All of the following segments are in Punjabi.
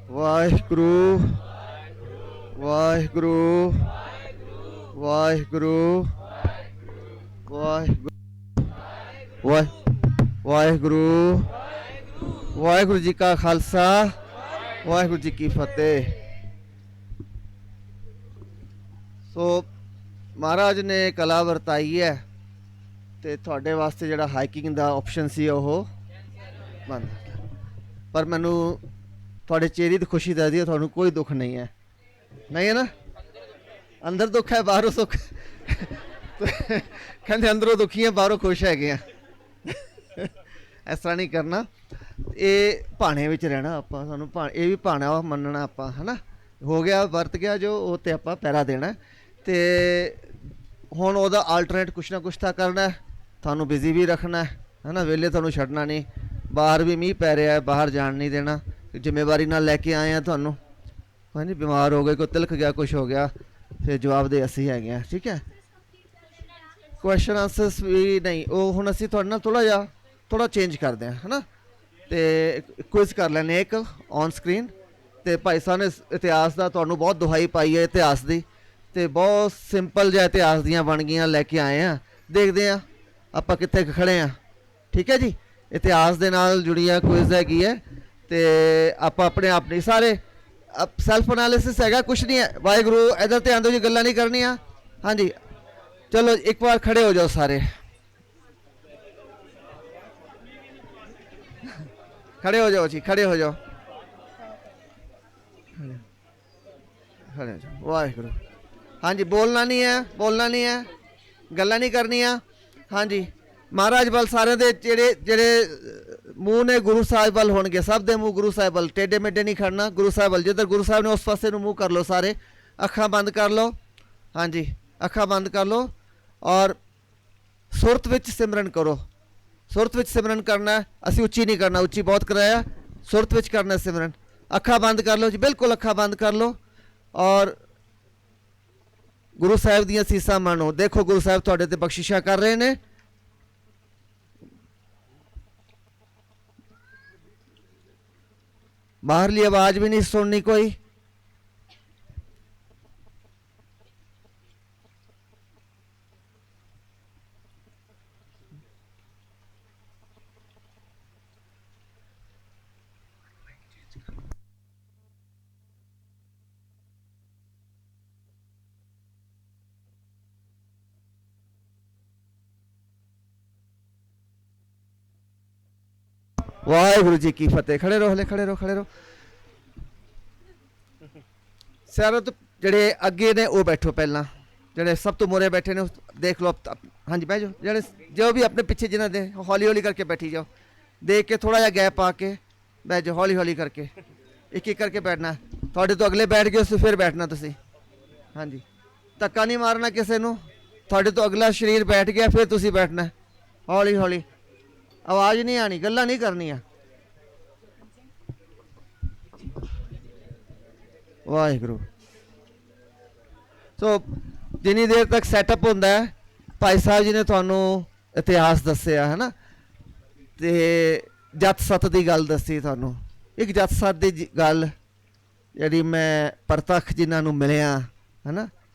वाहिगुरु वाहिगुरु वाहिगुरु वाहिगुरु वाहिगुरु वाहिगुरु जी का खालसा वाहिगुरु जी की फतेह। सो महाराज ने कला वरताई है ਤੇ ਤੁਹਾਡੇ ਵਾਸਤੇ ਜਿਹੜਾ ਹਾਈਕਿੰਗ ਦਾ ਆਪਸ਼ਨ ਸੀ ਉਹ ਬੰਦ, ਪਰ ਮੈਨੂੰ ਤੁਹਾਡੇ ਚਿਹਰੇ ਦੀ ਖੁਸ਼ੀ ਦੱਸਦੀ ਹੈ ਤੁਹਾਨੂੰ ਕੋਈ ਦੁੱਖ ਨਹੀਂ ਹੈ। ਨਹੀਂ ਹੈ ਨਾ? ਅੰਦਰ ਦੁੱਖ ਹੈ ਬਾਹਰੋਂ ਸੁੱਖ। ਕਹਿੰਦੇ ਅੰਦਰੋਂ ਦੁਖੀ ਹੈ ਬਾਹਰੋਂ ਖੁਸ਼ ਹੈਗੇ ਆ। ਇਸ ਤਰ੍ਹਾਂ ਨਹੀਂ ਕਰਨਾ। ਇਹ ਭਾਣੇ ਵਿੱਚ ਰਹਿਣਾ ਆਪਾਂ, ਸਾਨੂੰ ਇਹ ਵੀ ਭਾਣਾ ਮੰਨਣਾ ਆਪਾਂ, ਹੈ ਨਾ? ਹੋ ਗਿਆ ਵਰਤ ਗਿਆ ਜੋ, ਉਹ ਤੇ ਆਪਾਂ ਪਹਿਰਾ ਦੇਣਾ। ਤੇ ਹੁਣ ਉਹਦਾ ਆਲਟਰਨੇਟ ਕੁਛ ਨਾ ਕੁਛ ਤਾਂ ਕਰਨਾ। ਤੁਹਾਨੂੰ ਬਿਜ਼ੀ ਵੀ ਰੱਖਣਾ ਹੈ ਨਾ, ਵਿਹਲੇ ਤੁਹਾਨੂੰ ਛੱਡਣਾ ਨਹੀਂ। ਬਾਹਰ ਵੀ ਮੀਂਹ ਪੈ ਰਿਹਾ, ਬਾਹਰ ਜਾਣ ਨਹੀਂ ਦੇਣਾ। ਜ਼ਿੰਮੇਵਾਰੀ ਨਾਲ ਲੈ ਕੇ ਆਏ ਆ ਤੁਹਾਨੂੰ। ਹਾਂਜੀ, ਬਿਮਾਰ ਹੋ ਗਏ, ਕੋਈ ਤਿਲਕ ਗਿਆ, ਕੁਛ ਹੋ ਗਿਆ, ਫਿਰ ਜਵਾਬ ਦੇ ਅਸੀਂ ਹੈਗੇ ਆ। ਠੀਕ ਹੈ? ਕੁਐਸਚਨ ਆਨਸਰਸ ਵੀ ਨਹੀਂ, ਉਹ ਹੁਣ ਅਸੀਂ ਤੁਹਾਡੇ ਨਾਲ ਥੋੜਾ ਚੇਂਜ ਕਰਦੇ ਹਾਂ, ਹੈ ਨਾ? ਤੇ ਕੁਇਜ਼ ਕਰ ਲੈਂਦੇ ਇੱਕ ਔਨ ਸਕਰੀਨ। ਤੇ ਭਾਈ ਸਾਹਿਬ ਨੇ ਇਤਿਹਾਸ ਦਾ ਤੁਹਾਨੂੰ ਬਹੁਤ ਦੁਹਾਈ ਪਾਈ ਹੈ ਇਤਿਹਾਸ ਦੀ, ਤੇ ਬਹੁਤ ਸਿੰਪਲ ਜਿਹਾ ਇਤਿਹਾਸ ਦੀਆਂ ਬਣ ਗਈਆਂ ਲੈ ਕੇ ਆਏ ਆ। ਦੇਖਦੇ ਆ ਆਪਾਂ ਕਿੱਥੇ ਖੜੇ ਆ। ਠੀਕ ਹੈ ਜੀ? ਇਤਿਹਾਸ ਦੇ ਨਾਲ ਜੁੜੀ ਆ ਕੁਇਜ਼ ਹੈਗੀ ਹੈ। ਤੇ ਆਪਾਂ ਆਪਣੇ ਆਪ ਨਹੀਂ, ਸਾਰੇ ਸੈਲਫ ਐਨਾਲਿਸਿਸ ਹੈਗਾ, ਕੁਛ ਨਹੀਂ ਹੈ। ਵਾਹਿਗੁਰੂ ਇੱਧਰ ਧਿਆਨ ਦਿਓ ਜੀ, ਗੱਲਾਂ ਨਹੀਂ ਕਰਨੀਆਂ। ਹਾਂਜੀ ਚਲੋ ਇੱਕ ਵਾਰ ਖੜੇ ਹੋ ਜਾਓ ਸਾਰੇ, ਖੜੇ ਹੋ ਜਾਓ ਜੀ, ਖੜੇ ਹੋ ਜਾਓ, ਖੜੇ ਹੋ ਜਾਓ। ਵਾਹਿਗੁਰੂ। ਹਾਂਜੀ ਬੋਲਣਾ ਨਹੀਂ ਹੈ, ਬੋਲਣਾ ਨਹੀਂ ਹੈ, ਗੱਲਾਂ ਨਹੀਂ ਕਰਨੀਆਂ। ਹਾਂਜੀ ਮਹਾਰਾਜ ਵੱਲ ਸਾਰਿਆਂ ਦੇ ਜਿਹੜੇ ਜਿਹੜੇ ਮੂੰਹ ਨੇ ਗੁਰੂ ਸਾਹਿਬ ਵੱਲ ਹੋਣਗੇ, ਸਭ ਦੇ ਮੂੰਹ ਗੁਰੂ ਸਾਹਿਬ ਵੱਲ, ਟੇਢੇ ਮੇਢੇ ਨਹੀਂ ਖੜਨਾ। ਗੁਰੂ ਸਾਹਿਬ ਵੱਲ, ਜਿੱਧਰ ਗੁਰੂ ਸਾਹਿਬ ਨੇ ਉਸ ਪਾਸੇ ਨੂੰ ਮੂੰਹ ਕਰ ਲਓ ਸਾਰੇ। ਅੱਖਾਂ ਬੰਦ ਕਰ ਲਓ। ਹਾਂਜੀ ਅੱਖਾਂ ਬੰਦ ਕਰ ਲਓ ਔਰ ਸੁਰਤ ਵਿੱਚ ਸਿਮਰਨ ਕਰੋ। ਸੁਰਤ ਵਿੱਚ ਸਿਮਰਨ ਕਰਨਾ, ਅਸੀਂ ਉੱਚੀ ਨਹੀਂ ਕਰਨਾ, ਉੱਚੀ ਬਹੁਤ ਕਰਾਇਆ। ਸੁਰਤ ਵਿੱਚ ਕਰਨਾ ਸਿਮਰਨ। ਅੱਖਾਂ ਬੰਦ ਕਰ ਲਓ ਜੀ, ਬਿਲਕੁਲ ਅੱਖਾਂ ਬੰਦ ਕਰ ਲਓ ਔਰ ਗੁਰੂ ਸਾਹਿਬ ਦੀਆਂ ਸੀਸਾਂ ਮਾਣੋ। ਦੇਖੋ ਗੁਰੂ ਸਾਹਿਬ ਤੁਹਾਡੇ ਤੇ ਬਖਸ਼ਿਸ਼ਾਂ ਕਰ ਰਹੇ ਨੇ। ਬਾਹਰਲੀ ਆਵਾਜ਼ ਵੀ ਨਹੀਂ ਸੁਣਨੀ ਕੋਈ। ਵਾਹਿਗੁਰੂ ਜੀ ਕੀ ਫਤਿਹ। ਖੜੇ ਰਹੋ, ਹਲੇ ਖੜੇ ਰਹੋ, ਖੜੇ ਰਹੋ। ਸਾਰਿਆਂ ਤੋਂ ਜਿਹੜੇ ਅੱਗੇ ਨੇ ਉਹ ਬੈਠੋ ਪਹਿਲਾਂ, ਜਿਹੜੇ ਸਭ ਤੋਂ ਮੋਰੇ ਬੈਠੇ ਨੇ ਦੇਖ ਲਓ। ਹਾਂਜੀ ਬਹਿ ਜਾਓ, ਜਿਹੜੇ ਜੋ ਵੀ ਆਪਣੇ ਪਿੱਛੇ ਜਿਹਨਾਂ ਦੇ, ਹੌਲੀ ਹੌਲੀ ਕਰਕੇ ਬੈਠੀ ਜਾਓ। ਦੇਖ ਕੇ ਥੋੜਾ ਜਿਹਾ ਗੈਪ ਪਾ ਕੇ ਬਹਿ ਜਾਓ, ਹੌਲੀ ਹੌਲੀ ਕਰਕੇ, ਇੱਕ ਇੱਕ ਕਰਕੇ ਬੈਠਣਾ। ਤੁਹਾਡੇ ਤੋਂ ਅਗਲੇ ਬੈਠ ਗਏ ਉਸ ਫਿਰ ਬੈਠਣਾ ਤੁਸੀਂ। ਹਾਂਜੀ ਧੱਕਾ ਨਹੀਂ ਮਾਰਨਾ ਕਿਸੇ ਨੂੰ। ਤੁਹਾਡੇ ਤੋਂ ਅਗਲਾ ਸਰੀਰ ਬੈਠ ਗਿਆ ਫਿਰ ਤੁਸੀਂ ਬੈਠਣਾ ਹੌਲੀ ਹੌਲੀ। ਆਵਾਜ਼ ਨਹੀਂ ਆਣੀ, ਗੱਲਾਂ ਨਹੀਂ ਕਰਨੀਆਂ। ਵਾਹਿਗੁਰੂ। ਸੋ ਜਿੰਨੀ ਦੇਰ ਤੱਕ ਸੈਟਅਪ ਹੁੰਦਾ ਹੈ, ਭਾਈ ਸਾਹਿਬ ਜੀ ਨੇ ਤੁਹਾਨੂੰ ਇਤਿਹਾਸ ਦੱਸਿਆ ਹੈ ਨਾ, ਤੇ ਜੱਤ ਸੱਤ ਦੀ ਗੱਲ ਦੱਸੀ ਤੁਹਾਨੂੰ। ਇੱਕ ਜੱਤ ਸੱਤ ਦੀ ਗੱਲ ਜਿਹੜੀ ਮੈਂ ਪ੍ਰਤੱਖ ਜਿਨ੍ਹਾਂ ਨੂੰ ਮਿਲਿਆ ਹੈ ਨਾ,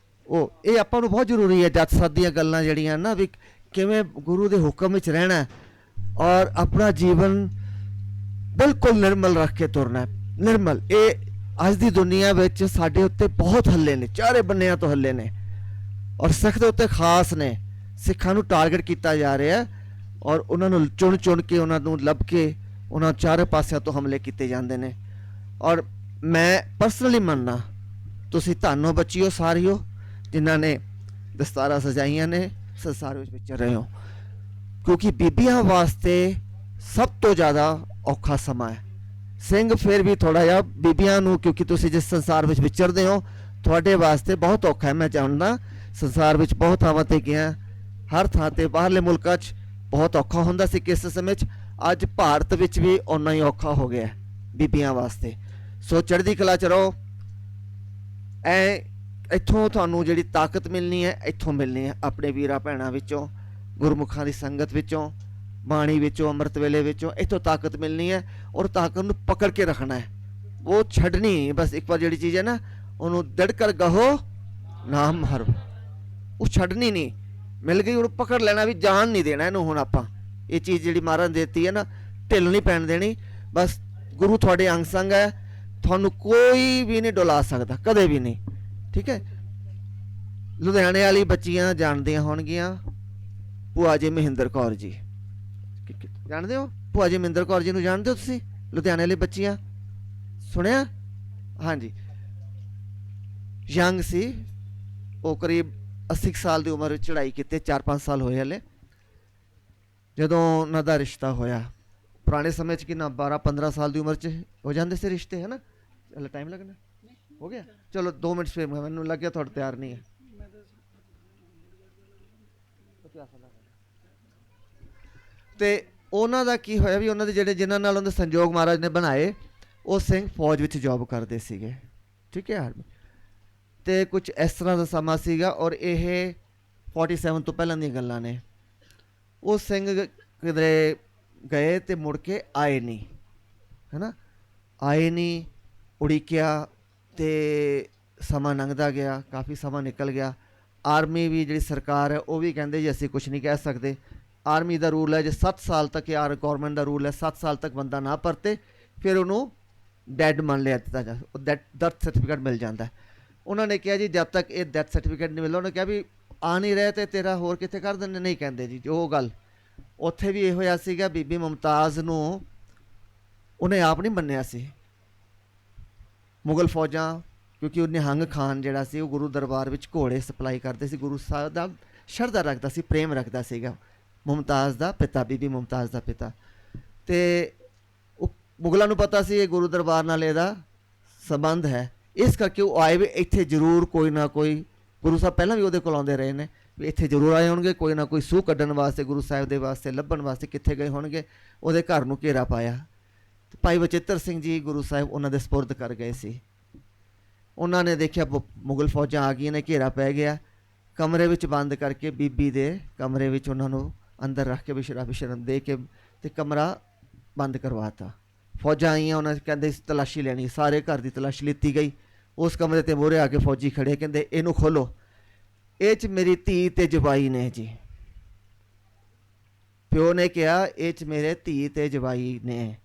ਉਹ ਇਹ ਆਪਾਂ ਨੂੰ ਬਹੁਤ ਜ਼ਰੂਰੀ ਹੈ। ਜੱਤ ਸੱਤ ਦੀਆਂ ਗੱਲਾਂ ਜਿਹੜੀਆਂ ਨਾ, ਵੀ ਕਿਵੇਂ ਗੁਰੂ ਦੇ ਹੁਕਮ ਵਿੱਚ ਰਹਿਣਾ ਔਰ ਆਪਣਾ ਜੀਵਨ ਬਿਲਕੁਲ ਨਿਰਮਲ ਰੱਖ ਕੇ ਤੁਰਨਾ। ਨਿਰਮਲ ਇਹ ਅੱਜ ਦੀ ਦੁਨੀਆ ਵਿੱਚ ਸਾਡੇ ਉੱਤੇ ਬਹੁਤ ਹੱਲੇ ਨੇ, ਚਾਰੇ ਬੰਨਿਆਂ ਤੋਂ ਹੱਲੇ ਨੇ, ਔਰ ਸਿੱਖ ਦੇ ਉੱਤੇ ਖਾਸ ਨੇ। ਸਿੱਖਾਂ ਨੂੰ ਟਾਰਗੇਟ ਕੀਤਾ ਜਾ ਰਿਹਾ ਔਰ ਉਹਨਾਂ ਨੂੰ ਚੁਣ ਚੁਣ ਕੇ, ਉਹਨਾਂ ਨੂੰ ਲੱਭ ਕੇ, ਉਹਨਾਂ ਚਾਰੇ ਪਾਸਿਆਂ ਤੋਂ ਹਮਲੇ ਕੀਤੇ ਜਾਂਦੇ ਨੇ। ਔਰ ਮੈਂ ਪਰਸਨਲੀ ਮੰਨਣਾ, ਤੁਸੀਂ ਧੰਨੋ ਬੱਚਿਓ ਸਾਰਿਓ ਜਿਨ੍ਹਾਂ ਨੇ ਦਸਤਾਰਾਂ ਸਜਾਈਆਂ ਨੇ, ਸੰਸਾਰ ਵਿੱਚ ਵਿਚਰ ਰਹੇ ਹੋ, ਕਿਉਂਕਿ ਬੀਬੀਆਂ ਵਾਸਤੇ ਸਭ ਤੋਂ ਜ਼ਿਆਦਾ ਔਖਾ ਸਮਾਂ ਹੈ। ਸਿੰਘ ਫਿਰ ਵੀ ਥੋੜ੍ਹਾ ਜਿਹਾ ਬੀਬੀਆਂ ਨੂੰ, ਕਿਉਂਕਿ ਤੁਸੀਂ ਜਿਸ ਸੰਸਾਰ ਵਿੱਚ ਵਿਚਰਦੇ ਹੋ ਤੁਹਾਡੇ ਵਾਸਤੇ ਬਹੁਤ ਔਖਾ ਹੈ। ਮੈਂ ਜਾਣਦਾ, ਸੰਸਾਰ ਵਿੱਚ ਬਹੁਤ ਥਾਵਾਂ 'ਤੇ ਗਿਆ, ਹਰ ਥਾਂ 'ਤੇ ਬਾਹਰਲੇ ਮੁਲਕਾਂ 'ਚ ਬਹੁਤ ਔਖਾ ਹੁੰਦਾ ਸੀ ਕਿਸ ਸਮੇਂ 'ਚ। ਅੱਜ ਭਾਰਤ ਵਿੱਚ ਵੀ ਓਨਾ ਹੀ ਔਖਾ ਹੋ ਗਿਆ ਬੀਬੀਆਂ ਵਾਸਤੇ। ਸੋ ਚੜ੍ਹਦੀ ਕਲਾ 'ਚ ਰਹੋ। ਇੱਥੋਂ ਤੁਹਾਨੂੰ ਜਿਹੜੀ ਤਾਕਤ ਮਿਲਣੀ ਹੈ, ਇੱਥੋਂ ਮਿਲਣੀ ਹੈ ਆਪਣੇ ਵੀਰਾਂ ਭੈਣਾਂ ਵਿੱਚੋਂ, ਗੁਰਮੁਖਾਂ ਦੀ ਸੰਗਤ ਵਿੱਚੋਂ, ਬਾਣੀ ਵਿੱਚੋਂ, ਅੰਮ੍ਰਿਤ ਵੇਲੇ ਵਿੱਚੋਂ। ਇੱਥੋਂ ਤਾਕਤ ਮਿਲਣੀ ਹੈ ਔਰ ਤਾਕਤ ਨੂੰ ਪਕੜ ਕੇ ਰੱਖਣਾ ਹੈ। ਉਹ ਛੱਡਣੀ ਨਹੀਂ। ਬਸ ਇੱਕ ਵਾਰ ਜਿਹੜੀ ਚੀਜ਼ ਹੈ ਨਾ, ਉਹਨੂੰ ਦੜ ਕਰ ਗਹੋ ਨਾ ਮਾਰੋ, ਉਹ ਛੱਡਣੀ ਨਹੀਂ। ਮਿਲ ਗਈ ਉਹਨੂੰ ਪਕੜ ਲੈਣਾ, ਵੀ ਜਾਣ ਨਹੀਂ ਦੇਣਾ ਇਹਨੂੰ। ਹੁਣ ਆਪਾਂ ਇਹ ਚੀਜ਼ ਜਿਹੜੀ ਮਹਾਰਾਜ ਨੇ ਦਿੱਤੀ ਹੈ ਨਾ, ਢਿੱਲ ਨਹੀਂ ਪੈਣ ਦੇਣੀ। ਬਸ ਗੁਰੂ ਤੁਹਾਡੇ ਅੰਗ ਸੰਗ ਹੈ, ਤੁਹਾਨੂੰ ਕੋਈ ਵੀ ਨਹੀਂ ਡੁਲਾ ਸਕਦਾ, ਕਦੇ ਵੀ ਨਹੀਂ। ਠੀਕ ਹੈ। ਲੁਧਿਆਣੇ ਵਾਲੀ ਬੱਚੀਆਂ ਜਾਣਦੀਆਂ ਹੋਣਗੀਆਂ ਭੂਆ ਜੀ ਮਹਿੰਦਰ ਕੌਰ ਜੀ, ਜਾਣਦੇ ਹੋ ਭੂਆ ਜੀ ਮਹਿੰਦਰ ਕੌਰ ਜੀ ਨੂੰ? ਜਾਣਦੇ ਹੋ ਤੁਸੀਂ? ਲੁਧਿਆਣੇ ਵਾਲੀ ਬੱਚੀਆਂ ਸੁਣਿਆ? ਹਾਂਜੀ। ਯੰਗ ਸੀ ਉਹ, ਕਰੀਬ 80 ਸਾਲ ਦੀ ਉਮਰ ਵਿੱਚ ਚੜ੍ਹਾਈ ਕੀਤੀ। 4-5 ਸਾਲ ਹੋਏ ਹਲੇ ਜਦੋਂ ਉਹਨਾਂ ਦਾ ਰਿਸ਼ਤਾ ਹੋਇਆ। ਪੁਰਾਣੇ ਸਮੇਂ 'ਚ ਕਿੰਨਾ 12-15 ਸਾਲ ਦੀ ਉਮਰ 'ਚ ਹੋ ਜਾਂਦੇ ਸੀ ਰਿਸ਼ਤੇ, ਹੈ ਨਾ? ਹਲੇ ਟਾਈਮ ਲੱਗਣਾ ਹੋ ਗਿਆ। ਚਲੋ 2 ਮਿੰਟ ਫਿਰ, ਮੈਨੂੰ ਲੱਗਿਆ ਤੁਹਾਡਾ ਤਿਆਰ ਨਹੀਂ ਹੈ। ਤੇ ਉਹਨਾਂ ਦਾ ਕੀ ਹੋਇਆ ਵੀ ਉਹਨਾਂ ਦੇ ਜਿਹੜੇ ਜਿਨ੍ਹਾਂ ਨਾਲ ਉਹਦੇ ਸੰਜੋਗ ਮਹਾਰਾਜ ਨੇ ਬਣਾਏ, ਉਹ ਸਿੰਘ ਫੌਜ ਵਿੱਚ ਜੌਬ ਕਰਦੇ ਸੀਗੇ। ਠੀਕ ਹੈ। ਆਰਮੀ ਤੇ ਕੁਝ ਇਸ ਤਰ੍ਹਾਂ ਦਾ ਸਮਾਂ ਸੀਗਾ, ਔਰ ਇਹ 47 ਤੋਂ ਪਹਿਲਾਂ ਦੀਆਂ ਗੱਲਾਂ ਨੇ। ਉਹ ਸਿੰਘ ਕਿਧਰੇ ਗਏ ਤੇ ਮੁੜ ਕੇ ਆਏ ਨਹੀਂ, ਹੈ ਨਾ? ਆਏ ਨਹੀਂ, ਉਡੀਕਿਆ ਤੇ ਸਮਾਂ ਲੰਘਦਾ ਗਿਆ, ਕਾਫੀ ਸਮਾਂ ਨਿਕਲ ਗਿਆ। ਆਰਮੀ ਵੀ ਜਿਹੜੀ ਸਰਕਾਰ ਹੈ ਉਹ ਵੀ ਕਹਿੰਦੇ ਜੀ ਅਸੀਂ ਕੁਝ ਨਹੀਂ ਕਹਿ ਸਕਦੇ। ਆਰਮੀ ਦਾ ਰੂਲ ਹੈ ਜੇ 7 ਸਾਲ ਤੱਕ, ਯਾਰ ਗੌਰਮੈਂਟ ਦਾ ਰੂਲ ਹੈ 7 ਸਾਲ ਤੱਕ ਬੰਦਾ ਨਾ ਪਰਤੇ ਫਿਰ ਉਹਨੂੰ ਡੈਡ ਮੰਨ ਲਿਆ ਦਿੱਤਾ ਜਾ, ਡੈਥ ਸਰਟੀਫਿਕੇਟ ਮਿਲ ਜਾਂਦਾ। ਉਹਨਾਂ ਨੇ ਕਿਹਾ ਜੀ ਜਦ ਤੱਕ ਇਹ ਡੈਥ ਸਰਟੀਫਿਕੇਟ ਨਹੀਂ ਮਿਲਦਾ, ਉਹਨੇ ਕਿਹਾ ਵੀ ਆ ਨਹੀਂ ਰਹੇ ਤੇ ਤੇਰਾ ਹੋਰ ਕਿੱਥੇ ਕਰ ਦਿੰਦੇ? ਨਹੀਂ ਕਹਿੰਦੇ ਜੀ। ਉਹ ਗੱਲ ਉੱਥੇ ਵੀ ਇਹ ਹੋਇਆ ਸੀਗਾ, ਬੀਬੀ ਮੁਮਤਾਜ਼ ਨੂੰ ਉਹਨੇ ਆਪ ਨਹੀਂ ਮੰਨਿਆ ਸੀ। ਮੁਗਲ ਫੌਜਾਂ, ਕਿਉਂਕਿ ਉਹ ਨਿਹੰਗ ਖਾਨ ਜਿਹੜਾ ਸੀ ਉਹ ਗੁਰੂ ਦਰਬਾਰ ਵਿੱਚ ਘੋੜੇ ਸਪਲਾਈ ਕਰਦੇ ਸੀ, ਗੁਰੂ ਸਾਹਿਬ ਦਾ ਸ਼ਰਧਾ ਰੱਖਦਾ ਸੀ, ਪ੍ਰੇਮ ਰੱਖਦਾ ਸੀਗਾ। ਮੁਮਤਾਜ਼ ਦਾ ਪਿਤਾ, ਬੀਬੀ ਮੁਮਤਾਜ਼ ਦਾ ਪਿਤਾ। ਤੇ ਉਹ ਮੁਗਲਾਂ ਨੂੰ ਪਤਾ ਸੀ ਇਹ ਗੁਰੂ ਦਰਬਾਰ ਨਾਲ ਇਹਦਾ ਸੰਬੰਧ ਹੈ, ਇਸ ਕਰਕੇ ਉਹ ਆਏ ਵੀ ਇੱਥੇ ਜ਼ਰੂਰ ਕੋਈ ਨਾ ਕੋਈ, ਗੁਰੂ ਸਾਹਿਬ ਪਹਿਲਾਂ ਵੀ ਉਹਦੇ ਕੋਲ ਆਉਂਦੇ ਰਹੇ ਨੇ, ਵੀ ਇੱਥੇ ਜ਼ਰੂਰ ਆਏ ਹੋਣਗੇ, ਕੋਈ ਨਾ ਕੋਈ ਸੂਹ ਕੱਢਣ ਵਾਸਤੇ, ਗੁਰੂ ਸਾਹਿਬ ਦੇ ਵਾਸਤੇ ਲੱਭਣ ਵਾਸਤੇ ਕਿੱਥੇ ਗਏ ਹੋਣਗੇ। ਉਹਦੇ ਘਰ ਨੂੰ ਘੇਰਾ ਪਾਇਆ। ਭਾਈ ਬਚਿੱਤਰ ਸਿੰਘ ਜੀ ਗੁਰੂ ਸਾਹਿਬ ਉਹਨਾਂ ਦੇ ਸਪੁਰਦ ਕਰ ਗਏ ਸੀ। ਉਹਨਾਂ ਨੇ ਦੇਖਿਆ ਮੁਗਲ ਫੌਜਾਂ ਆ ਗਈਆਂ ਨੇ, ਘੇਰਾ ਪੈ ਗਿਆ। ਕਮਰੇ ਵਿੱਚ ਬੰਦ ਕਰਕੇ, ਬੀਬੀ ਦੇ ਕਮਰੇ ਵਿੱਚ ਉਹਨਾਂ ਨੂੰ ਅੰਦਰ ਰੱਖ ਕੇ ਵਿਸ਼ਰਾਮ ਦੇ ਕੇ ਤੇ ਕਮਰਾ ਬੰਦ ਕਰਵਾਤਾ। ਫੌਜਾਂ ਆਈਆਂ, ਉਹਨਾਂ ਕਹਿੰਦੇ ਤਲਾਸ਼ੀ ਲੈਣੀ, ਸਾਰੇ ਘਰ ਦੀ ਤਲਾਸ਼ੀ ਲਿੱਤੀ ਗਈ। ਉਸ ਕਮਰੇ ਤੇ ਮੂਹਰੇ ਆ ਕੇ ਫੌਜੀ ਖੜੇ, ਕਹਿੰਦੇ ਇਹਨੂੰ ਖੋਲੋ, ਇਹ 'ਚ ਮੇਰੀ ਧੀ ਤੇ ਜਵਾਈ ਨੇ ਜੀ। ਪਿਓ ਨੇ ਕਿਹਾ ਇਹ 'ਚ ਮੇਰੇ ਧੀ ਤੇ ਜਵਾਈ ਨੇ।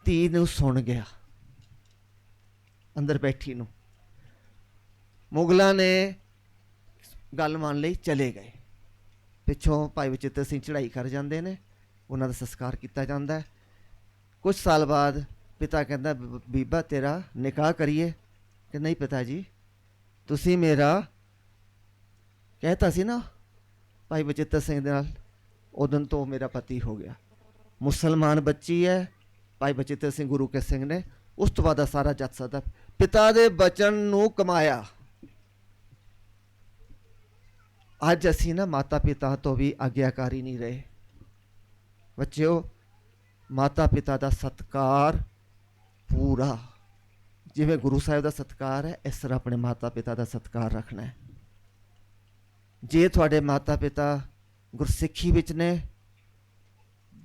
ਧੀ ਨੂੰ ਸੁਣ ਗਿਆ ਅੰਦਰ ਬੈਠੀ ਨੂੰ। ਮੁਗਲਾਂ ਨੇ ਗੱਲ ਮੰਨ ਲਈ, ਚਲੇ ਗਏ। ਪਿੱਛੋਂ ਭਾਈ ਬਚਿੱਤਰ ਸਿੰਘ ਚੜ੍ਹਾਈ ਕਰ ਜਾਂਦੇ ਨੇ, ਉਹਨਾਂ ਦਾ ਸੰਸਕਾਰ ਕੀਤਾ ਜਾਂਦਾ ਹੈ। ਕੁਝ ਸਾਲ ਬਾਅਦ ਪਿਤਾ ਕਹਿੰਦਾ ਬੀਬਾ ਤੇਰਾ ਨਿਕਾਹ ਕਰੀਏ? ਕਿ ਨਹੀਂ ਪਿਤਾ ਜੀ, ਤੁਸੀਂ ਮੇਰਾ ਕਹਿਤਾ ਸੀ ਨਾ ਭਾਈ ਬਚਿੱਤਰ ਸਿੰਘ ਦੇ ਨਾਲ, ਉਦੋਂ ਤੋਂ ਮੇਰਾ ਪਤੀ ਹੋ ਗਿਆ। ਮੁਸਲਮਾਨ ਬੱਚੀ ਹੈ ਭਾਈ ਬਚਿੱਤਰ ਸਿੰਘ ਗੁਰੂ ਕੇ ਸਿੰਘ ਨੇ। ਉਸ ਤੋਂ ਬਾਅਦ ਦਾ ਸਾਰਾ ਜੱਟ ਸਦਾ ਪਿਤਾ ਦੇ ਬਚਨ ਨੂੰ ਕਮਾਇਆ। ਅੱਜ ਅਸੀਂ ਨਾ ਮਾਤਾ ਪਿਤਾ ਤੋਂ ਵੀ ਆਗਿਆਕਾਰੀ ਨਹੀਂ ਰਹੇ। ਬੱਚਿਓ, ਮਾਤਾ ਪਿਤਾ ਦਾ ਸਤਿਕਾਰ ਪੂਰਾ, ਜਿਵੇਂ ਗੁਰੂ ਸਾਹਿਬ ਦਾ ਸਤਿਕਾਰ ਹੈ, ਇਸ ਤਰ੍ਹਾਂ ਆਪਣੇ ਮਾਤਾ ਪਿਤਾ ਦਾ ਸਤਿਕਾਰ ਰੱਖਣਾ ਹੈ। ਜੇ ਤੁਹਾਡੇ ਮਾਤਾ ਪਿਤਾ ਗੁਰਸਿੱਖੀ ਵਿੱਚ ਨੇ,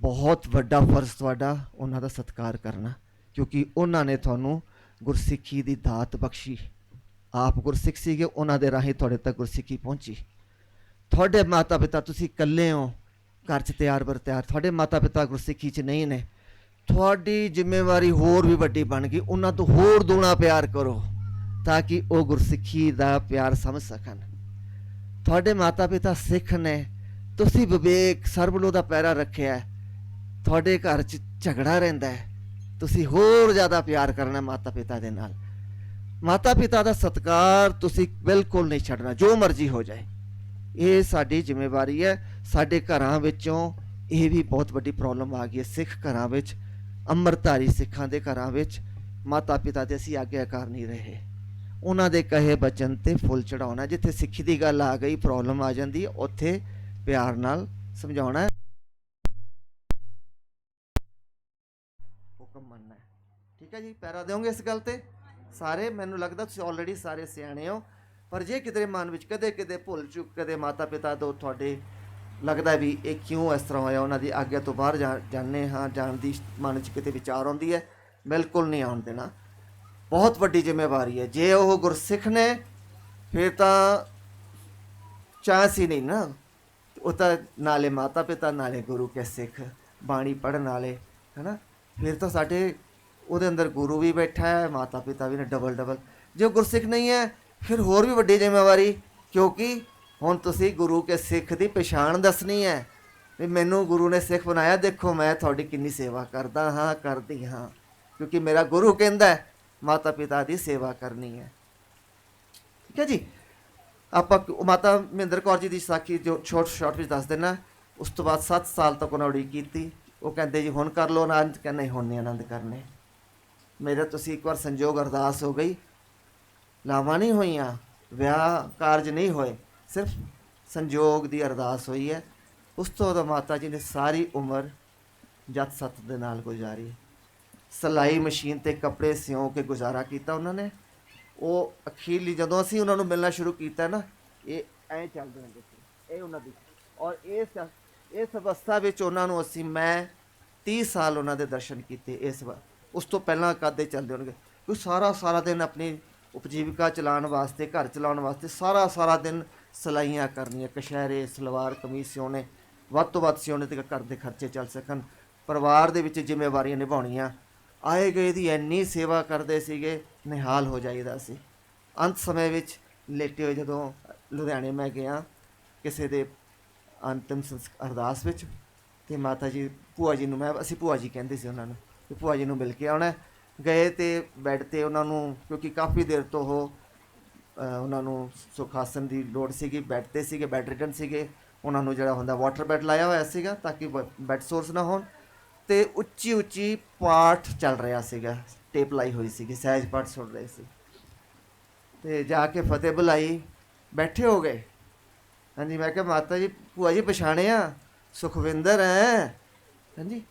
ਬਹੁਤ ਵੱਡਾ ਫਰਜ਼ ਤੁਹਾਡਾ ਉਹਨਾਂ ਦਾ ਸਤਿਕਾਰ ਕਰਨਾ, ਕਿਉਂਕਿ ਉਹਨਾਂ ਨੇ ਤੁਹਾਨੂੰ ਗੁਰਸਿੱਖੀ ਦੀ ਦਾਤ ਬਖਸ਼ੀ। ਆਪ ਗੁਰਸਿੱਖ ਸੀਗੇ, ਉਹਨਾਂ ਦੇ ਰਾਹੀਂ ਤੁਹਾਡੇ ਤੱਕ ਗੁਰਸਿੱਖੀ ਪਹੁੰਚੀ। ਤੁਹਾਡੇ ਮਾਤਾ ਪਿਤਾ, ਤੁਸੀਂ ਇਕੱਲੇ ਹੋ ਘਰ 'ਚ ਤਿਆਰ ਬਰ ਤਿਆਰ, ਤੁਹਾਡੇ ਮਾਤਾ ਪਿਤਾ ਗੁਰਸਿੱਖੀ 'ਚ ਨਹੀਂ ਨੇ, ਤੁਹਾਡੀ ਜ਼ਿੰਮੇਵਾਰੀ ਹੋਰ ਵੀ ਵੱਡੀ ਬਣ ਗਈ। ਉਹਨਾਂ ਤੋਂ ਹੋਰ ਦੂਣਾ ਪਿਆਰ ਕਰੋ ਤਾਂ ਕਿ ਉਹ ਗੁਰਸਿੱਖੀ ਦਾ ਪਿਆਰ ਸਮਝ ਸਕਣ। ਤੁਹਾਡੇ ਮਾਤਾ ਪਿਤਾ ਸਿੱਖ ਨੇ, ਤੁਸੀਂ ਵਿਵੇਕ ਸਰਬਲੋ ਦਾ ਪੈਰਾ ਰੱਖਿਆ, ਤੁਹਾਡੇ ਘਰ 'ਚ ਝਗੜਾ ਰਹਿੰਦਾ ਹੈ, ਤੁਸੀਂ ਹੋਰ ਜ਼ਿਆਦਾ ਪਿਆਰ ਕਰਨਾ ਮਾਤਾ ਪਿਤਾ ਦੇ ਨਾਲ। ਮਾਤਾ ਪਿਤਾ ਦਾ ਸਤਿਕਾਰ ਤੁਸੀਂ ਬਿਲਕੁਲ ਨਹੀਂ ਛੱਡਣਾ, ਜੋ ਮਰਜ਼ੀ ਹੋ ਜਾਏ। ਇਹ ਸਾਡੀ ਜ਼ਿੰਮੇਵਾਰੀ ਹੈ। ਸਾਡੇ ਘਰਾਂ ਵਿੱਚੋਂ ਇਹ ਵੀ ਬਹੁਤ ਵੱਡੀ ਪ੍ਰੋਬਲਮ ਆ ਗਈ ਹੈ। ਸਿੱਖ ਘਰਾਂ ਵਿੱਚ, ਅੰਮ੍ਰਿਤਧਾਰੀ ਸਿੱਖਾਂ ਦੇ ਘਰਾਂ ਵਿੱਚ ਮਾਤਾ ਪਿਤਾ ਦੇ ਅਸੀਂ ਆਗਿਆਕਾਰ ਨਹੀਂ ਰਹੇ। ਉਹਨਾਂ ਦੇ ਕਹੇ ਬਚਨ ਤੇ ਫੁੱਲ ਚੜਾਉਣਾ। ਜਿੱਥੇ ਸਿੱਖੀ ਦੀ ਗੱਲ ਆ ਗਈ, ਪ੍ਰੋਬਲਮ ਆ ਜਾਂਦੀ ਹੈ, ਉੱਥੇ ਪਿਆਰ ਨਾਲ ਸਮਝਾਉਣਾ ਹੈ, ਹੁਕਮ ਮੰਨਣਾ ਹੈ। ਠੀਕ ਹੈ ਜੀ, ਪੈਰਾ ਦਿਓਗੇ ਇਸ ਗੱਲ ਤੇ ਸਾਰੇ? ਮੈਨੂੰ ਲੱਗਦਾ ਤੁਸੀਂ ਆਲਰੇਡੀ ਸਾਰੇ ਸਿਆਣੇ ਹੋ, ਪਰ ਜੇ ਕਿਤੇ ਮਨ ਵਿੱਚ ਕਦੇ ਕਿਤੇ ਭੁੱਲ ਚੁੱਕ, ਕਦੇ ਮਾਤਾ ਪਿਤਾ ਤੋਂ ਤੁਹਾਡੇ ਲੱਗਦਾ ਵੀ ਇਹ ਕਿਉਂ ਇਸ ਤਰ੍ਹਾਂ ਹੋਇਆ, ਉਹਨਾਂ ਦੀ ਆਗਿਆ ਤੋਂ ਬਾਹਰ ਜਾਂਦੇ ਹਾਂ, ਜਾਣ ਦੀ ਮਨ 'ਚ ਕਿਤੇ ਵਿਚਾਰ ਆਉਂਦੀ ਹੈ, ਬਿਲਕੁਲ ਨਹੀਂ ਆਉਣ ਦੇਣਾ। ਬਹੁਤ ਵੱਡੀ ਜ਼ਿੰਮੇਵਾਰੀ ਹੈ। ਜੇ ਉਹ ਗੁਰਸਿੱਖ ਨੇ ਫਿਰ ਤਾਂ ਚਾਂਸ ਹੀ ਨਹੀਂ ਨਾ। ਉਹ ਤਾਂ ਨਾਲੇ ਮਾਤਾ ਪਿਤਾ ਨਾਲੇ ਗੁਰੂ ਕੇ ਸਿੱਖ, ਬਾਣੀ ਪੜ੍ਹਨ ਵਾਲੇ, ਹੈ ਨਾ। ਫਿਰ ਤਾਂ ਸਾਡੇ ਉਹਦੇ ਅੰਦਰ ਗੁਰੂ ਵੀ ਬੈਠਾ ਹੈ, ਮਾਤਾ ਪਿਤਾ ਵੀ ਨੇ, ਡਬਲ ਡਬਲ। ਜੇ ਉਹ ਗੁਰਸਿੱਖ ਨਹੀਂ ਹੈ ਫਿਰ ਹੋਰ ਵੀ ਵੱਡੀ ਜ਼ਿੰਮੇਵਾਰੀ, ਕਿਉਂਕਿ ਹੁਣ ਤੁਸੀਂ ਗੁਰੂ ਕੇ ਸਿੱਖ ਦੀ ਪਛਾਣ ਦੱਸਣੀ ਹੈ ਵੀ ਮੈਨੂੰ ਗੁਰੂ ਨੇ ਸਿੱਖ ਬਣਾਇਆ, ਦੇਖੋ ਮੈਂ ਤੁਹਾਡੀ ਕਿੰਨੀ ਸੇਵਾ ਕਰਦਾ ਹਾਂ, ਕਰਦੀ ਹਾਂ, ਕਿਉਂਕਿ ਮੇਰਾ ਗੁਰੂ ਕਹਿੰਦਾ ਮਾਤਾ ਪਿਤਾ ਦੀ ਸੇਵਾ ਕਰਨੀ ਹੈ। ਠੀਕ ਹੈ ਜੀ। ਆਪਾਂ ਮਾਤਾ ਮਹਿੰਦਰ ਕੌਰ ਜੀ ਦੀ ਸਾਖੀ ਜੋ ਸ਼ਾਰਟ ਵਿੱਚ ਦੱਸ ਦੇਣਾ। ਉਸ ਤੋਂ ਬਾਅਦ 7 ਸਾਲ ਤੱਕ ਉਹਨਾਂ ਉਡੀਕ ਕੀਤੀ। ਉਹ ਕਹਿੰਦੇ ਜੀ ਹੁਣ ਕਰ ਲਓ ਆਨੰਦ, ਕਹਿੰਦੇ ਨਹੀਂ ਹੁਣ ਨਹੀਂ ਆਨੰਦ ਕਰਨੇ ਮੇਰੇ। ਤੁਸੀਂ ਇੱਕ ਵਾਰ ਸੰਜੋਗ ਅਰਦਾਸ ਹੋ ਗਈ, ਲਾਵਾਂ ਨਹੀਂ ਹੋਈਆਂ, ਵਿਆਹ ਕਾਰਜ ਨਹੀਂ ਹੋਏ, ਸਿਰਫ ਸੰਜੋਗ ਦੀ ਅਰਦਾਸ ਹੋਈ ਹੈ। ਉਸ ਤੋਂ ਬਾਅਦ ਮਾਤਾ ਜੀ ਨੇ ਸਾਰੀ ਉਮਰ ਜਤ ਸਤ ਦੇ ਨਾਲ ਗੁਜ਼ਾਰੀ। ਸਿਲਾਈ ਮਸ਼ੀਨ 'ਤੇ ਕੱਪੜੇ ਸਿਉਂ ਕੇ ਗੁਜ਼ਾਰਾ ਕੀਤਾ ਉਹਨਾਂ ਨੇ। ਉਹ ਅਖੀਰਲੀ ਜਦੋਂ ਅਸੀਂ ਉਹਨਾਂ ਨੂੰ ਮਿਲਣਾ ਸ਼ੁਰੂ ਕੀਤਾ ਨਾ, ਇਹ ਐਂ ਚੱਲਦੇ ਹੁੰਦੇ ਸੀ, ਇਹ ਉਹਨਾਂ ਦੀ। ਔਰ ਇਸ ਅਵਸਥਾ ਵਿੱਚ ਉਹਨਾਂ ਨੂੰ ਮੈਂ 30 ਸਾਲ ਉਹਨਾਂ ਦੇ ਦਰਸ਼ਨ ਕੀਤੇ। ਉਸ ਤੋਂ ਪਹਿਲਾਂ ਕਦੇ ਚੱਲਦੇ ਹੋਣਗੇ, ਕੋਈ ਸਾਰਾ ਦਿਨ ਆਪਣੀ ਉਪਜੀਵਿਕਾ ਚਲਾਉਣ ਵਾਸਤੇ, ਘਰ ਚਲਾਉਣ ਵਾਸਤੇ ਸਾਰਾ ਦਿਨ ਸਿਲਾਈਆਂ ਕਰਨੀਆਂ, ਕਸ਼ਹਿਰੇ, ਸਲਵਾਰ ਕਮੀਜ਼ ਸਿਉਣੇ, ਵੱਧ ਤੋਂ ਵੱਧ ਸਿਉਣੇ ਤੇ ਘਰ ਦੇ ਖਰਚੇ ਚੱਲ ਸਕਣ, ਪਰਿਵਾਰ ਦੇ ਵਿੱਚ ਜ਼ਿੰਮੇਵਾਰੀਆਂ ਨਿਭਾਉਣੀਆਂ। ਆਏ ਗਏ ਦੀ ਇੰਨੀ ਸੇਵਾ ਕਰਦੇ ਸੀਗੇ, ਨਿਹਾਲ ਹੋ ਜਾਈਦਾ ਸੀ। ਅੰਤ ਸਮੇਂ ਵਿੱਚ ਲੇਟੇ ਹੋਏ ਜਦੋਂ ਲੁਧਿਆਣੇ ਮੈਂ ਗਿਆ ਕਿਸੇ ਦੇ ਅੰਤਿਮ ਅਰਦਾਸ ਵਿੱਚ, ਅਤੇ ਮਾਤਾ ਜੀ ਭੂਆ ਜੀ ਨੂੰ ਅਸੀਂ ਭੂਆ ਜੀ ਕਹਿੰਦੇ ਸੀ ਉਹਨਾਂ ਨੂੰ, ਕਿ ਭੂਆ ਜੀ ਨੂੰ ਮਿਲ ਕੇ ਆਉਣਾ। ਗਏ ਅਤੇ ਬੈੱਡ 'ਤੇ ਉਹਨਾਂ ਨੂੰ, ਕਿਉਂਕਿ ਕਾਫੀ ਦੇਰ ਤੋਂ ਉਹਨਾਂ ਨੂੰ ਸੁਖ ਆਸਨ ਦੀ ਲੋੜ ਸੀਗੀ, ਬੈੱਡ 'ਤੇ ਸੀਗੇ, ਬੈੱਡ ਰਿਟਨ ਸੀਗੇ। ਉਹਨਾਂ ਨੂੰ ਜਿਹੜਾ ਹੁੰਦਾ ਵਾਟਰ ਬੈੱਡ ਲਾਇਆ ਹੋਇਆ ਸੀਗਾ ਤਾਂ ਕਿ ਬੈੱਡ ਸੋਰਸ ਨਾ ਹੋਣ, ਅਤੇ ਉੱਚੀ ਪਾਠ ਚੱਲ ਰਿਹਾ ਸੀਗਾ, ਟੇਪ ਲਾਈ ਹੋਈ ਸੀਗੀ, ਸਹਿਜ ਪਾਠ ਸੁਣ ਰਹੇ ਸੀ। ਅਤੇ ਜਾ ਕੇ ਫਤਿਹ ਬੁਲਾਈ, ਬੈਠੇ ਹੋ ਗਏ। ਹਾਂਜੀ, ਮੈਂ ਕਿਹਾ ਮਾਤਾ ਜੀ ਭੂਆ ਜੀ ਪਛਾਣਿਆ, ਸੁਖਵਿੰਦਰ ਹੈ। ਹਾਂਜੀ,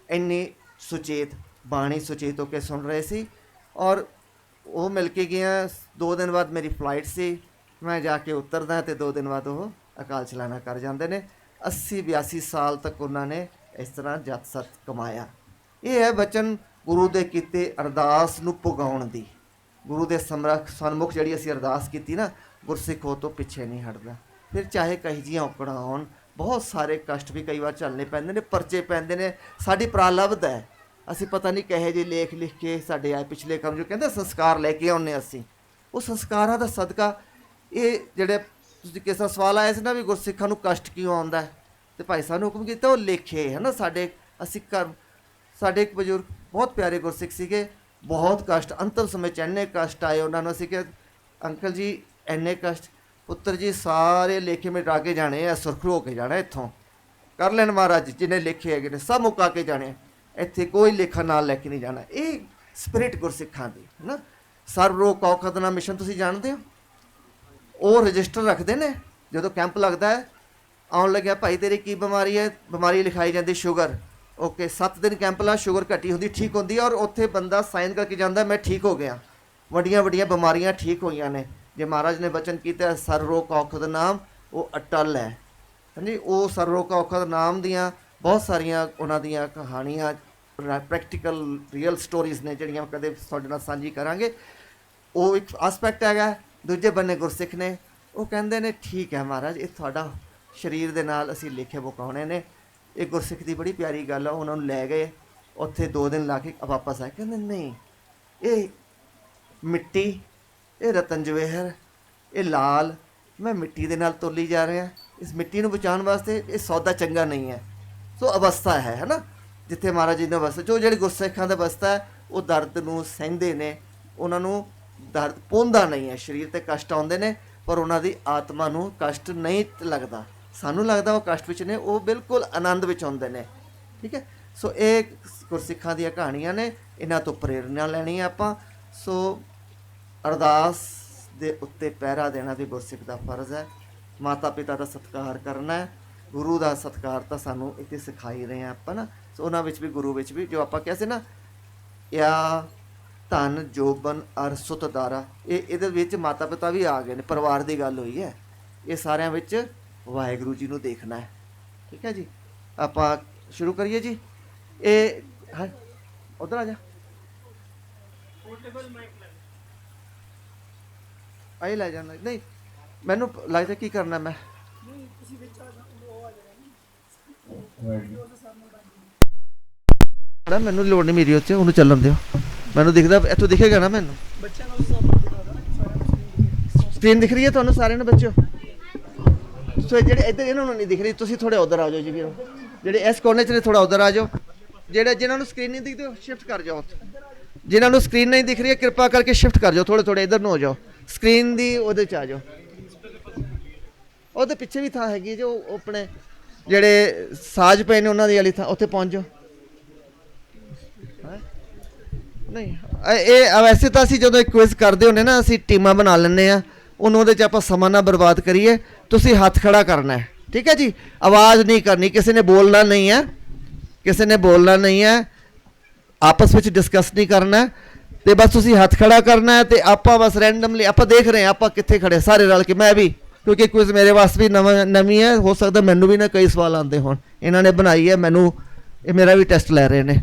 ਇੰਨੀ ਸੁਚੇਤ ਬਾਣੀ ਸੁਚੇਤ ਹੋ ਕੇ ਸੁਣ ਰਹੇ ਸੀ। ਔਰ ਉਹ ਮਿਲ ਕੇ ਗਿਆ। 2 ਦਿਨ ਬਾਅਦ ਮੇਰੀ ਫਲਾਈਟ ਸੀ, ਮੈਂ ਜਾ ਕੇ ਉਤਰਦਾ ਅਤੇ 2 ਦਿਨ ਬਾਅਦ ਉਹ ਅਕਾਲ ਚਲਾਣਾ ਕਰ ਜਾਂਦੇ ਨੇ। 80-82 ਸਾਲ ਤੱਕ ਉਹਨਾਂ ਨੇ ਇਸ ਤਰ੍ਹਾਂ ਜਤ ਸਤ ਕਮਾਇਆ। ਇਹ ਹੈ ਬਚਨ ਗੁਰੂ ਦੇ ਕੀਤੇ ਅਰਦਾਸ ਨੂੰ ਪੁਗਾਉਣ ਦੀ। ਗੁਰੂ ਦੇ ਸਨਮੁਖ ਜਿਹੜੀ ਅਸੀਂ ਅਰਦਾਸ ਕੀਤੀ ਨਾ, ਗੁਰਸਿੱਖ ਉਹ ਤੋਂ ਪਿੱਛੇ ਨਹੀਂ ਹਟਦਾ। ਫਿਰ ਚਾਹੇ ਕਹੀ ਜਿਹੀਆਂ ਔਕੜਾਂ ਆਉਣ, ਬਹੁਤ ਸਾਰੇ ਕਸ਼ਟ ਵੀ ਕਈ ਵਾਰ ਝੱਲਣੇ ਪੈਂਦੇ ਨੇ, ਪਰਚੇ ਪੈਂਦੇ ਨੇ। ਸਾਡੀ ਪ੍ਰਾਲਬਧ ਹੈ, ਅਸੀਂ ਪਤਾ ਨਹੀਂ ਕਹੇ ਜਿਹੇ ਲੇਖ ਲਿਖ ਕੇ ਸਾਡੇ ਆਏ ਪਿਛਲੇ ਕੰਮ, ਜੋ ਕਹਿੰਦੇ ਸੰਸਕਾਰ ਲੈ ਕੇ ਆਉਂਦੇ ਅਸੀਂ, ਉਹ ਸੰਸਕਾਰਾਂ ਦਾ ਸਦਕਾ ਇਹ ਜਿਹੜੇ ਤੁਸੀਂ ਕਿਸ ਦਾ ਸਵਾਲ ਆਇਆ ਸੀ ਨਾ ਵੀ ਗੁਰਸਿੱਖਾਂ ਨੂੰ ਕਸ਼ਟ ਕਿਉਂ ਆਉਂਦਾ, ਅਤੇ ਭਾਈ ਸਾਹਿਬ ਨੇ ਹੁਕਮ ਕੀਤਾ ਉਹ ਲੇਖੇ ਹੈ ਨਾ। ਸਾਡੇ ਇੱਕ ਬਜ਼ੁਰਗ ਬਹੁਤ ਪਿਆਰੇ ਗੁਰਸਿੱਖ ਸੀਗੇ, ਬਹੁਤ ਕਸ਼ਟ ਅੰਤਿਮ ਸਮੇਂ 'ਚ ਇੰਨੇ ਕਸ਼ਟ ਆਏ ਉਹਨਾਂ ਨੂੰ। ਅਸੀਂ ਕਿ ਅੰਕਲ ਜੀ ਇੰਨੇ ਕਸ਼ਟ, ਪੁੱਤਰ ਜੀ ਸਾਰੇ ਲੇਖੇ ਮਿਟਾ ਕੇ ਜਾਣੇ ਆ, ਸੁਰਖਰੂ ਹੋ ਕੇ ਜਾਣਾ, ਇੱਥੋਂ ਕਰ ਲੈਣ ਮਹਾਰਾਜ ਜਿਹਨੇ ਲੇਖੇ ਹੈਗੇ ਨੇ ਸਭ ਮੁਕਾ ਕੇ ਜਾਣੇ, ਇੱਥੇ ਕੋਈ ਲੇਖਾ ਨਾਲ ਲੈ ਕੇ ਨਹੀਂ ਜਾਣਾ। ਇਹ ਸਪਿਰਿਟ ਗੁਰਸਿੱਖਾਂ ਦੀ ਹੈ ਨਾ। ਸਰਬ ਰੋਗ ਕਉ ਖਤਨਾ ਮਿਸ਼ਨ ਤੁਸੀਂ ਜਾਣਦੇ ਹੋ, ਉਹ ਰਜਿਸਟਰ ਰੱਖਦੇ ਨੇ। ਜਦੋਂ ਕੈਂਪ ਲੱਗਦਾ ਹੈ, ਆਉਣ ਲੱਗਿਆ ਭਾਈ ਤੇਰੀ ਕੀ ਬਿਮਾਰੀ ਹੈ, ਬਿਮਾਰੀ ਲਿਖਾਈ ਜਾਂਦੀ ਸ਼ੂਗਰ, ਓਕੇ 7 ਦਿਨ ਕੈਂਪ ਲਾ, ਸ਼ੂਗਰ ਘਟੀ ਹੁੰਦੀ, ਠੀਕ ਹੁੰਦੀ, ਔਰ ਉੱਥੇ ਬੰਦਾ ਸਾਈਨ ਕਰਕੇ ਜਾਂਦਾ ਮੈਂ ਠੀਕ ਹੋ ਗਿਆ। ਵੱਡੀਆਂ ਬਿਮਾਰੀਆਂ ਠੀਕ ਹੋਈਆਂ ਨੇ। ਜੇ ਮਹਾਰਾਜ ਨੇ ਬਚਨ ਕੀਤਾ ਸਰਬ ਰੋਗ ਕਉ ਖਤਮ ਨਾਮ, ਉਹ ਅਟਲ ਹੈ। ਹਾਂਜੀ, ਉਹ ਸਰਬ ਰੋਗ ਕਉ ਖਤਮ ਨਾਮ ਦੀਆਂ ਬਹੁਤ ਸਾਰੀਆਂ ਉਹਨਾਂ ਦੀਆਂ ਕਹਾਣੀਆਂ, ਪ੍ਰੈਕਟੀਕਲ ਰੀਅਲ ਸਟੋਰੀਜ਼ ਨੇ ਜਿਹੜੀਆਂ ਕਦੇ ਤੁਹਾਡੇ ਨਾਲ ਸਾਂਝੀ ਕਰਾਂਗੇ। ਉਹ ਇੱਕ ਆਸਪੈਕਟ ਹੈਗਾ। ਦੂਜੇ ਬੰਨੇ ਗੁਰਸਿੱਖ ਨੇ, ਉਹ ਕਹਿੰਦੇ ਨੇ ਠੀਕ ਹੈ ਮਹਾਰਾਜ, ਇਹ ਤੁਹਾਡਾ ਸਰੀਰ ਦੇ ਨਾਲ ਅਸੀਂ ਲੇਖੇ ਬੁਕਾਉਣੇ ਨੇ। ਇਹ ਗੁਰਸਿੱਖ ਦੀ ਬੜੀ ਪਿਆਰੀ ਗੱਲ ਆ। ਉਹਨਾਂ ਨੂੰ ਲੈ ਗਏ, ਉੱਥੇ 2 ਦਿਨ ਲਾ ਕੇ ਵਾਪਸ ਆਏ। ਕਹਿੰਦੇ ਨਹੀਂ, ਇਹ ਮਿੱਟੀ, ਇਹ ਰਤਨ ਜਵੇਹਰ, ਇਹ ਲਾਲ, ਮੈਂ ਮਿੱਟੀ ਦੇ ਨਾਲ ਤੋਲੀ ਜਾ ਰਿਹਾ, ਇਸ ਮਿੱਟੀ ਨੂੰ ਬਚਾਉਣ ਵਾਸਤੇ ਇਹ ਸੌਦਾ ਚੰਗਾ ਨਹੀਂ ਹੈ। ਸੋ ਅਵਸਥਾ ਹੈ ਨਾ, ਜਿੱਥੇ ਮਹਾਰਾਜ ਜੀ ਦੀ ਅਵਸਥਾ, ਜਿਹੜੀ ਗੁਰਸਿੱਖਾਂ ਦਾ ਅਵਸਥਾ ਹੈ, ਉਹ ਦਰਦ ਨੂੰ ਸਹਿੰਦੇ ਨੇ, ਉਹਨਾਂ ਨੂੰ ਦਰਦ ਪਹੁੰਚਦਾ ਨਹੀਂ ਹੈ। ਸਰੀਰ 'ਤੇ ਕਸ਼ਟ ਆਉਂਦੇ ਨੇ, ਪਰ ਉਹਨਾਂ ਦੀ ਆਤਮਾ ਨੂੰ ਕਸ਼ਟ ਨਹੀਂ ਲੱਗਦਾ। ਸਾਨੂੰ ਲੱਗਦਾ ਉਹ ਕਸ਼ਟ ਵਿੱਚ ਨੇ, ਉਹ ਬਿਲਕੁਲ ਆਨੰਦ ਵਿੱਚ ਆਉਂਦੇ ਨੇ। ਠੀਕ ਹੈ। ਸੋ ਇਹ ਗੁਰਸਿੱਖਾਂ ਦੀਆਂ ਕਹਾਣੀਆਂ ਨੇ, ਇਹਨਾਂ ਤੋਂ ਪ੍ਰੇਰਨਾ ਲੈਣੀ ਹੈ ਆਪਾਂ। ਸੋ ਅਰਦਾਸ ਦੇ ਉੱਤੇ ਪਹਿਰਾ ਦੇਣਾ ਵੀ ਗੁਰਸਿੱਖ ਦਾ ਫਰਜ਼ ਹੈ। ਮਾਤਾ ਪਿਤਾ ਦਾ ਸਤਿਕਾਰ ਕਰਨਾ ਹੈ, ਗੁਰੂ ਦਾ ਸਤਿਕਾਰ ਤਾਂ ਸਾਨੂੰ ਇੱਥੇ ਸਿਖਾਈ ਰਹੇ ਹਾਂ ਆਪਾਂ ਨਾ। ਸੋ ਉਹਨਾਂ ਵਿੱਚ ਵੀ, ਗੁਰੂ ਵਿੱਚ ਵੀ, ਜੋ ਆਪਾਂ ਕਿਹਾ ਸੀ ਨਾ, ਜਾਂ ਧਨ ਜੋਬਨ ਅਰ ਸੁਤਦਾਰਾ, ਇਹਦੇ ਵਿੱਚ ਮਾਤਾ ਪਿਤਾ ਵੀ ਆ ਗਏ ਨੇ, ਪਰਿਵਾਰ ਦੀ ਗੱਲ ਹੋਈ ਹੈ। ਇਹ ਸਾਰਿਆਂ ਵਿੱਚ ਵਾਹਿਗੁਰੂ ਜੀ ਨੂੰ ਦੇਖਣਾ ਹੈ। ਠੀਕ ਹੈ ਜੀ, ਆਪਾਂ ਸ਼ੁਰੂ ਕਰੀਏ ਜੀ। ਇਹ ਹਾਂ, ਉੱਧਰ ਆ ਜਾ। ਆਈ ਲੈ ਜਾਣਾ ਨਹੀਂ ਮੈਨੂੰ ਲੱਗਦਾ ਕੀ ਕਰਨਾ ਮੈਂ ਮੈਨੂੰ ਲੋੜ ਨਹੀਂ ਮੇਰੀ ਉੱਤੇ ਉਹਨੂੰ ਚੱਲਣ ਦਿਓ ਮੈਨੂੰ ਦਿਖਦਾ ਇੱਥੋਂ ਦਿਖੇਗਾ ਨਾ ਮੈਨੂੰ ਸਕਰੀਨ ਦਿਖ ਰਹੀ ਹੈ ਤੁਹਾਨੂੰ ਸਾਰਿਆਂ ਨੂੰ ਬੱਚਿਓ ਸੋ ਜਿਹੜੇ ਇੱਧਰ ਇਹਨਾਂ ਨੂੰ ਨਹੀਂ ਦਿਖ ਰਹੀ ਤੁਸੀਂ ਥੋੜੇ ਉਧਰ ਆ ਜਾਓ ਜੀ ਵੀਰੋ ਜਿਹੜੇ ਇਸ ਕੋਨੇ 'ਚ ਨੇ ਥੋੜਾ ਉਧਰ ਆ ਜਾਓ ਜਿਹੜੇ ਜਿਨ੍ਹਾਂ ਨੂੰ ਸਕਰੀਨ ਨਹੀਂ ਦਿਖਦੀ ਸ਼ਿਫਟ ਕਰ ਜਾਓ ਜਿਨ੍ਹਾਂ ਨੂੰ ਸਕਰੀਨ ਨਹੀਂ ਦਿਖ ਰਹੀ ਹੈ ਕਿਰਪਾ ਕਰਕੇ ਸ਼ਿਫਟ ਕਰ ਜਾਓ ਥੋੜੇ ਇੱਧਰ ਨੂੰ ਹੋ ਜਾਓ ਸਕਰੀਨ ਦੀ ਉਹਦੇ 'ਚ ਆ ਜਾਓ ਉਹਦੇ ਪਿੱਛੇ ਵੀ ਥਾਂ ਹੈਗੀ ਜੋ ਆਪਣੇ ਜਿਹੜੇ ਸਾਜ਼ ਪਏ ਨੇ ਉਹਨਾਂ ਦੀ ਵਾਲੀ ਥਾਂ ਉੱਥੇ ਪਹੁੰਚ ਜਾਓ ਨਹੀਂ ਇਹ ਵੈਸੇ ਤਾਂ ਅਸੀਂ ਜਦੋਂ ਇੱਕ ਕੁਇਜ਼ ਕਰਦੇ ਹੁੰਦੇ ਨਾ ਅਸੀਂ ਟੀਮਾਂ ਬਣਾ ਲੈਂਦੇ ਆ ਉਹਨੂੰ ਉਹਦੇ 'ਚ ਆਪਾਂ ਸਮਾਂ ਨਾ ਬਰਬਾਦ ਕਰੀਏ ਤੁਸੀਂ ਹੱਥ ਖੜਾ ਕਰਨਾ ਹੈ ਠੀਕ ਹੈ ਜੀ ਆਵਾਜ਼ ਨਹੀਂ ਕਰਨੀ ਕਿਸੇ ਨੇ ਬੋਲਣਾ ਨਹੀਂ ਹੈ ਆਪਸ ਵਿੱਚ ਡਿਸਕਸ ਨਹੀਂ ਕਰਨਾ ਤੇ ਬਸ ਤੁਸੀਂ ਹੱਥ ਖੜਾ ਕਰਨਾ ਹੈ ਤੇ ਆਪਾਂ ਬਸ ਰੈਂਡਮਲੀ ਆਪਾਂ ਦੇਖ ਰਹੇ ਹਾਂ ਆਪਾਂ ਕਿੱਥੇ ਖੜੇ ਸਾਰੇ ਰਲ ਕੇ ਮੈਂ ਵੀ ਕਿਉਂਕਿ ਕੁਇਜ਼ ਮੇਰੇ ਵਾਸਤੇ ਵੀ ਨਵੀਂ ਹੈ ਹੋ ਸਕਦਾ ਮੈਨੂੰ ਵੀ ਨਾ ਕਈ ਸਵਾਲ ਆਉਂਦੇ ਹੋਣ ਇਹਨਾਂ ਨੇ ਬਣਾਈ ਹੈ ਮੈਨੂੰ ਇਹ ਮੇਰਾ ਵੀ ਟੈਸਟ ਲੈ ਰਹੇ ਨੇ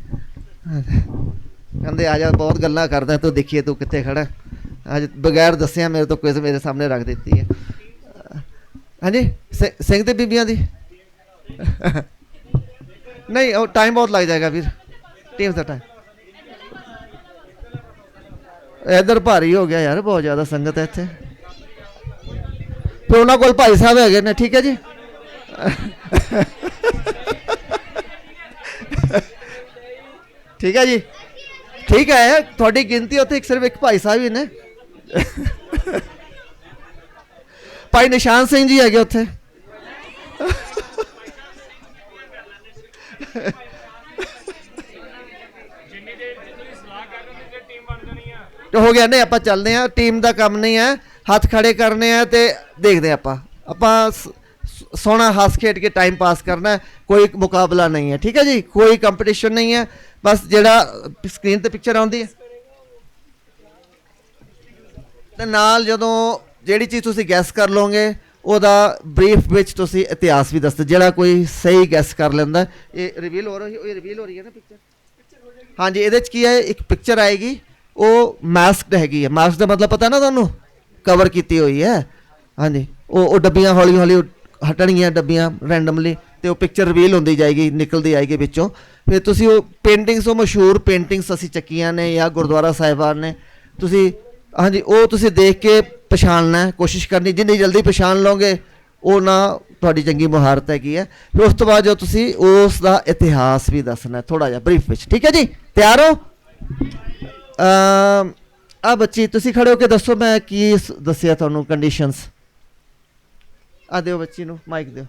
ਕਹਿੰਦੇ ਆ ਜਾ ਬਹੁਤ ਗੱਲਾਂ ਕਰਦਾ ਤੂੰ ਦੇਖੀਏ ਤੂੰ ਕਿੱਥੇ ਖੜਾ ਅੱਜ ਬਗੈਰ ਦੱਸਿਆ ਮੇਰੇ ਤੋਂ ਕੁਇਜ਼ ਮੇਰੇ ਸਾਹਮਣੇ ਰੱਖ ਦਿੱਤੀ ਹੈ ਹਾਂਜੀ ਸਿੰਘ ਤੇ ਬੀਬੀਆਂ ਦੀ ਨਹੀਂ ਉਹ ਟਾਈਮ ਬਹੁਤ ਲੱਗ ਜਾਏਗਾ ਵੀਰ ਟੀਮ ਦਾ ਟਾਈਮ ਇੱਧਰ ਭਾਰੀ ਹੋ ਗਿਆ ਯਾਰ ਬਹੁਤ ਜ਼ਿਆਦਾ ਸੰਗਤ ਹੈ ਇੱਥੇ ਫਿਰ ਉਹਨਾਂ ਕੋਲ ਭਾਈ ਸਾਹਿਬ ਹੈਗੇ ਨੇ ਠੀਕ ਹੈ ਜੀ ਠੀਕ ਹੈ ਜੀ ਠੀਕ ਹੈ ਤੁਹਾਡੀ ਗਿਣਤੀ ਉੱਥੇ ਸਿਰਫ ਇੱਕ ਭਾਈ ਸਾਹਿਬ ਹੀ ਨੇ ਭਾਈ ਨਿਸ਼ਾਨ ਸਿੰਘ ਜੀ ਹੈਗੇ ਉੱਥੇ ਹੋ ਗਿਆ ਨਹੀਂ ਆਪਾਂ ਚੱਲਦੇ ਹਾਂ ਟੀਮ ਦਾ ਕੰਮ ਨਹੀਂ ਹੈ ਹੱਥ ਖੜੇ ਕਰਨੇ ਆ ਤੇ ਦੇਖਦੇ ਆਪਾਂ ਸੋਹਣਾ ਹੱਸ ਖੇਡ ਕੇ ਟਾਈਮ ਪਾਸ ਕਰਨਾ ਕੋਈ ਮੁਕਾਬਲਾ ਨਹੀਂ ਹੈ ਠੀਕ ਹੈ ਜੀ ਕੋਈ ਕੰਪੀਟੀਸ਼ਨ ਨਹੀਂ ਹੈ ਬਸ ਜਿਹੜਾ ਸਕਰੀਨ ਤੇ ਪਿਕਚਰ ਆਉਂਦੀ ਹੈ ਤੇ ਨਾਲ ਜਦੋਂ ਜਿਹੜੀ ਚੀਜ਼ ਤੁਸੀਂ ਗੈਸ ਕਰ ਲਓਗੇ ਉਹਦਾ ਬਰੀਫ ਵਿੱਚ ਤੁਸੀਂ ਇਤਿਹਾਸ ਵੀ ਦੱਸਦੇ ਜਿਹੜਾ ਕੋਈ ਸਹੀ ਗੈਸ ਕਰ ਲੈਂਦਾ ਇਹ ਰਿਵੀਲ ਹੋ ਰਹੀ ਹੈ ਨਾ ਪਿਕਚਰ ਹਾਂਜੀ ਇਹਦੇ 'ਚ ਕੀ ਹੈ ਇੱਕ ਪਿਕਚਰ ਆਏਗੀ ਉਹ ਮਾਸਕਡ ਹੈਗੀ ਹੈ ਮਾਸਕ ਦਾ ਮਤਲਬ ਪਤਾ ਨਾ ਤੁਹਾਨੂੰ ਕਵਰ ਕੀਤੀ ਹੋਈ ਹੈ ਹਾਂਜੀ ਉਹ ਡੱਬੀਆਂ ਹੌਲੀ ਹੌਲੀ ਹਟਣਗੀਆਂ ਡੱਬੀਆਂ ਰੈਂਡਮਲੀ ਤੇ ਉਹ ਪਿਕਚਰ ਰਿਵੀਲ ਹੁੰਦੀ ਜਾਏਗੀ ਨਿਕਲਦੀ ਆਏਗੀ ਵਿੱਚੋਂ ਫਿਰ ਤੁਸੀਂ ਉਹ ਪੇਂਟਿੰਗਸ ਉਹ ਮਸ਼ਹੂਰ ਪੇਂਟਿੰਗਸ ਅਸੀਂ ਚੱਕੀਆਂ ਨੇ ਜਾਂ ਗੁਰਦੁਆਰਾ ਸਾਹਿਬਾਨ ਨੇ ਤੁਸੀਂ ਹਾਂਜੀ ਉਹ ਤੁਸੀਂ ਦੇਖ ਕੇ ਪਛਾਣਨਾ ਕੋਸ਼ਿਸ਼ ਕਰਨੀ ਜਿੰਨੀ ਜਲਦੀ ਪਛਾਣ ਲਓਗੇ ਉਹ ਨਾ ਤੁਹਾਡੀ ਚੰਗੀ ਮੁਹਾਰਤ ਹੈਗੀ ਹੈ ਫਿਰ ਉਸ ਤੋਂ ਬਾਅਦ ਜੋ ਤੁਸੀਂ ਉਸ ਦਾ ਇਤਿਹਾਸ ਵੀ ਦੱਸਣਾ ਥੋੜਾ ਜਿਹਾ ਬਰੀਫ ਵਿੱਚ ਠੀਕ ਹੈ ਜੀ ਤਿਆਰ ਹੋ ਆ ਬੱਚੀ ਤੁਸੀਂ ਖੜੇ ਹੋ ਕੇ ਦੱਸੋ ਮੈਂ ਕੀ ਦੱਸਿਆ ਤੁਹਾਨੂੰ ਕੰਡੀਸ਼ਨਸ ਆ ਦਿਓ ਬੱਚੀ ਨੂੰ ਮਾਈਕ ਦਿਓ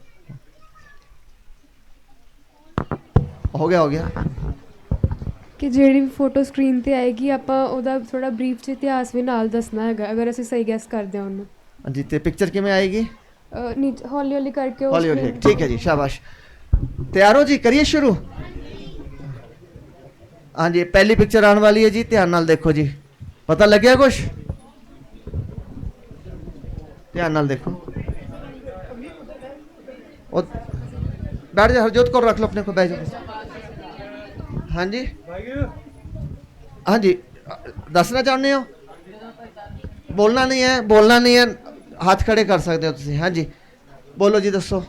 ਹੋ ਗਿਆ ਕਿ ਜਿਹੜੀ ਵੀ ਫੋਟੋ ਸਕਰੀਨ ਤੇ ਆਏਗੀ ਆਪਾਂ ਉਹਦਾ ਥੋੜਾ ਬਰੀਫ ਚ ਇਤਿਹਾਸ ਵੀ ਨਾਲ ਦੱਸਣਾ ਹੈਗਾ ਅਗਰ ਅਸੀਂ ਸਹੀ ਗੈਸ ਕਰਦੇ ਹਾਂ ਉਹਨੂੰ ਹਾਂਜੀ ਤੇ ਪਿਕਚਰ ਕਿਵੇਂ ਆਏਗੀ ਹੌਲੀ ਹੌਲੀ ਕਰਕੇ ਹੌਲੀ ਠੀਕ ਹੈ ਜੀ ਸ਼ਾਬਾਸ਼ ਤਿਆਰ ਹੋ ਜੀ ਕਰੀਏ ਸ਼ੁਰੂ ਹਾਂਜੀ ਪਹਿਲੀ ਪਿਕਚਰ ਆਉਣ ਵਾਲੀ ਹੈ ਜੀ ਧਿਆਨ ਨਾਲ ਦੇਖੋ ਜੀ ਪਤਾ ਲੱਗਿਆ ਕੁਛ ਧਿਆਨ ਨਾਲ ਦੇਖੋ ਉਹ बैठ जा हरजोत को रख लो अपने को बैठ जाओ हाँ जी हाँ जी दसना चाहते हो बोलना नहीं है हाथ खड़े कर सकते हो तुम हाँ जी बोलो जी दसो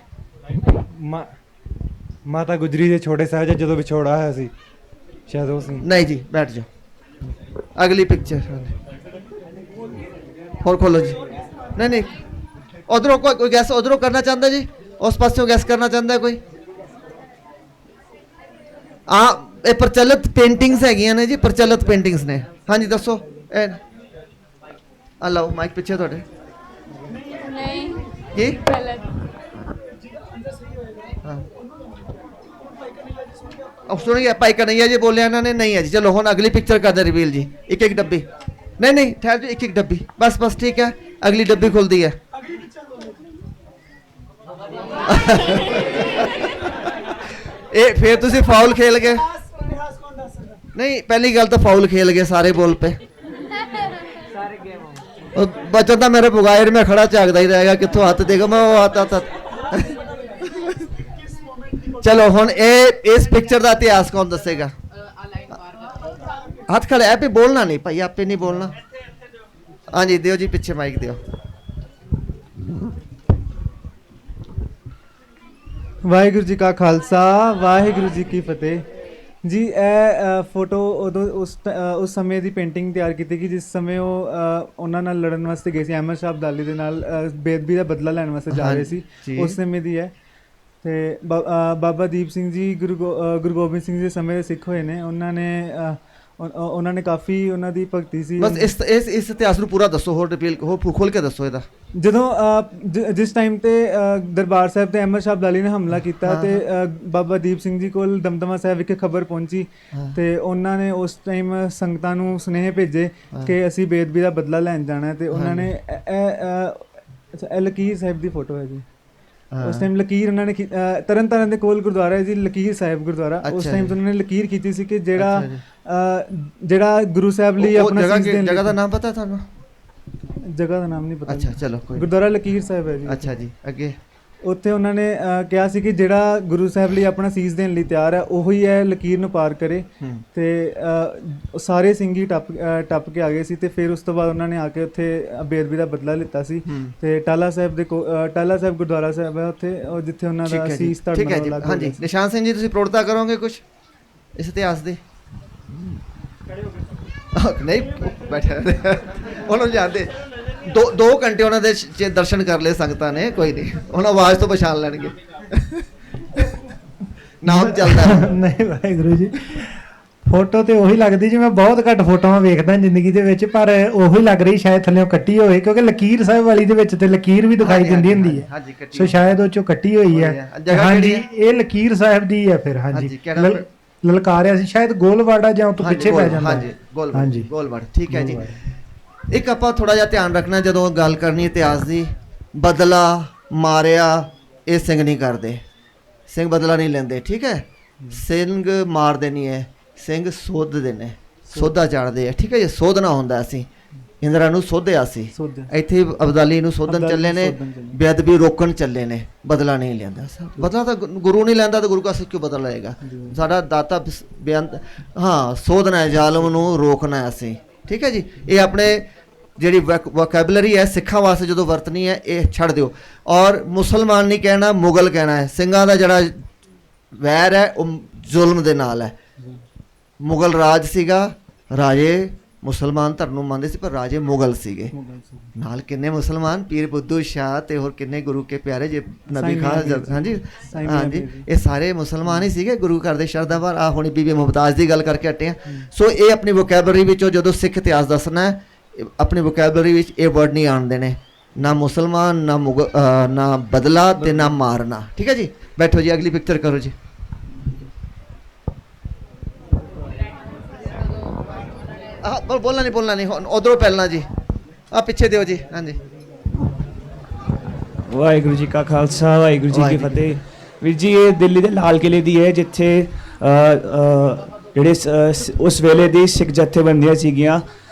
माता गुजरी ਦੇ ਛੋਟੇ ਸਾਹਿਬ ਜਦੋਂ ਵਿਛੋੜਾ ਹੋਇਆ ਸੀ ਸ਼ਾਇਦ ਉਸ नहीं जी बैठ जाओ अगली पिक्चर और खोलो जी नहीं उधरों कोई गैस उधरों करना चाहता जी उस पास गैस करना चाहता है कोई ਇਹ ਪ੍ਰਚਲਿਤ ਪੇਂਟਿੰਗਸ ਹੈਗੀਆਂ ਨੇ ਜੀ ਪ੍ਰਚਲਿਤ ਪੇਂਟਿੰਗਸ ਨੇ ਹਾਂਜੀ ਦੱਸੋ ਆ ਲਓ ਮਾਈਕ ਪਿੱਛੇ ਤੁਹਾਡੇ ਨਹੀਂ ਕੀ ਗਲਤ ਹਾਂ अब सुनिए भाई कन्हैया जी बोले इन्होंने नहीं है जी चलो हम अगली पिक्चर कर दे रिवील जी एक एक डब्बी नहीं ठहर जो एक एक डब्बी बस ठीक है अगली डब्बी खुलती है ਇਹ ਫੇਰ ਤੁਸੀਂ ਫਾਉਲ ਖੇਲ ਗਏ ਨਹੀਂ ਪਹਿਲੀ ਗੱਲ ਤਾਂ ਫਾਉਲ ਖੇਲ ਗਏ ਸਾਰੇ ਬੋਲ ਪੇ ਸਾਰੇ ਗੇਮ ਬੱਚਾ ਤਾਂ ਮੇਰੇ ਬੁਗਾਇਰ ਮੈਂ ਖੜਾ ਝਾਕਦਾ ਹੀ ਰਹੇਗਾ ਕਿੱਥੋਂ ਹੱਥ ਦੇਗਾ ਮੈਂ ਉਹ ਹੱਥ ਚਲੋ ਹੁਣ ਇਹ ਇਸ ਪਿਕਚਰ ਦਾ ਇਤਿਹਾਸ ਕੌਣ ਦੱਸੇਗਾ ਹੱਥ ਖੜੇ ਆਪੇ ਬੋਲਣਾ ਨਹੀਂ ਭਾਈ, ਆਪੇ ਨਹੀਂ ਬੋਲਣਾ। ਹਾਂਜੀ ਦਿਓ ਜੀ, ਪਿੱਛੇ ਮਾਈਕ ਦਿਓ। ਵਾਹਿਗੁਰੂ ਜੀ ਕਾ ਖਾਲਸਾ, ਵਾਹਿਗੁਰੂ ਜੀ ਕੀ ਫਤਿਹ ਜੀ। ਇਹ ਫੋਟੋ ਉਦੋਂ ਉਸ ਸਮੇਂ ਦੀ ਪੇਂਟਿੰਗ ਤਿਆਰ ਕੀਤੀ ਕਿ ਜਿਸ ਸਮੇਂ ਉਹ ਉਹਨਾਂ ਨਾਲ ਲੜਨ ਵਾਸਤੇ ਗਏ ਸੀ, ਅਹਿਮਦ ਸ਼ਾਹ ਅਬਦਾਲੀ ਦੇ ਨਾਲ ਬੇਅਦਬੀ ਦਾ ਬਦਲਾ ਲੈਣ ਵਾਸਤੇ ਜਾ ਰਹੇ ਸੀ, ਉਸ ਸਮੇਂ ਦੀ ਹੈ। ਤੇ ਬਾਬਾ ਦੀਪ ਸਿੰਘ ਜੀ ਗੁਰੂ ਗੋਬਿੰਦ ਸਿੰਘ ਜੀ ਦੇ ਸਮੇਂ ਦੇ ਸਿੱਖ ਹੋਏ ਨੇ। ਉਹਨਾਂ ਨੇ ਕਾਫੀ ਉਹਨਾਂ ਦੀ ਭਗਤੀ ਸੀ। ਬਸ ਇਸ ਇਤਿਹਾਸ ਨੂੰ ਪੂਰਾ ਦੱਸੋ, ਹੋਰ ਡਿਟੇਲ ਹੋਰ ਖੋਲ ਕੇ ਦੱਸੋ ਇਹਦਾ। ਜਦੋਂ ਜਿਸ ਟਾਈਮ ਤੇ ਦਰਬਾਰ ਸਾਹਿਬ ਤੇ ਅਹਿਮਦ ਸ਼ਾਹ ਅਬਦਾਲੀ ਨੇ ਹਮਲਾ ਕੀਤਾ ਤੇ ਬਾਬਾ ਦੀਪ ਸਿੰਘ ਜੀ ਕੋਲ ਦਮਦਮਾ ਸਾਹਿਬ ਵਿਖੇ ਖਬਰ ਪਹੁੰਚੀ ਤੇ ਉਹਨਾਂ ਨੇ ਉਸ ਟਾਈਮ ਸੰਗਤਾਂ ਨੂੰ ਸੁਨੇਹੇ ਭੇਜੇ ਕਿ ਅਸੀਂ ਬੇਅਦਬੀ ਦਾ ਬਦਲਾ ਲੈਣ ਜਾਣਾ ਹੈ। ਤੇ ਉਹਨਾਂ ਨੇ ਇਹ ਲਕੀਰ ਸਾਹਿਬ ਦੀ ਫੋਟੋ ਹੈ ਜੀ। ਉਸ ਟਾਈਮ ਲਕੀਰ ਉਹਨਾਂ ਨੇ ਤਰਨ ਤਾਰਨ ਦੇ ਕੋਲ ਗੁਰਦੁਆਰਾ ਹੈ ਜੀ, ਲਕੀਰ ਸਾਹਿਬ ਗੁਰਦੁਆਰਾ। ਉਸ ਟਾਈਮ ਉਹਨਾਂ ਨੇ ਲਕੀਰ ਕੀਤੀ ਸੀ ਕਿ ਜਿਹੜਾ ਗੁਰੂ ਸਾਹਿਬ ਲਈ ਆਪਣਾ ਜਗ੍ਹਾ ਦਾ ਨਾਮ ਪਤਾ ਤੁਹਾਨੂੰ? ਜਗ੍ਹਾ ਦਾ ਨਾਮ ਨਹੀਂ ਪਤਾ। ਅੱਛਾ ਚਲੋ, ਗੁਰਦੁਆਰਾ ਲਕੀਰ ਸਾਹਿਬ ਹੈ ਜੀ। ਅੱਛਾ ਜੀ, ਅੱਗੇ? ਉੱਥੇ ਉਹਨਾਂ ਨੇ ਕਿਹਾ ਸੀ ਕਿ ਜਿਹੜਾ ਗੁਰੂ ਸਾਹਿਬ ਲਈ ਆਪਣਾ ਸੀਸ ਦੇਣ ਲਈ ਤਿਆਰ ਹੈ ਉਹੀ ਹੈ ਲਕੀਰ ਨੂੰ ਪਾਰ ਕਰੇ। ਤੇ ਸਾਰੇ ਸਿੰਘ ਹੀ ਟੱਪ ਕੇ ਆ ਗਏ ਸੀ। ਤੇ ਫਿਰ ਉਸ ਤੋਂ ਬਾਅਦ ਉਹਨਾਂ ਨੇ ਆ ਕੇ ਉੱਥੇ ਬੇਅਦਬੀ ਦਾ ਬਦਲਾ ਲਿੱਤਾ ਸੀ। ਤੇ ਟਾਲਾ ਸਾਹਿਬ ਟਾਲਾ ਸਾਹਿਬ ਗੁਰਦੁਆਰਾ ਸਾਹਿਬ ਹੈ ਉੱਥੇ, ਜਿੱਥੇ ਉਹਨਾਂ ਦਾ ਸੀਸ ਧੜਨਾ ਲੱਗ ਗਿਆ। ਹਾਂਜੀ ਨਿਸ਼ਾਨ ਸਿੰਘ ਜੀ, ਤੁਸੀਂ ਪ੍ਰੋੜਤਾ ਕਰੋਗੇ ਕੁਝ ਇਸ ਇਤਿਹਾਸ ਦੇ? ਨਹੀਂ ਬੈਠੇ ਉਹਨੂੰ ਜਾਂਦੇ 2 ਘੰਟੇ ਉਹਨਾਂ ਦੇ ਦਰਸ਼ਨ ਕਰ ਲਏ ਸੰਗਤਾਂ ਨੇ, ਕੋਈ ਨਹੀਂ, ਉਹਨਾਂ ਆਵਾਜ਼ ਤੋਂ ਪਛਾਣ ਲੈਣਗੇ। ਨਾਮ ਚੱਲਦਾ ਨਹੀਂ ਵਾਹਿਗੁਰੂ ਜੀ, ਫੋਟੋ ਤੇ ਉਹੀ ਲੱਗਦੀ ਜੀ। ਮੈਂ ਬਹੁਤ ਘੱਟ ਫੋਟੋਆਂ ਵੇਖਦਾ ਜ਼ਿੰਦਗੀ ਦੇ ਵਿੱਚ, ਪਰ ਉਹੀ ਲੱਗ ਰਹੀ ਸ਼ਾਇਦ ਥੱਲੇੋਂ ਕੱਟੀ ਹੋਵੇ, ਕਿਉਂਕਿ ਲਕੀਰ ਸਾਹਿਬ ਵਾਲੀ ਦੇ ਵਿੱਚ ਤੇ ਲਕੀਰ ਵੀ ਦਿਖਾਈ ਦਿੰਦੀ ਹੁੰਦੀ ਹੈ, ਸੋ ਸ਼ਾਇਦ ਉਹ ਚੋਂ ਕੱਟੀ ਹੋਈ ਹੈ। ਹਾਂਜੀ ਇਹ ਲਕੀਰ ਸਾਹਿਬ ਦੀ ਹੈ ਫਿਰ। ਹਾਂਜੀ ਲਲਕਾਰਿਆ ਸੀ ਸ਼ਾਇਦ ਗੋਲਵਾੜਾ ਜਾਂ ਤੋਂ ਪਿੱਛੇ ਪੈ ਜਾਂਦਾ। ਹਾਂਜੀ ਗੋਲਵਾੜਾ, ਠੀਕ ਹੈ ਜੀ। ਇੱਕ ਆਪਾਂ ਥੋੜਾ ਜਿਹਾ ਧਿਆਨ ਰੱਖਣਾ ਜਦੋਂ ਗੱਲ ਕਰਨੀ ਇਤਿਹਾਸ ਦੀ, ਬਦਲਾ ਮਾਰਿਆ ਇਹ ਸਿੰਘ ਨਹੀਂ ਕਰਦੇ, ਸਿੰਘ ਬਦਲਾ ਨਹੀਂ ਲੈਂਦੇ, ਠੀਕ ਹੈ? ਸਿੰਘ ਮਾਰਦੇ ਨਹੀਂ ਹੈ, ਸਿੰਘ ਸੋਧਦੇ ਨੇ, ਸੋਧਾ ਚਾੜਦੇ ਆ, ਠੀਕ ਹੈ ਜੀ। ਸੋਧਣਾ ਹੁੰਦਾ, ਅਸੀਂ ਇੰਦਰਾ ਨੂੰ ਸੋਧਿਆ ਸੀ, ਇੱਥੇ ਅਬਦਾਲੀ ਨੂੰ ਸੋਧਣ ਚੱਲੇ ਨੇ, ਬੇਅਦਬੀ ਰੋਕਣ ਚੱਲੇ ਨੇ, ਬਦਲਾ ਨਹੀਂ ਲੈਂਦਾ। ਬਦਲਾ ਤਾਂ ਗੁਰੂ ਨਹੀਂ ਲੈਂਦਾ ਤਾਂ ਗੁਰੂ ਕਾ ਸਿੱਖ ਕਿਉਂ ਬਦਲਾ ਲਏਗਾ? ਸਾਡਾ ਦਾਤਾ ਬੇਅੰਤ, ਹਾਂ ਸੋਧਣਾ ਹੈ, ਜ਼ਾਲਮ ਨੂੰ ਰੋਕਣਾ ਹੈ ਅਸੀਂ, ਠੀਕ ਹੈ ਜੀ। ਇਹ ਆਪਣੇ ਜਿਹੜੀ ਵੋਕੈਬਲਰੀ ਹੈ ਸਿੱਖਾਂ ਵਾਸਤੇ ਜਦੋਂ ਵਰਤਣੀ ਹੈ ਇਹ ਛੱਡ ਦਿਓ। ਔਰ ਮੁਸਲਮਾਨ ਨਹੀਂ ਕਹਿਣਾ, ਮੁਗਲ ਕਹਿਣਾ ਹੈ। ਸਿੰਘਾਂ ਦਾ ਜਿਹੜਾ ਵੈਰ ਹੈ ਉਹ ਜ਼ੁਲਮ ਦੇ ਨਾਲ ਹੈ। ਮੁਗਲ ਰਾਜ ਸੀਗਾ, ਰਾਜੇ ਮੁਸਲਮਾਨ ਧਰਮ ਨੂੰ ਮੰਨਦੇ ਸੀ ਪਰ ਰਾਜੇ ਮੁਗਲ ਸੀਗੇ। ਨਾਲ ਕਿੰਨੇ ਮੁਸਲਮਾਨ, ਪੀਰ ਬੁੱਧੂ ਸ਼ਾਹ ਤੇ ਹੋਰ ਕਿੰਨੇ ਗੁਰੂ ਕੇ ਪਿਆਰੇ ਜੇ ਨਬੀ ਖਾਨ, ਹਾਂਜੀ ਹਾਂਜੀ, ਇਹ ਸਾਰੇ ਮੁਸਲਮਾਨ ਹੀ ਸੀਗੇ। ਗੁਰੂ ਘਰ ਦੇ ਸ਼ਰਧਾਵਾਨ। ਆ ਹੁਣੀ ਬੀਬੀ ਮੁਮਤਾਜ਼ ਦੀ ਗੱਲ ਕਰਕੇ ਹਟੇ ਆ। ਸੋ ਇਹ ਆਪਣੀ ਵੋਕੈਬਲਰੀ ਵਿੱਚੋਂ ਜਦੋਂ ਸਿੱਖ ਇਤਿਹਾਸ ਦੱਸਣਾ ਹੈ, ਆਪਣੀ ਵੋਕੈਬਲਰੀ ਵਿੱਚ ਇਹ ਵਰਡ ਨਹੀਂ ਆਉਣ ਦੇਣੇ, ਨਾ ਮੁਸਲਮਾਨ, ਨਾ ਮੁਗਲ, ਨਾ ਬਦਲਾ ਤੇ ਨਾ ਮਾਰਨਾ, ਠੀਕ ਹੈ ਜੀ। ਬੈਠੋ ਜੀ, ਅਗਲੀ ਪਿਕਚਰ ਕਰੋ ਜੀ। ਬੋਲਣਾ ਨਹੀਂ ਉਧਰੋਂ ਪਹਿਲਾਂ ਜੀ, ਆ ਪਿੱਛੇ ਦਿਓ ਜੀ। ਹਾਂਜੀ ਵਾਹਿਗੁਰੂ ਜੀ ਕਾ ਖਾਲਸਾ, ਵਾਹਿਗੁਰੂ ਜੀ ਕੀ ਫਤਿਹ। ਵੀਰ ਜੀ ਇਹ ਦਿੱਲੀ ਦੇ ਲਾਲ ਕਿਲੇ ਦੀ ਹੈ, ਜਿੱਥੇ ਜਿਹੜੇ ਉਸ ਵੇਲੇ ਦੀ ਸਿੱਖ ਜਥੇਬੰਦੀਆਂ ਸੀਗੀਆਂ,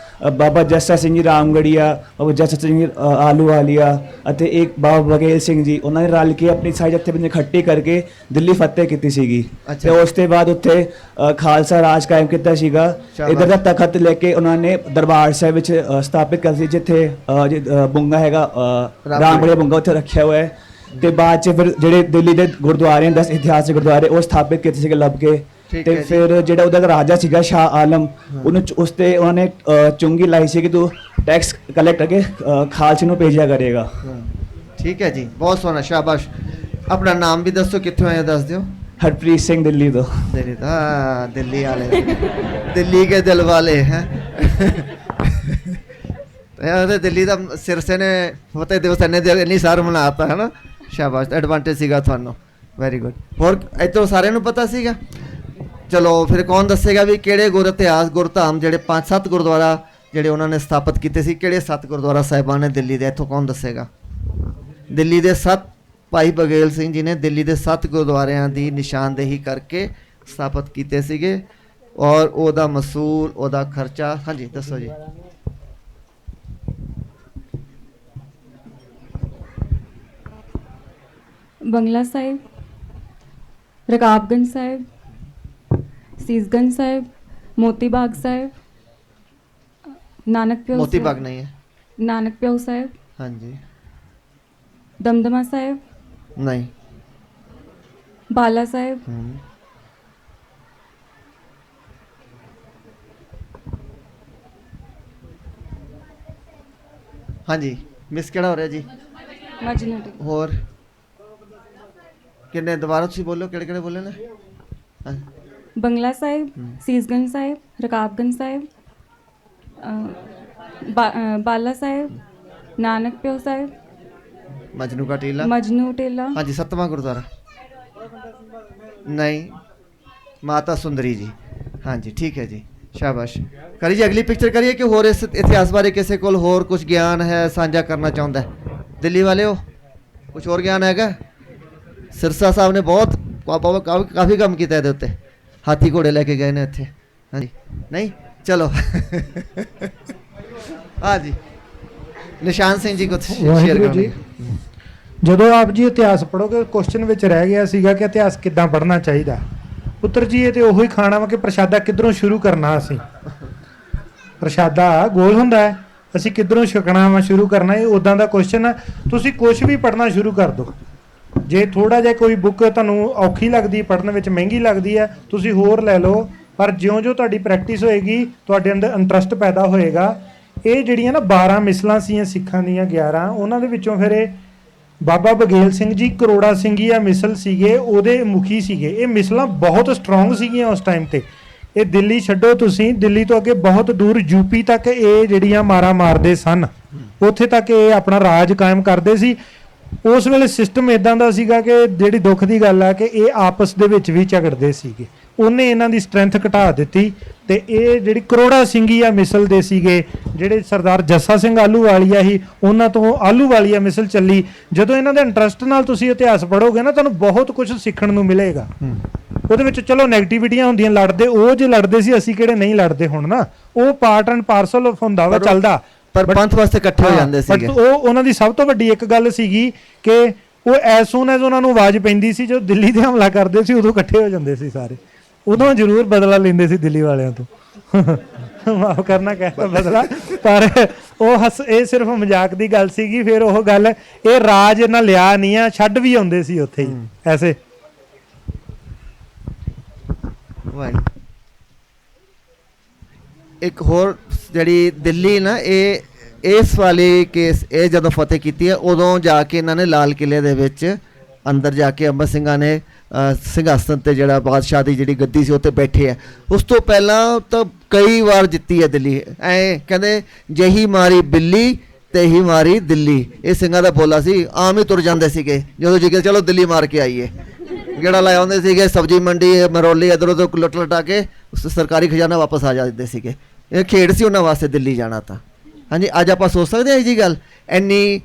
ਬਾਬਾ ਜੱਸਾ ਸਿੰਘ ਜੀ ਰਾਮਗੜੀਆ, ਬਾਬਾ ਜੱਸਾ ਸਿੰਘ ਜੀ ਆਲੂਵਾਲੀਆ ਅਤੇ ਇੱਕ ਬਾਬਾ ਬਗੇਲ ਸਿੰਘ ਜੀ, ਉਹਨਾਂ ਨੇ ਰਲ ਕੇ ਆਪਣੀ ਸਾਰੀ ਜਥੇਬੰਦੀ ਇਕੱਠੀ ਕਰਕੇ ਦਿੱਲੀ ਫਤਿਹ ਕੀਤੀ ਸੀਗੀ। ਤੇ ਉਸ ਤੋਂ ਬਾਅਦ ਉੱਥੇ ਖਾਲਸਾ ਰਾਜ ਕਾਇਮ ਕੀਤਾ ਸੀਗਾ। ਇੱਧਰ ਦਾ ਤਖਤ ਲੈ ਕੇ ਉਹਨਾਂ ਨੇ ਦਰਬਾਰ ਸਾਹਿਬ ਵਿੱਚ ਸਥਾਪਿਤ ਕਰ ਸੀ, ਜਿੱਥੇ ਬੁੰਗਾ ਹੈਗਾ ਰਾਮਗੜੀਆ ਬੁੰਗਾ ਉੱਥੇ ਰੱਖਿਆ ਹੋਇਆ ਹੈ। ਤੇ ਬਾਅਦ 'ਚ ਫਿਰ ਜਿਹੜੇ ਦਿੱਲੀ ਦੇ ਗੁਰਦੁਆਰੇ 10 ਇਤਿਹਾਸਿਕ ਗੁਰਦੁਆਰੇ ਉਹ ਸਥਾਪਿਤ ਕੀਤੇ ਸੀਗੇ ਲੱਭ ਕੇ। ਤੇ ਫਿਰ ਜਿਹੜਾ ਉਹਦਾ ਰਾਜਾ ਸੀਗਾ ਸ਼ਾਹ ਆਲਮ, ਉਹਨੂੰ ਉਸ ਤੇ ਉਹਨਾਂ ਨੇ ਚੁੰਗੀ ਲਾਈ ਸੀ ਕਿ ਤੂੰ ਟੈਕਸ ਕਲੈਕਟ ਕਰਕੇ ਖਾਲਸੇ ਨੂੰ ਭੇਜਿਆ ਕਰੇਗਾ। ਠੀਕ ਹੈ ਜੀ, ਬਹੁਤ ਸੋਹਣਾ, ਸ਼ਾਬਾਸ਼। ਆਪਣਾ ਨਾਮ ਵੀ ਦੱਸੋ, ਕਿੱਥੋਂ ਆਏ ਦੱਸ ਦਿਓ। ਹਰਪ੍ਰੀਤ ਸਿੰਘ ਦਿੱਲੀ ਤੋਂ। ਦਿੱਲੀ ਵਾਲੇ, ਦਿੱਲੀ ਕੇ ਦਿਲ ਵਾਲੇ ਹੈ। ਦਿੱਲੀ ਦਾ ਸਿਰਸੇ ਨੇ ਫਤਿਹ ਦਿਵਸ ਇੰਨੀ ਸਾਰ ਮਨਾਤਾ ਹੈ ਨਾ, ਸ਼ਾਬਾਸ਼, ਐਡਵਾਂਟੇਜ ਸੀਗਾ ਤੁਹਾਨੂੰ, ਵੈਰੀ ਗੁੱਡ। ਹੋਰ ਇੱਧਰੋਂ ਸਾਰਿਆਂ ਨੂੰ ਪਤਾ ਸੀਗਾ। ਚਲੋ ਫਿਰ ਕੌਣ ਦੱਸੇਗਾ ਵੀ ਕਿਹੜੇ ਗੁਰ ਇਤਿਹਾਸ ਗੁਰਧਾਮ ਜਿਹੜੇ 5-7 ਗੁਰਦੁਆਰਾ ਜਿਹੜੇ ਉਹਨਾਂ ਨੇ ਸਥਾਪਿਤ ਕੀਤੇ ਸੀ, ਕਿਹੜੇ 7 ਗੁਰਦੁਆਰਾ ਸਾਹਿਬਾਨ ਨੇ ਦਿੱਲੀ ਦੇ? ਇੱਥੋਂ ਕੌਣ ਦੱਸੇਗਾ? ਦਿੱਲੀ ਦੇ 7 ਭਾਈ ਬਗੇਲ ਸਿੰਘ ਜੀ ਨੇ ਦਿੱਲੀ ਦੇ 7 ਗੁਰਦੁਆਰਿਆਂ ਦੀ ਨਿਸ਼ਾਨਦੇਹੀ ਕਰਕੇ ਸਥਾਪਿਤ ਕੀਤੇ ਸੀਗੇ। ਔਰ ਉਹਦਾ ਮਸੂਲ, ਉਹਦਾ ਖਰਚਾ, ਹਾਂਜੀ ਦੱਸੋ ਜੀ। बंगला साहिब, रकाबगंज साहिब, सीसगंज साहिब, मोती बाग साहिब, ਨਾਨਕ ਪਿਓ ਮੋਤੀ ਸਾਹਿਬ, ਬਾਗ ਨਹੀਂ ਹੈ। ਨਾਨਕ ਪਿਓ ਸਾਹਿਬ, ਹਾਂਜੀ ਦਮਦਮਾ ਸਾਹਿਬ, ਨਹੀਂ। ਬਾਲਾ ਸਾਹਿਬ, ਹਾਂਜੀ ਮਿਸ ਕਿਹੜਾ ਹੋ ਰਿਹਾ ਜੀ? ਮਜਨੂ ਟਿੱਲਾ, ਹੋਰ ਕਿੰਨੇ ਦੁਬਾਰਾ ਤੁਸੀਂ ਬੋਲੋ, ਕਿਹੜੇ ਕਿਹੜੇ ਬੋਲੇ ਨੇ? ਹਾਂ। ਬੰਗਲਾ ਸਾਹਿਬ, ਸੀਸਗੰਜ ਸਾਹਿਬ, ਰਕਾਬਗੰਜ ਸਾਹਿਬ, ਬਾਲਾ ਸਾਹਿਬ, ਨਾਨਕ ਪਿਓ ਸਾਹਿਬ, ਮਜਨੂ ਕਾ ਟੀਲਾ, ਮਜਨੂ ਟਿੱਲਾ, ਹਾਂਜੀ। 7ਵਾਂ ਗੁਰਦੁਆਰਾ ਨਹੀਂ, ਮਾਤਾ ਸੁੰਦਰੀ ਜੀ। ਹਾਂਜੀ ਠੀਕ ਹੈ ਜੀ, ਸ਼ਾਬਾਸ਼। ਕਰੀ ਜੀ ਅਗਲੀ ਪਿਕਚਰ ਕਰੀਏ ਕਿ ਹੋਰ ਇਸ ਇਤਿਹਾਸ ਬਾਰੇ ਕਿਸੇ ਕੋਲ ਹੋਰ ਕੁਝ ਗਿਆਨ ਹੈ ਸਾਂਝਾ ਕਰਨਾ ਚਾਹੁੰਦਾ ਹੈ? ਦਿੱਲੀ ਵਾਲਿਓ ਕੁਝ ਹੋਰ ਗਿਆਨ ਹੈਗਾ? ਸਿਰਸਾ ਸਾਹਿਬ ਨੇ ਬਹੁਤ ਕਾਫੀ ਕੰਮ ਕੀਤਾ ਇਹਦੇ ਉੱਤੇ, ਹਾਥੀ ਘੋੜੇ ਲੈ ਕੇ ਗਏ ਨੇ ਇੱਥੇ। ਹਾਂਜੀ ਨਹੀਂ, ਚਲੋ ਹਾਂਜੀ ਨਿਸ਼ਾਨ ਸਿੰਘ ਜੀ ਕੁਝ ਸ਼ੇਅਰ ਵਾਹਿਗੁਰੂ ਜੀ, ਕਰੋ। ਜਦੋਂ ਆਪ ਜੀ ਇਤਿਹਾਸ ਪੜ੍ਹੋਗੇ, ਕੁਐਸਚਨ ਵਿੱਚ ਰਹਿ ਗਿਆ ਸੀਗਾ ਕਿ ਇਤਿਹਾਸ ਕਿੱਦਾਂ ਪੜ੍ਹਨਾ ਚਾਹੀਦਾ। ਪੁੱਤਰ ਜੀ ਇਹ ਤੇ ਉਹੀ ਖਾਣਾ ਵਾ ਕਿ ਪ੍ਰਸ਼ਾਦਾ ਕਿੱਧਰੋਂ ਸ਼ੁਰੂ ਕਰਨਾ। ਅਸੀਂ ਪ੍ਰਸ਼ਾਦਾ ਗੋਲ ਹੁੰਦਾ ਹੈ, ਅਸੀਂ ਕਿੱਧਰੋਂ ਛਕਣਾ ਵਾ ਸ਼ੁਰੂ ਕਰਨਾ, ਇਹ ਉਦਾਂ ਦਾ ਕੁਐਸਚਨ ਹੈ। ਤੁਸੀਂ ਕੁਝ ਵੀ ਪੜ੍ਹਨਾ ਸ਼ੁਰੂ ਕਰ ਦਿਓ। ਜੇ ਥੋੜਾ ਜਿਹਾ ਕੋਈ ਬੁੱਕ ਤੁਹਾਨੂੰ ਔਖੀ ਲੱਗਦੀ, ਪੜ੍ਹਨ ਵਿੱਚ ਮਹਿੰਗੀ ਲੱਗਦੀ ਹੈ, ਤੁਸੀਂ ਹੋਰ ਲੈ ਲਓ, ਪਰ ਜਿਉਂ-ਜਿਉਂ ਤੁਹਾਡੀ ਪ੍ਰੈਕਟਿਸ ਹੋਏਗੀ, ਤੁਹਾਡੇ ਅੰਦਰ ਇੰਟਰਸਟ ਪੈਦਾ ਹੋਏਗਾ। ਇਹ ਜਿਹੜੀਆਂ ਨਾ 12 ਮਿਸਲਾਂ ਸੀਆਂ ਸਿੱਖਾਂ ਦੀਆਂ 11, ਉਹਨਾਂ ਦੇ ਵਿੱਚੋਂ ਫਿਰ ਇਹ ਬਾਬਾ ਬਗੇਲ ਸਿੰਘ ਜੀ ਕਰੋੜਾ ਸਿੰਘੀਆ ਮਿਸਲ ਸੀਗੇ, ਉਹਦੇ ਮੁਖੀ ਸੀਗੇ। ਇਹ ਮਿਸਲਾਂ ਬਹੁਤ ਸਟਰੋਂਗ ਸੀਗੀਆਂ ਉਸ ਟਾਈਮ ਤੇ। ਇਹ ਦਿੱਲੀ ਛੱਡੋ, ਤੁਸੀਂ ਦਿੱਲੀ ਤੋਂ ਅੱਗੇ ਬਹੁਤ ਦੂਰ ਯੂਪੀ ਤੱਕ ਇਹ ਜਿਹੜੀਆਂ ਮਾਰਾਂ ਮਾਰਦੇ ਸਨ, ਉੱਥੇ ਤੱਕ ਇਹ ਆਪਣਾ ਰਾਜ ਕਾਇਮ ਕਰਦੇ ਸੀ। ਉਸ ਵੇਲੇ ਸਿਸਟਮ ਇਦਾਂ ਦਾ ਸੀਗਾ ਕਿ ਜਿਹੜੀ ਦੁੱਖ ਦੀ ਗੱਲ ਹੈ ਕਿ ਇਹ ਆਪਸ ਦੇ ਵਿੱਚ ਵੀ ਝਗੜਦੇ ਸੀਗੇ। ਉਹਨੇ ਇਹਨਾਂ ਦੀ ਸਟਰੈਂਥ ਘਟਾ ਦਿੱਤੀ ਤੇ ਇਹ ਜਿਹੜੀ ਕਰੋੜਾ ਸਿੰਘੀਆ ਮਿਸਲ ਦੇ ਸੀਗੇ, ਜਿਹੜੇ ਸਰਦਾਰ ਜੱਸਾ ਸਿੰਘ ਆਹਲੂਵਾਲੀਆ ਸੀ, ਉਹਨਾਂ ਤੋਂ ਆਹਲੂਵਾਲੀਆ ਮਿਸਲ ਚੱਲੀ। ਜਦੋਂ ਇਹਨਾਂ ਦੇ ਇੰਟਰਸਟ ਨਾਲ ਤੁਸੀਂ ਇਤਿਹਾਸ ਪੜ੍ਹੋਗੇ ਨਾ, ਤੁਹਾਨੂੰ ਬਹੁਤ ਕੁਝ ਸਿੱਖਣ ਨੂੰ ਮਿਲੇਗਾ। ਉਹਦੇ ਵਿੱਚ ਚਲੋ ਨੈਗੇਟਿਵਿਟੀਆਂ ਹੁੰਦੀਆਂ, ਲੜਦੇ ਉਹ ਜੇ ਲੜਦੇ ਸੀ, ਅਸੀਂ ਕਿਹੜੇ ਨਹੀਂ ਲੜਦੇ ਹੁਣ ਨਾ, ਉਹ ਪਾਰਟ ਐਂਡ ਪਾਰਸਲ ਹੁੰਦਾ ਵਾ, ਚੱਲਦਾ। ਪਰ ਪੰਥ ਵਾਸਤੇ ਇਕੱਠੇ ਹੋ ਜਾਂਦੇ ਸੀਗੇ। ਉਹ ਉਹਨਾਂ ਦੀ ਸਭ ਤੋਂ ਵੱਡੀ ਇੱਕ ਗੱਲ ਸੀਗੀ ਕਿ ਉਹ ਐਸ ਸੂਨ ਐਜ਼ ਉਹਨਾਂ ਨੂੰ ਆਵਾਜ਼ ਪੈਂਦੀ ਸੀ, ਜਦੋਂ ਦਿੱਲੀ ਤੇ ਹਮਲਾ ਕਰਦੇ ਸੀ, ਉਦੋਂ ਇਕੱਠੇ ਹੋ ਜਾਂਦੇ ਸੀ ਸਾਰੇ। ਉਦੋਂ ਜ਼ਰੂਰ ਬਦਲਾ ਲੈਂਦੇ ਸੀ ਦਿੱਲੀ ਵਾਲਿਆਂ ਤੋਂ। ਮਾਫ ਕਰਨਾ ਕਹਿਤਾ ਬਦਲਾ, ਪਰ ਉਹ ਇਹ ਸਿਰਫ ਮਜ਼ਾਕ ਦੀ ਗੱਲ ਸੀਗੀ। ਫਿਰ ਉਹ ਗੱਲ, ਇਹ ਰਾਜ ਇਹਨਾਂ ਲਿਆ ਨਹੀਂ ਆ, ਛੱਡ ਵੀ ਆਉਂਦੇ ਸੀ ਉੱਥੇ ਹੀ ਐਸੇ। ਇੱਕ ਹੋਰ ਜਿਹੜੀ ਦਿੱਲੀ ਨਾ, ਇਹ ਇਸ ਵਾਲੇ ਕੇਸ, ਇਹ ਜਦੋਂ ਫਤਿਹ ਕੀਤੀ ਹੈ, ਉਦੋਂ ਜਾ ਕੇ ਇਹਨਾਂ ਨੇ ਲਾਲ ਕਿਲੇ ਦੇ ਵਿੱਚ ਅੰਦਰ ਜਾ ਕੇ ਅੰਮ੍ਰਿਤ ਸਿੰਘਾਂ ਨੇ ਸਿੰਘਾਸਨ ਤੇ ਜਿਹੜਾ ਬਾਦਸ਼ਾਹ ਦੀ ਜਿਹੜੀ ਗੱਦੀ ਸੀ ਉੱਤੇ ਬੈਠੇ ਆ। ਉਸ ਤੋਂ ਪਹਿਲਾਂ ਤਾਂ ਕਈ ਵਾਰ ਜਿੱਤੀ ਹੈ ਦਿੱਲੀ। ਐ ਕਹਿੰਦੇ ਜਹੀ ਮਾਰੀ ਬਿੱਲੀ ਤੇ ਹੀ ਮਾਰੀ ਦਿੱਲੀ, ਇਹ ਸਿੰਘਾਂ ਦਾ ਬੋਲਾ ਸੀ। ਆਮ ਹੀ ਤੁਰ ਜਾਂਦੇ ਸੀਗੇ ਜਦੋਂ ਜਿੱਕੇ ਚਲੋ ਦਿੱਲੀ ਮਾਰ ਕੇ ਆਈਏ, ਗੇੜਾ ਲਾਇਆ ਹੁੰਦੇ ਸੀਗੇ। ਸਬਜ਼ੀ ਮੰਡੀ ਮਰੋਲੀ ਇੱਧਰ ਉੱਧਰ ਲੁੱਟ ਲਟਾ ਕੇ ਸਰਕਾਰੀ ਖਜ਼ਾਨਾ ਵਾਪਸ ਆ ਜਾਂਦੇ ਸੀਗੇ। ਇਹ ਖੇਡ ਸੀ ਉਹਨਾਂ ਵਾਸਤੇ ਦਿੱਲੀ ਜਾਣਾ ਤਾਂ। ਹਾਂਜੀ ਅੱਜ ਆਪਾਂ ਸੋਚ ਸਕਦੇ ਹਾਂ ਇਹ ਜੀ ਗੱਲ, ਇੰਨੀ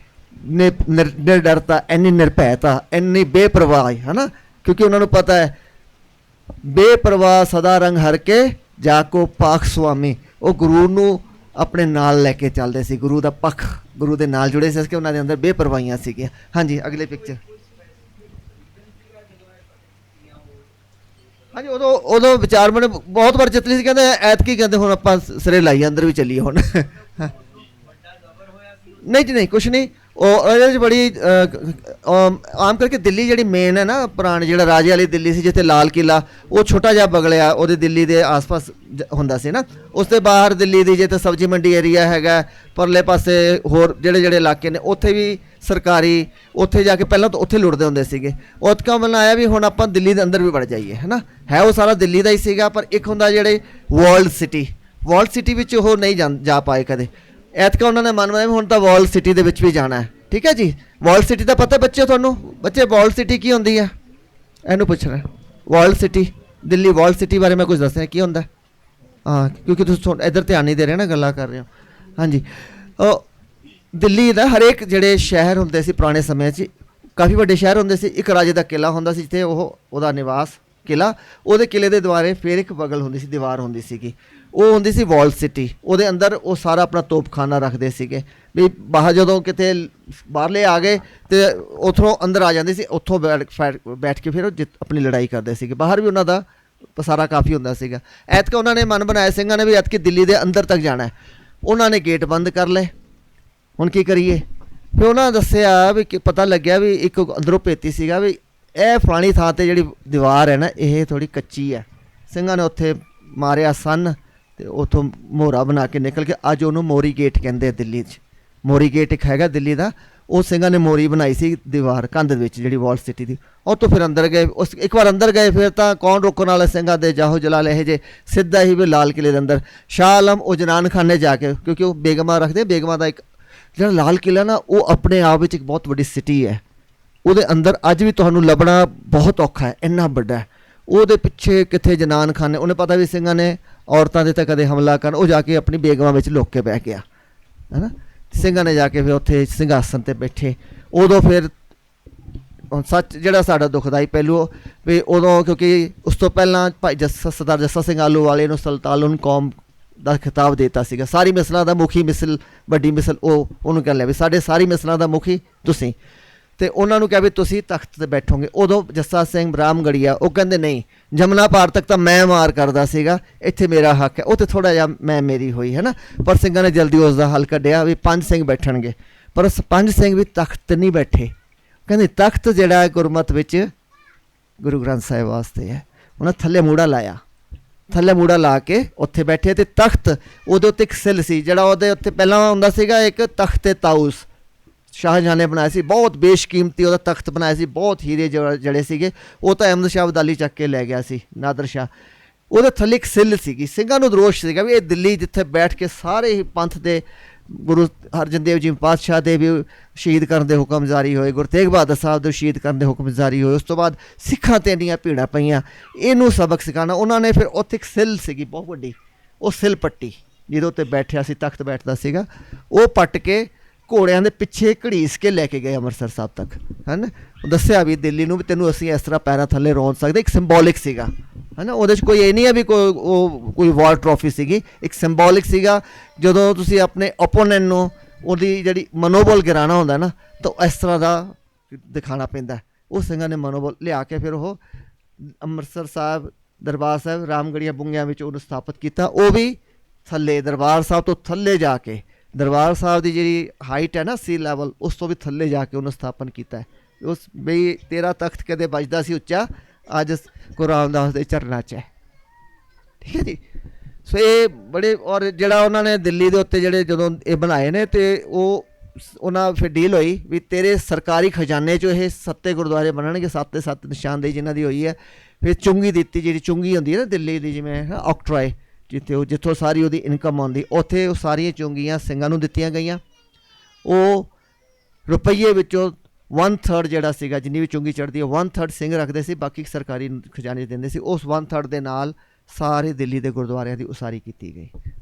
ਨਿਡਰਤਾ, ਇੰਨੀ ਨਿਰਭੈਤਾ, ਇੰਨੀ ਬੇਪਰਵਾਹ ਹੈ ਨਾ, ਕਿਉਂਕਿ ਉਹਨਾਂ ਨੂੰ ਪਤਾ ਹੈ ਬੇਪਰਵਾਹ ਸਦਾ ਰੰਗ ਹਰ ਕੇ ਜਾਕੋ ਪਾਖ ਸੁਆਮੀ। ਉਹ ਗੁਰੂ ਨੂੰ ਆਪਣੇ ਨਾਲ ਲੈ ਕੇ ਚੱਲਦੇ ਸੀ, ਗੁਰੂ ਦਾ ਪੱਖ, ਗੁਰੂ ਦੇ ਨਾਲ ਜੁੜੇ ਸੀ, ਕਿ ਉਹਨਾਂ ਦੇ ਅੰਦਰ ਬੇਪਰਵਾਹੀਆਂ ਸੀਗੀਆਂ। ਹਾਂਜੀ ਅਗਲੇ ਪਿਕਚਰ। ਹਾਂਜੀ ਉਦੋਂ ਵਿਚਾਰ ਮਨ ਬਹੁਤ ਵਾਰ ਜਿੱਤ ਲਈ ਸੀ, ਕਹਿੰਦੇ ਐਤਕੀ ਕਹਿੰਦੇ ਹੁਣ ਆਪਾਂ ਸਿਰੇ ਲਾਈਏ, ਅੰਦਰ ਵੀ ਚੱਲੀਏ ਹੁਣ। ਨਹੀਂ ਜੀ ਨਹੀਂ, ਕੁਛ ਨਹੀਂ। ਉਹ ਇਹਦੇ 'ਚ ਬੜੀ ਆਮ ਕਰਕੇ ਦਿੱਲੀ ਜਿਹੜੀ ਮੇਨ ਹੈ ਨਾ, ਪੁਰਾਣੀ ਜਿਹੜਾ ਰਾਜੇ ਵਾਲੀ ਦਿੱਲੀ ਸੀ, ਜਿੱਥੇ ਲਾਲ ਕਿਲਾ ਉਹ ਛੋਟਾ ਜਿਹਾ ਬਗਲਿਆ ਉਹਦੇ ਦਿੱਲੀ ਦੇ ਆਸ-ਪਾਸ ਹੁੰਦਾ ਸੀ ਨਾ। ਉਸ ਤੋਂ ਬਾਹਰ ਦਿੱਲੀ ਦੀ ਜਿੱਥੇ ਸਬਜ਼ੀ ਮੰਡੀ ਏਰੀਆ ਹੈਗਾ, ਪਰਲੇ ਪਾਸੇ ਹੋਰ ਜਿਹੜੇ ਇਲਾਕੇ ਨੇ, ਉੱਥੇ ਵੀ ਸਰਕਾਰੀ, ਉੱਥੇ ਜਾ ਕੇ ਪਹਿਲਾਂ ਤਾਂ ਉੱਥੇ ਲੁੱਟਦੇ ਹੁੰਦੇ ਸੀਗੇ। ਉਤਕਾ ਮਨ ਆਇਆ ਵੀ ਹੁਣ ਆਪਾਂ ਦਿੱਲੀ ਦੇ ਅੰਦਰ ਵੀ ਵੜ ਜਾਈਏ, ਹੈ ਨਾ। ਹੈ ਉਹ ਸਾਰਾ ਦਿੱਲੀ ਦਾ ਹੀ ਸੀਗਾ, ਪਰ ਇੱਕ ਹੁੰਦਾ ਜਿਹੜੇ ਵਰਲਡ ਸਿਟੀ ਵਿੱਚ ਉਹ ਨਹੀਂ ਜਾ ਪਾਏ ਕਦੇ। ਐਤਕਾ ਉਹਨਾਂ ਨੇ ਮਨ ਬਣਾਇਆ ਹੁਣ ਤਾਂ ਵਰਲਡ ਸਿਟੀ ਦੇ ਵਿੱਚ ਵੀ ਜਾਣਾ ਹੈ। ਠੀਕ ਹੈ ਜੀ। ਵਰਲਡ ਸਿਟੀ ਦਾ ਪਤਾ ਬੱਚੇ ਤੁਹਾਨੂੰ? ਬੱਚੇ ਵਰਲਡ ਸਿਟੀ ਕੀ ਹੁੰਦੀ ਹੈ ਇਹਨੂੰ ਪੁੱਛਣਾ। World city, Delhi world city ਬਾਰੇ ਮੈਂ ਕੁਝ ਦੱਸਣਾ ਕੀ ਹੁੰਦਾ। ਹਾਂ ਕਿਉਂਕਿ ਤੁਸੀਂ ਇੱਧਰ ਧਿਆਨ ਨਹੀਂ ਦੇ ਰਹੇ ਨਾ, ਗੱਲਾਂ ਕਰ ਰਹੇ ਹੋ। ਹਾਂਜੀ ਦਿੱਲੀ ਦਾ ਹਰੇਕ ਜਿਹੜੇ ਸ਼ਹਿਰ ਹੁੰਦੇ ਸੀ ਪੁਰਾਣੇ ਸਮੇਂ 'ਚ, ਕਾਫੀ ਵੱਡੇ ਸ਼ਹਿਰ ਹੁੰਦੇ ਸੀ। ਇੱਕ ਰਾਜੇ ਦਾ ਕਿਲਾ ਹੁੰਦਾ ਸੀ ਜਿੱਥੇ ਉਹਦਾ ਨਿਵਾਸ ਕਿਲਾ, ਉਹਦੇ ਕਿਲੇ ਦੇ ਦੁਆਰੇ ਫਿਰ ਇੱਕ ਬਗਲ ਹੁੰਦੀ ਸੀ, ਦੀਵਾਰ ਹੁੰਦੀ ਸੀਗੀ, ਉਹ ਹੁੰਦੀ ਸੀ ਵਰਲਡ ਸਿਟੀ। ਉਹਦੇ ਅੰਦਰ ਉਹ ਸਾਰਾ ਆਪਣਾ ਤੋਪਖਾਨਾ ਰੱਖਦੇ ਸੀਗੇ ਵੀ ਬਾਹਰ ਜਦੋਂ ਕਿਤੇ ਬਾਹਰਲੇ ਆ ਗਏ ਤੇ ਉੱਥੋਂ ਅੰਦਰ ਆ ਜਾਂਦੇ ਸੀ, ਉੱਥੋਂ ਬੈਠ ਕੇ ਫਿਰ ਉਹ ਆਪਣੀ ਲੜਾਈ ਕਰਦੇ ਸੀਗੇ। ਬਾਹਰ ਵੀ ਉਹਨਾਂ ਦਾ ਪਸਾਰਾ ਕਾਫੀ ਹੁੰਦਾ ਸੀਗਾ। ਐਤਕਾਂ ਉਹਨਾਂ ਨੇ ਮਨ ਬਣਾਇਆ ਸਿੰਘਾਂ ਨੇ ਵੀ ਐਤਕੀ ਦਿੱਲੀ ਦੇ ਅੰਦਰ ਤੱਕ ਜਾਣਾ ਹੈ। ਉਹਨਾਂ ਨੇ ਗੇਟ ਬੰਦ ਕਰ ਲਏ। ਹੁਣ ਕੀ ਕਰੀਏ? ਫਿਰ ਉਹਨਾਂ ਨੇ ਦੱਸਿਆ ਵੀ ਪਤਾ ਲੱਗਿਆ ਵੀ ਇੱਕ ਅੰਦਰੋਂ ਭੇਤੀ ਸੀਗਾ ਵੀ ਇਹ ਫਲਾਣੀ ਥਾਂ 'ਤੇ ਜਿਹੜੀ ਦੀਵਾਰ ਹੈ ਨਾ ਇਹ ਥੋੜ੍ਹੀ ਕੱਚੀ ਹੈ। ਸਿੰਘਾਂ ਨੇ ਉੱਥੇ ਮਾਰਿਆ ਸੰਨ ਅਤੇ ਉੱਥੋਂ ਮੋਹਰਾ ਬਣਾ ਕੇ ਨਿਕਲ ਕੇ ਅੱਜ ਉਹਨੂੰ ਮੋਰੀ ਗੇਟ ਕਹਿੰਦੇ ਆ ਦਿੱਲੀ 'ਚ। ਮੋਰੀ ਗੇਟ ਇੱਕ ਹੈਗਾ ਦਿੱਲੀ ਦਾ, ਉਹ ਸਿੰਘਾਂ ਨੇ ਮੋਰੀ ਬਣਾਈ ਸੀ ਦੀਵਾਰ ਕੰਧ ਵਿੱਚ ਜਿਹੜੀ ਵਾਲ ਸਿਟੀ ਦੀ। ਉਹ ਤੋਂ ਫਿਰ ਅੰਦਰ ਗਏ। ਉਸ ਇੱਕ ਵਾਰ ਅੰਦਰ ਗਏ ਫਿਰ ਤਾਂ ਕੌਣ ਰੋਕਣ ਵਾਲੇ ਸਿੰਘਾਂ ਦੇ ਜਾਹੋ ਜਲਾਲ ਇਹ ਜੇ ਸਿੱਧਾ ਹੀ ਵੀ ਲਾਲ ਕਿਲ੍ਹੇ ਦੇ ਅੰਦਰ ਸ਼ਾਹ ਆਲਮ ਉਹ ਜਨਾਨ ਖਾਨੇ ਜਾ ਕੇ, ਕਿਉਂਕਿ ਉਹ ਬੇਗਮਾਂ ਰੱਖਦੇ, ਬੇਗਮਾਂ ਦਾ ਇੱਕ ਜਿਹੜਾ ਲਾਲ ਕਿਲ੍ਹਾ ਨਾ ਉਹ ਆਪਣੇ ਆਪ ਵਿੱਚ ਇੱਕ ਬਹੁਤ ਵੱਡੀ ਸਿਟੀ ਹੈ। ਉਹਦੇ ਅੰਦਰ ਅੱਜ ਵੀ ਤੁਹਾਨੂੰ ਲੱਭਣਾ ਬਹੁਤ ਔਖਾ ਹੈ, ਇੰਨਾ ਵੱਡਾ ਹੈ। ਉਹਦੇ ਪਿੱਛੇ ਕਿੱਥੇ ਜਨਾਨ ਖਾਨੇ, ਉਹਨੇ ਪਤਾ ਵੀ ਸਿੰਘਾਂ ਨੇ ਔਰਤਾਂ ਦੇ ਤਾਂ ਕਦੇ ਹਮਲਾ ਕਰਨ, ਉਹ ਜਾ ਕੇ ਆਪਣੀ ਬੇਗਮਾਂ ਵਿੱਚ ਲੁੱਕ ਕੇ ਬਹਿ ਗਿਆ ਹੈ ਨਾ। ਸਿੰਘਾਂ ਨੇ ਜਾ ਕੇ ਫਿਰ ਉੱਥੇ ਸਿੰਘਾਸਨ 'ਤੇ ਬੈਠੇ। ਉਦੋਂ ਫਿਰ ਸੱਚ ਜਿਹੜਾ ਸਾਡਾ ਦੁਖਦਾਈ ਪਹਿਲੂ ਵੀ ਉਦੋਂ, ਕਿਉਂਕਿ ਉਸ ਤੋਂ ਪਹਿਲਾਂ ਭਾਈ ਸਰਦਾਰ ਜੱਸਾ ਸਿੰਘ ਆਹਲੂਵਾਲੇ ਨੂੰ ਸੁਲਤਾਨ ਕੌਮ ਦਾ ਖਿਤਾਬ ਦੇ ਦਿੱਤਾ ਸੀਗਾ। ਸਾਰੀ ਮਿਸਲਾਂ ਦਾ ਮੁਖੀ ਮਿਸਲ, ਵੱਡੀ ਮਿਸਲ ਉਹਨੂੰ ਕਹਿ ਲਿਆ ਵੀ ਸਾਡੇ ਸਾਰੀ ਮਿਸਲਾਂ ਦਾ ਮੁਖੀ ਤੁਸੀਂ, ਅਤੇ ਉਹਨਾਂ ਨੂੰ ਕਿਹਾ ਵੀ ਤੁਸੀਂ ਤਖਤ 'ਤੇ ਬੈਠੋਗੇ। ਉਦੋਂ ਜੱਸਾ ਸਿੰਘ ਰਾਮਗੜੀਆ ਉਹ ਕਹਿੰਦੇ ਨਹੀਂ, ਜਮਨਾ ਪਾਰ ਤੱਕ ਤਾਂ ਮੈਂ ਮਾਰ ਕਰਦਾ ਸੀਗਾ, ਇੱਥੇ ਮੇਰਾ ਹੱਕ ਹੈ। ਉਹ 'ਤੇ ਥੋੜ੍ਹਾ ਜਿਹਾ ਮੇਰੀ ਹੋਈ ਹੈ ਨਾ, ਪਰ ਸਿੰਘਾਂ ਨੇ ਜਲਦੀ ਉਸ ਦਾ ਹੱਲ ਕੱਢਿਆ ਵੀ 5 ਸਿੰਘ ਬੈਠਣਗੇ। ਪਰ 5 ਸਿੰਘ ਵੀ ਤਖਤ 'ਤੇ ਨਹੀਂ ਬੈਠੇ। ਕਹਿੰਦੇ ਤਖਤ ਜਿਹੜਾ ਗੁਰਮਤ ਵਿੱਚ ਗੁਰੂ ਗ੍ਰੰਥ ਸਾਹਿਬ ਵਾਸਤੇ ਹੈ। ਉਹਨਾਂ ਥੱਲੇ ਮੂੜਾ ਲਾਇਆ, ਥੱਲੇ ਮੂੜਾ ਲਾ ਕੇ ਉੱਥੇ ਬੈਠੇ। ਅਤੇ ਤਖਤ ਉਹਦੇ ਉੱਤੇ ਇੱਕ ਸਿੱਲ ਸੀ ਜਿਹੜਾ ਉਹਦੇ ਉੱਤੇ ਪਹਿਲਾਂ ਹੁੰਦਾ ਸੀਗਾ ਇੱਕ ਤਖਤ ਤਾਊਸ, ਸ਼ਾਹਜਹਾਂ ਨੇ ਬਣਾਇਆ ਸੀ, ਬਹੁਤ ਬੇਸ਼ਕੀਮਤੀ ਉਹਦਾ ਤਖਤ ਬਣਾਇਆ ਸੀ, ਬਹੁਤ ਹੀਰੇ ਜਿਹੜੇ ਸੀਗੇ। ਉਹ ਤਾਂ ਅਹਿਮਦ ਸ਼ਾਹ ਅਬਦਾਲੀ ਚੱਕ ਕੇ ਲੈ ਗਿਆ ਸੀ, ਨਾਦਰ ਸ਼ਾਹ। ਉਹਦੇ ਥੱਲੇ ਇੱਕ ਸਿੱਲ ਸੀਗੀ। ਸਿੰਘਾਂ ਨੂੰ ਦੋਸ਼ ਸੀਗਾ ਵੀ ਇਹ ਦਿੱਲੀ ਜਿੱਥੇ ਬੈਠ ਕੇ ਸਾਰੇ ਹੀ ਪੰਥ ਦੇ ਗੁਰੂ ਅਰਜਨ ਦੇਵ ਜੀ ਪਾਤਸ਼ਾਹ ਦੇ ਵੀ ਸ਼ਹੀਦ ਕਰਨ ਦੇ ਹੁਕਮ ਜਾਰੀ ਹੋਏ, ਗੁਰੂ ਤੇਗ ਬਹਾਦਰ ਸਾਹਿਬ ਦੇ ਸ਼ਹੀਦ ਕਰਨ ਦੇ ਹੁਕਮ ਜਾਰੀ ਹੋਏ। ਉਸ ਤੋਂ ਬਾਅਦ ਸਿੱਖਾਂ 'ਤੇ ਇੰਨੀਆਂ ਭੀੜਾਂ ਪਈਆਂ, ਇਹਨੂੰ ਸਬਕ ਸਿਖਾਉਣਾ। ਉਹਨਾਂ ਨੇ ਫਿਰ ਉੱਥੇ ਇੱਕ ਸਿੱਲ ਸੀਗੀ ਬਹੁਤ ਵੱਡੀ, ਉਹ ਸਿੱਲ ਪੱਟੀ ਜਿਹਦੇ ਉੱਤੇ ਬੈਠਿਆ ਸੀ, ਤਖਤ ਬੈਠਦਾ ਸੀਗਾ, ਉਹ ਪੱਟ ਕੇ ਘੋੜਿਆਂ ਦੇ ਪਿੱਛੇ ਘੜੀਸ ਕੇ ਲੈ ਕੇ ਗਏ ਅੰਮ੍ਰਿਤਸਰ ਸਾਹਿਬ ਤੱਕ, ਹੈ ਨਾ। ਦੱਸਿਆ ਵੀ ਦਿੱਲੀ ਨੂੰ ਵੀ ਤੈਨੂੰ ਅਸੀਂ ਇਸ ਤਰ੍ਹਾਂ ਪੈਰਾਂ ਥੱਲੇ ਰੋਣ ਸਕਦੇ। ਇੱਕ ਸਿੰਬੋਲਿਕ ਸੀਗਾ, ਹੈ ਨਾ। ਉਹਦੇ 'ਚ ਕੋਈ ਇਹ ਨਹੀਂ ਹੈ ਵੀ ਕੋਈ ਵਾਰ ਟਰੋਫੀ ਸੀਗੀ, ਇੱਕ ਸਿੰਬੋਲਿਕ ਸੀਗਾ। ਜਦੋਂ ਤੁਸੀਂ ਆਪਣੇ ਓਪੋਨੈਂਟ ਨੂੰ ਉਹਦੀ ਜਿਹੜੀ ਮਨੋਬਲ ਗਿਰਾਉਣਾ ਹੁੰਦਾ ਨਾ, ਤਾਂ ਇਸ ਤਰ੍ਹਾਂ ਦਾ ਦਿਖਾਉਣਾ ਪੈਂਦਾ। ਉਹ ਸਿੰਘਾਂ ਨੇ ਮਨੋਬਲ ਲਿਆ ਕੇ ਫਿਰ ਉਹ ਅੰਮ੍ਰਿਤਸਰ ਸਾਹਿਬ, ਦਰਬਾਰ ਸਾਹਿਬ, ਰਾਮਗੜੀਆਂ ਬੁੰਗਿਆਂ ਵਿੱਚ ਉਹਨੂੰ ਸਥਾਪਿਤ ਕੀਤਾ। ਉਹ ਵੀ ਥੱਲੇ ਦਰਬਾਰ ਸਾਹਿਬ ਤੋਂ ਥੱਲੇ ਜਾ ਕੇ, ਦਰਬਾਰ ਸਾਹਿਬ ਦੀ ਜਿਹੜੀ ਹਾਈਟ ਹੈ ਨਾ ਸੀ ਲੈਵਲ, ਉਸ ਤੋਂ ਵੀ ਥੱਲੇ ਜਾ ਕੇ ਉਹਨੂੰ ਸਥਾਪਨ ਕੀਤਾ ਹੈ। ਉਸ ਬਈ ਤੇਰਾ ਤਖਤ ਕਦੇ ਵੱਜਦਾ ਸੀ ਉੱਚਾ, ਅੱਜ ਗੁਰੂ ਰਾਮਦਾਸ ਦੇ ਚਰਨਾਂ 'ਚ ਹੈ। ਠੀਕ ਹੈ ਜੀ। ਸੋ ਇਹ ਬੜੇ, ਔਰ ਜਿਹੜਾ ਉਹਨਾਂ ਨੇ ਦਿੱਲੀ ਦੇ ਉੱਤੇ ਜਿਹੜੇ ਜਦੋਂ ਇਹ ਬਣਾਏ ਨੇ, ਅਤੇ ਉਹ ਉਹਨਾਂ ਫਿਰ ਡੀਲ ਹੋਈ ਵੀ ਤੇਰੇ ਸਰਕਾਰੀ ਖਜ਼ਾਨੇ 'ਚੋਂ ਇਹ 7 ਗੁਰਦੁਆਰੇ ਬਣਨਗੇ, 7 ਦੇ 7 ਨਿਸ਼ਾਨਦੇਹੀ ਜਿਨ੍ਹਾਂ ਦੀ ਹੋਈ ਹੈ। ਫਿਰ ਚੁੰਗੀ ਦਿੱਤੀ, ਜਿਹੜੀ ਚੁੰਗੀ ਹੁੰਦੀ ਹੈ ਨਾ ਦਿੱਲੀ ਦੀ, ਜਿਵੇਂ ਆਕਟਰਾਏ, ਜਿੱਥੋਂ ਸਾਰੀ ਉਹਦੀ ਇਨਕਮ ਆਉਂਦੀ, ਉੱਥੇ ਉਹ ਸਾਰੀਆਂ ਚੁੰਗੀਆਂ ਸਿੰਘਾਂ ਨੂੰ ਦਿੱਤੀਆਂ ਗਈਆਂ। ਉਹ ਰੁਪਈਏ ਵਿੱਚੋਂ 1/3 ਜਿਹੜਾ ਸੀਗਾ, ਜਿੰਨੀ ਵੀ ਚੁੰਗੀ ਚੜ੍ਹਦੀ ਹੈ 1/3 ਸਿੰਘ ਰੱਖਦੇ ਸੀ, ਬਾਕੀ ਸਰਕਾਰੀ ਖਜ਼ਾਨੇ ਦਿੰਦੇ ਸੀ। ਉਸ 1/3 ਦੇ ਨਾਲ ਸਾਰੇ ਦਿੱਲੀ ਦੇ ਗੁਰਦੁਆਰਿਆਂ ਦੀ ਉਸਾਰੀ ਕੀਤੀ ਗਈ।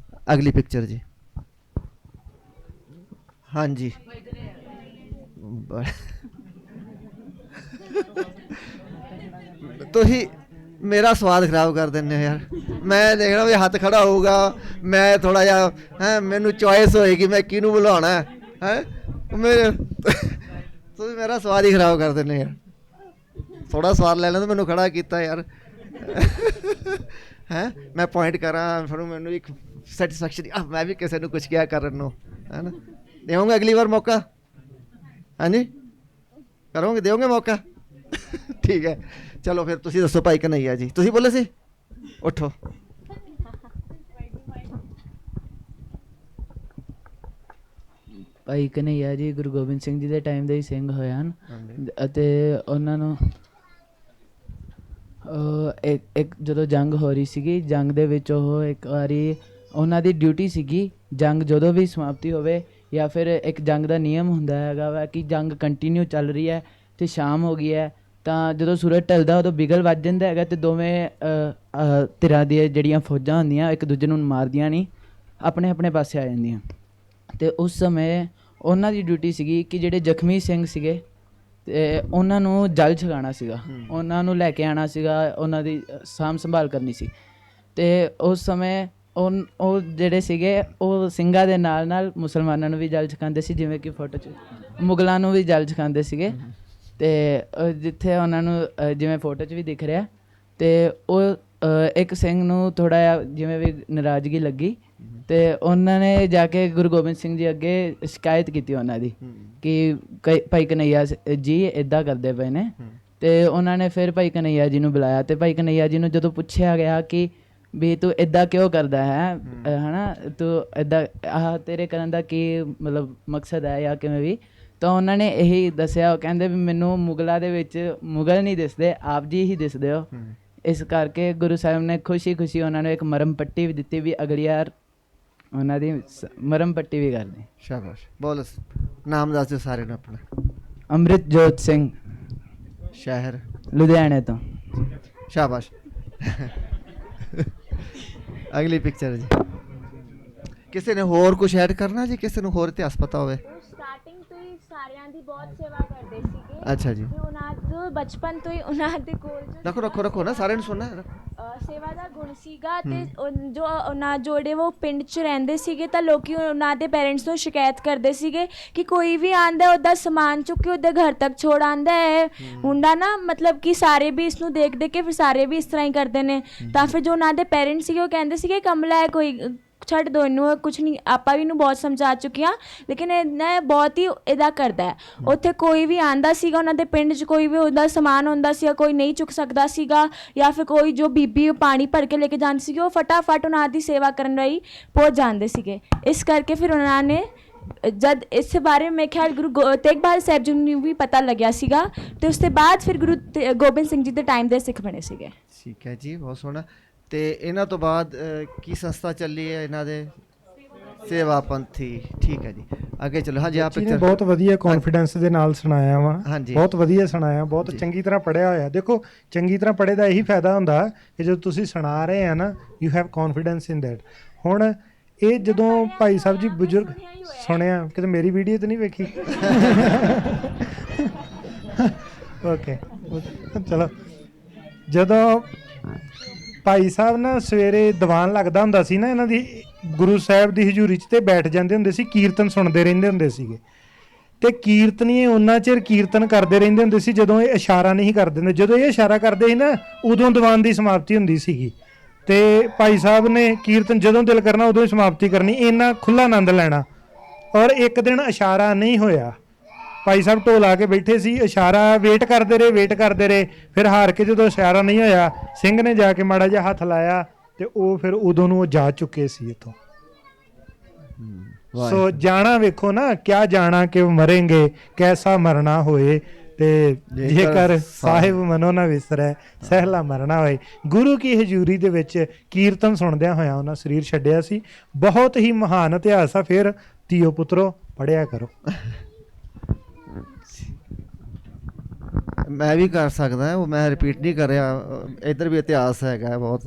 ਅਗਲੀ ਪਿਕਚਰ ਜੀ। ਹਾਂਜੀ, ਤੁਸੀਂ ਮੇਰਾ ਸਵਾਦ ਖਰਾਬ ਕਰ ਦਿੰਦੇ ਹੋ ਯਾਰ। ਮੈਂ ਦੇਖਣਾ ਵੀ ਹੱਥ ਖੜਾ ਹੋਊਗਾ, ਮੈਂ ਥੋੜ੍ਹਾ ਜਿਹਾ ਹੈਂ, ਮੈਨੂੰ ਚੋਇਸ ਹੋਏਗੀ ਮੈਂ ਕਿਹਨੂੰ ਬੁਲਾਉਣਾ ਹੈ। ਤੁਸੀਂ ਮੇਰਾ ਸਵਾਦ ਹੀ ਖਰਾਬ ਕਰ ਦਿੰਦੇ ਯਾਰ। ਥੋੜ੍ਹਾ ਸਵਾਦ ਲੈ ਲੈਂਦਾ, ਮੈਨੂੰ ਖੜਾ ਕੀਤਾ ਯਾਰ। ਹੈਂ, ਮੈਂ ਪੁਆਇੰਟ ਕਰਾਂ ਫਿਰ ਮੈਨੂੰ ਇੱਕ ਸੈਟਿਸਫੈਕਸ਼ਨ, ਮੈਂ ਵੀ ਕਿਸੇ ਨੂੰ ਕੁਛ ਕਿਹਾ ਕਰਨ ਨੂੰ, ਹੈ ਨਾ। ਦੇਵਾਂਗੇ ਅਗਲੀ ਵਾਰ ਮੌਕਾ, ਹਾਂਜੀ ਕਰੋਗੇ, ਦਿਓਗੇ ਮੌਕਾ? ਠੀਕ ਹੈ, ਚਲੋ ਫਿਰ ਤੁਸੀਂ ਦੱਸੋ ਭਾਈ ਕਨ੍ਹਈਆ ਜੀ, ਤੁਸੀਂ ਬੋਲੇ ਸੀ, ਉੱਠੋ। ਭਾਈ ਕਨ੍ਹਈਆ ਜੀ ਗੁਰੂ ਗੋਬਿੰਦ ਸਿੰਘ ਜੀ ਦੇ ਟਾਈਮ ਦੇ ਹੀ ਸਿੰਘ ਹੋਏ ਹਨ, ਅਤੇ ਉਹਨਾਂ ਨੂੰ ਇੱਕ ਜਦੋਂ ਜੰਗ ਹੋ ਰਹੀ ਸੀਗੀ, ਜੰਗ ਦੇ ਵਿੱਚ ਉਹ ਇੱਕ ਵਾਰੀ ਉਹਨਾਂ ਦੀ ਡਿਊਟੀ ਸੀਗੀ, ਜੰਗ ਜਦੋਂ ਵੀ ਸਮਾਪਤੀ ਹੋਵੇ ਜਾਂ ਫਿਰ ਇੱਕ ਜੰਗ ਦਾ ਨਿਯਮ ਹੁੰਦਾ ਹੈਗਾ ਵਾ ਕਿ ਜੰਗ ਕੰਟੀਨਿਊ ਚੱਲ ਰਹੀ ਹੈ ਅਤੇ ਸ਼ਾਮ ਹੋ ਗਈ ਹੈ, ਤਾਂ ਜਦੋਂ ਸੂਰਜ ਢਲਦਾ ਉਦੋਂ ਬਿਗਲ ਵੱਜ ਜਾਂਦਾ ਹੈਗਾ, ਅਤੇ ਦੋਵੇਂ ਧਿਰਾਂ ਦੀਆਂ ਜਿਹੜੀਆਂ ਫੌਜਾਂ ਹੁੰਦੀਆਂ ਇੱਕ ਦੂਜੇ ਨੂੰ ਮਾਰਦੀਆਂ ਨਹੀਂ, ਆਪਣੇ ਆਪਣੇ ਪਾਸੇ ਆ ਜਾਂਦੀਆਂ। ਅਤੇ ਉਸ ਸਮੇਂ ਉਹਨਾਂ ਦੀ ਡਿਊਟੀ ਸੀਗੀ ਕਿ ਜਿਹੜੇ ਜ਼ਖਮੀ ਸਿੰਘ ਸੀਗੇ ਅਤੇ ਉਹਨਾਂ ਨੂੰ ਜਲ ਛਕਾਉਣਾ ਸੀਗਾ, ਉਹਨਾਂ ਨੂੰ ਲੈ ਕੇ ਆਉਣਾ ਸੀਗਾ, ਉਹਨਾਂ ਦੀ ਸਾਂਭ ਸੰਭਾਲ ਕਰਨੀ ਸੀ। ਅਤੇ ਉਸ ਸਮੇਂ ਉਹ ਜਿਹੜੇ ਸੀਗੇ ਉਹ ਸਿੰਘਾਂ ਦੇ ਨਾਲ ਨਾਲ ਮੁਸਲਮਾਨਾਂ ਨੂੰ ਵੀ ਜਲ ਛਕਾਉਂਦੇ ਸੀ, ਜਿਵੇਂ ਕਿ ਫੋਟੋ 'ਚ ਮੁਗਲਾਂ ਨੂੰ ਵੀ ਜਲ ਛਕਾਉਂਦੇ ਸੀਗੇ। ਅਤੇ ਜਿੱਥੇ ਉਹਨਾਂ ਨੂੰ ਜਿਵੇਂ ਫੋਟੋ 'ਚ ਵੀ ਦਿਖ ਰਿਹਾ, ਅਤੇ ਉਹ ਇੱਕ ਸਿੰਘ ਨੂੰ ਥੋੜ੍ਹਾ ਜਿਹਾ ਜਿਵੇਂ ਵੀ ਨਾਰਾਜ਼ਗੀ ਲੱਗੀ, ਤੇ ਉਹਨਾਂ ਨੇ ਜਾ ਕੇ ਗੁਰੂ ਗੋਬਿੰਦ ਸਿੰਘ ਜੀ ਅੱਗੇ ਸ਼ਿਕਾਇਤ ਕੀਤੀ ਉਹਨਾਂ ਦੀ ਕਿ ਭਾਈ ਕਨਈਆ ਜੀ ਇੱਦਾਂ ਕਰਦੇ ਪਏ ਨੇ। ਤੇ ਉਹਨਾਂ ਨੇ ਫਿਰ ਭਾਈ ਕਨਈਆ ਜੀ ਨੂੰ ਬੁਲਾਇਆ ਤੇ ਭਾਈ ਕਨਈਆ ਜੀ ਨੂੰ ਜਦੋਂ ਪੁੱਛਿਆ ਗਿਆ ਕਿ ਵੀ ਤੂੰ ਇੱਦਾਂ ਕਿਉਂ ਕਰਦਾ ਹੈ ਹਨਾ, ਤੂੰ ਇੱਦਾਂ ਆਹ ਤੇਰੇ ਕਰਨ ਦਾ ਕੀ ਮਤਲਬ ਮਕਸਦ ਹੈ ਜਾਂ ਕਿਵੇਂ ਵੀ, ਤਾਂ ਉਹਨਾਂ ਨੇ ਇਹੀ ਦੱਸਿਆ। ਉਹ ਕਹਿੰਦੇ ਵੀ ਮੈਨੂੰ ਮੁਗਲਾਂ ਦੇ ਵਿੱਚ ਮੁਗਲ ਨਹੀਂ ਦਿਸਦੇ, ਆਪ ਜੀ ਹੀ ਦਿਸਦੇ ਹੋ। ਇਸ ਕਰਕੇ ਗੁਰੂ ਸਾਹਿਬ ਨੇ ਖੁਸ਼ੀ ਖੁਸ਼ੀ ਉਹਨਾਂ ਨੂੰ ਇੱਕ ਮਰਮ ਪੱਟੀ ਵੀ ਦਿੱਤੀ ਵੀ ਅਗਲੀ ਵਾਰ ਉਹਨਾਂ ਦੀ ਮਰਮ ਪੱਟੀ ਵੀ ਕਰਨੀ। ਸ਼ਾਬਾਸ਼। ਬੋਲ ਨਾਮ ਦੱਸ ਦਿਓ ਸਾਰੇ ਨੂੰ ਆਪਣਾ। ਅੰਮ੍ਰਿਤਜੋਤ ਸਿੰਘ, ਸ਼ਹਿਰ ਲੁਧਿਆਣੇ ਤੋਂ। ਸ਼ਾਬਾਸ਼। ਅਗਲੀ ਪਿਕਚਰ ਜੀ, ਕਿਸੇ ਨੇ ਹੋਰ ਕੁਝ ਐਡ ਕਰਨਾ ਜੀ? ਕਿਸੇ ਨੂੰ ਹੋਰ ਇਤਿਹਾਸ ਪਤਾ ਹੋਵੇ? ਸਟਾਰਟਿੰਗ ਤੋਂ ਹੀ ਸਾਰਿਆਂ ਦੀ ਬਹੁਤ ਸੇਵਾ ਕਰਦੇ ਸੀਗੇ। ਅੱਛਾ ਜੀ। ਤੇ ਉਹਨਾਂ ਤੋਂ ਬਚਪਨ ਤੋਂ ਹੀ ਉਹਨਾਂ ਦੇ ਕੋਲ ਜੋ ਰੱਖੋ ਨਾ, ਸਾਰਿਆਂ ਨੂੰ ਸੁਣਨਾ। ਸੇਵਾ ਦਾ ਗੁਣ ਸੀਗਾ। ਤੇ ਜੋ ਉਹਨਾਂ ਜਿਹੜੇ ਉਹ ਪਿੰਡ 'ਚ ਰਹਿੰਦੇ ਸੀਗੇ ਤਾਂ ਲੋਕੀ ਉਹਨਾਂ ਦੇ ਪੇਰੈਂਟਸ ਨੂੰ ਸ਼ਿਕਾਇਤ ਕਰਦੇ ਸੀਗੇ ਕਿ ਕੋਈ ਵੀ ਆਂਦਾ ਉਹਦਾ ਸਮਾਨ ਚੁੱਕ ਕੇ ਉਹਦੇ ਘਰ ਤੱਕ ਛੋੜ ਆਂਦਾ ਹੈ ਮੁੰਡਾ ਨਾ, ਮਤਲਬ ਕਿ ਸਾਰੇ ਵੀ ਇਸ ਨੂੰ ਦੇਖ ਦੇਖ ਕੇ ਫਿਰ ਸਾਰੇ ਵੀ ਇਸ ਤਰ੍ਹਾਂ ਹੀ ਕਰਦੇ ਨੇ। ਤਾਂ ਫਿਰ ਜੋ ਉਹਨਾਂ ਦੇ ਪੇਰੈਂਟਸ ਸੀਗੇ ਉਹ ਕਹਿੰਦੇ ਸੀਗੇ ਕਮਲਾ ਹੈ, ਕੋਈ ਛੱਡ ਦੋ ਇਹਨੂੰ, ਕੁਛ ਨਹੀਂ, ਆਪਾਂ ਵੀ ਇਹਨੂੰ ਬਹੁਤ ਸਮਝਾ ਚੁੱਕੇ ਹਾਂ, ਲੇਕਿਨ ਇਹਨੇ ਬਹੁਤ ਹੀ ਇਹਦਾ ਕਰਦਾ ਹੈ। ਉੱਥੇ ਕੋਈ ਵੀ ਆਂਦਾ ਸੀਗਾ ਉਹਨਾਂ ਦੇ ਪਿੰਡ 'ਚ, ਕੋਈ ਵੀ ਉਹਦਾ ਸਮਾਨ ਹੁੰਦਾ ਸੀਗਾ, ਕੋਈ ਨਹੀਂ ਚੁੱਕ ਸਕਦਾ ਸੀਗਾ, ਜਾਂ ਫਿਰ ਕੋਈ ਜੋ ਬੀਬੀ ਪਾਣੀ ਭਰ ਕੇ ਲੈ ਕੇ ਜਾਂਦੀ ਸੀਗੀ ਉਹ ਫਟਾਫਟ ਉਹਨਾਂ ਦੀ ਸੇਵਾ ਕਰਨ ਲਈ ਪਹੁੰਚ ਜਾਂਦੇ ਸੀਗੇ। ਇਸ ਕਰਕੇ ਫਿਰ ਉਹਨਾਂ ਨੇ ਜਦ ਇਸ ਬਾਰੇ ਮੇਰੇ ਖਿਆਲ ਗੁਰੂ ਤੇਗ ਬਹਾਦਰ ਸਾਹਿਬ ਜੀ ਨੂੰ ਵੀ ਪਤਾ ਲੱਗਿਆ ਸੀਗਾ ਤੇ ਉਸ ਤੋਂ ਬਾਅਦ ਫਿਰ ਗੁਰੂ ਗੋਬਿੰਦ ਸਿੰਘ ਜੀ ਦੇ ਟਾਈਮ ਦੇ ਸਿੱਖ ਬਣੇ ਸੀਗੇ। ਠੀਕ ਹੈ ਜੀ, ਬਹੁਤ ਸੋਹਣਾ। ਤੇ ਇਹਨਾਂ ਤੋਂ ਬਾਅਦ ਕੀ ਸੰਸਥਾ ਚੱਲੀ ਹੈ ਇਹਨਾਂ ਦੇ? ਸੇਵਾ ਪੰਥੀ। ਠੀਕ ਹੈ ਜੀ, ਅੱਗੇ ਚਲੋ। ਹਾਂਜੀ, ਆਪ ਪਿਕਚਰ ਬਹੁਤ ਵਧੀਆ ਕੌਨਫੀਡੈਂਸ ਦੇ ਨਾਲ ਸੁਣਾਇਆ ਵਾ। ਹਾਂਜੀ, ਬਹੁਤ ਵਧੀਆ ਸੁਣਾਇਆ, ਬਹੁਤ ਚੰਗੀ ਤਰ੍ਹਾਂ ਪੜ੍ਹਿਆ ਹੋਇਆ। ਦੇਖੋ ਚੰਗੀ ਤਰ੍ਹਾਂ ਪੜ੍ਹੇ ਦਾ ਇਹੀ ਫਾਇਦਾ ਹੁੰਦਾ ਕਿ ਜਦੋਂ ਤੁਸੀਂ ਸੁਣਾ ਰਹੇ ਆ ਨਾ, you have confidence in that. ਹੁਣ ਇਹ ਜਦੋਂ ਭਾਈ ਸਾਹਿਬ ਜੀ ਬਜ਼ੁਰਗ ਸੁਣਿਆ, ਕਿਤੇ ਮੇਰੀ ਵੀਡੀਓ ਤਾਂ ਨਹੀਂ ਵੇਖੀ? ਓਕੇ ਚਲੋ। ਜਦੋਂ ਭਾਈ ਸਾਹਿਬ ਨਾ ਸਵੇਰੇ ਦੀਵਾਨ ਲੱਗਦਾ ਹੁੰਦਾ ਸੀ ਨਾ ਇਹਨਾਂ ਦੀ, ਗੁਰੂ ਸਾਹਿਬ ਦੀ ਹਜ਼ੂਰੀ 'ਚ, ਤੇ ਬੈਠ ਜਾਂਦੇ ਹੁੰਦੇ ਸੀ, ਕੀਰਤਨ ਸੁਣਦੇ ਰਹਿੰਦੇ ਹੁੰਦੇ ਸੀਗੇ। ਤੇ ਕੀਰਤਨੀਏ ਉਹਨਾਂ ਚਿਰ ਕੀਰਤਨ ਕਰਦੇ ਰਹਿੰਦੇ ਹੁੰਦੇ ਸੀ ਜਦੋਂ ਇਹ ਇਸ਼ਾਰਾ ਨਹੀਂ ਕਰਦੇ ਹੁੰਦੇ। ਜਦੋਂ ਇਹ ਇਸ਼ਾਰਾ ਕਰਦੇ ਸੀ ਨਾ, ਉਦੋਂ ਦੀਵਾਨ ਦੀ ਸਮਾਪਤੀ ਹੁੰਦੀ ਸੀਗੀ। ਤੇ ਭਾਈ ਸਾਹਿਬ ਨੇ ਕੀਰਤਨ ਜਦੋਂ ਦਿਲ ਕਰਨਾ ਉਦੋਂ ਹੀ ਸਮਾਪਤੀ ਕਰਨੀ, ਇੰਨਾ ਖੁੱਲ੍ਹਾ ਆਨੰਦ ਲੈਣਾ। ਔਰ ਇੱਕ ਦਿਨ ਇਸ਼ਾਰਾ ਨਹੀਂ ਹੋਇਆ, ਭਾਈ ਸਾਹਿਬ ਢੋਲ ਆ ਕੇ ਬੈਠੇ ਸੀ, ਇਸ਼ਾਰਾ ਵੇਟ ਕਰਦੇ ਰਹੇ। ਫਿਰ ਹਾਰ ਕੇ ਜਦੋਂ ਇਸ਼ਾਰਾ ਨਹੀਂ ਹੋਇਆ, ਸਿੰਘ ਨੇ ਜਾ ਕੇ ਮਾੜਾ ਜਿਹਾ ਹੱਥ ਲਾਇਆ ਤੇ ਉਹ ਫਿਰ ਉਦੋਂ ਨੂੰ ਉਹ ਜਾ ਚੁੱਕੇ ਸੀ ਇੱਥੋਂ। ਸੋ ਜਾਣਾ ਵੇਖੋ ਨਾ, ਕਿਆ ਜਾਣਾ ਕਿ ਮਰੇਂਗੇ, ਕੈਸਾ ਮਰਨਾ ਹੋਏ, ਤੇ ਜੇਕਰ ਸਾਹਿਬ ਮਨੋ ਨਾ ਵਿਸਰੈ, ਸਹਿਲਾ ਮਰਨਾ ਹੋਏ। ਗੁਰੂ ਕੀ ਹਜ਼ੂਰੀ ਦੇ ਵਿੱਚ ਕੀਰਤਨ ਸੁਣਦਿਆਂ ਹੋਇਆ ਉਹਨਾਂ ਸਰੀਰ ਛੱਡਿਆ ਸੀ। ਬਹੁਤ ਹੀ ਮਹਾਨ ਇਤਿਹਾਸ ਆ। ਫਿਰ ਧੀਓ ਪੁੱਤਰੋ ਪੜ੍ਹਿਆ ਕਰੋ। ਮੈਂ ਵੀ ਕਰ ਸਕਦਾ, ਉਹ ਮੈਂ ਰਿਪੀਟ ਨਹੀਂ ਕਰ ਰਿਹਾ। ਇੱਧਰ ਵੀ ਇਤਿਹਾਸ ਹੈਗਾ ਬਹੁਤ।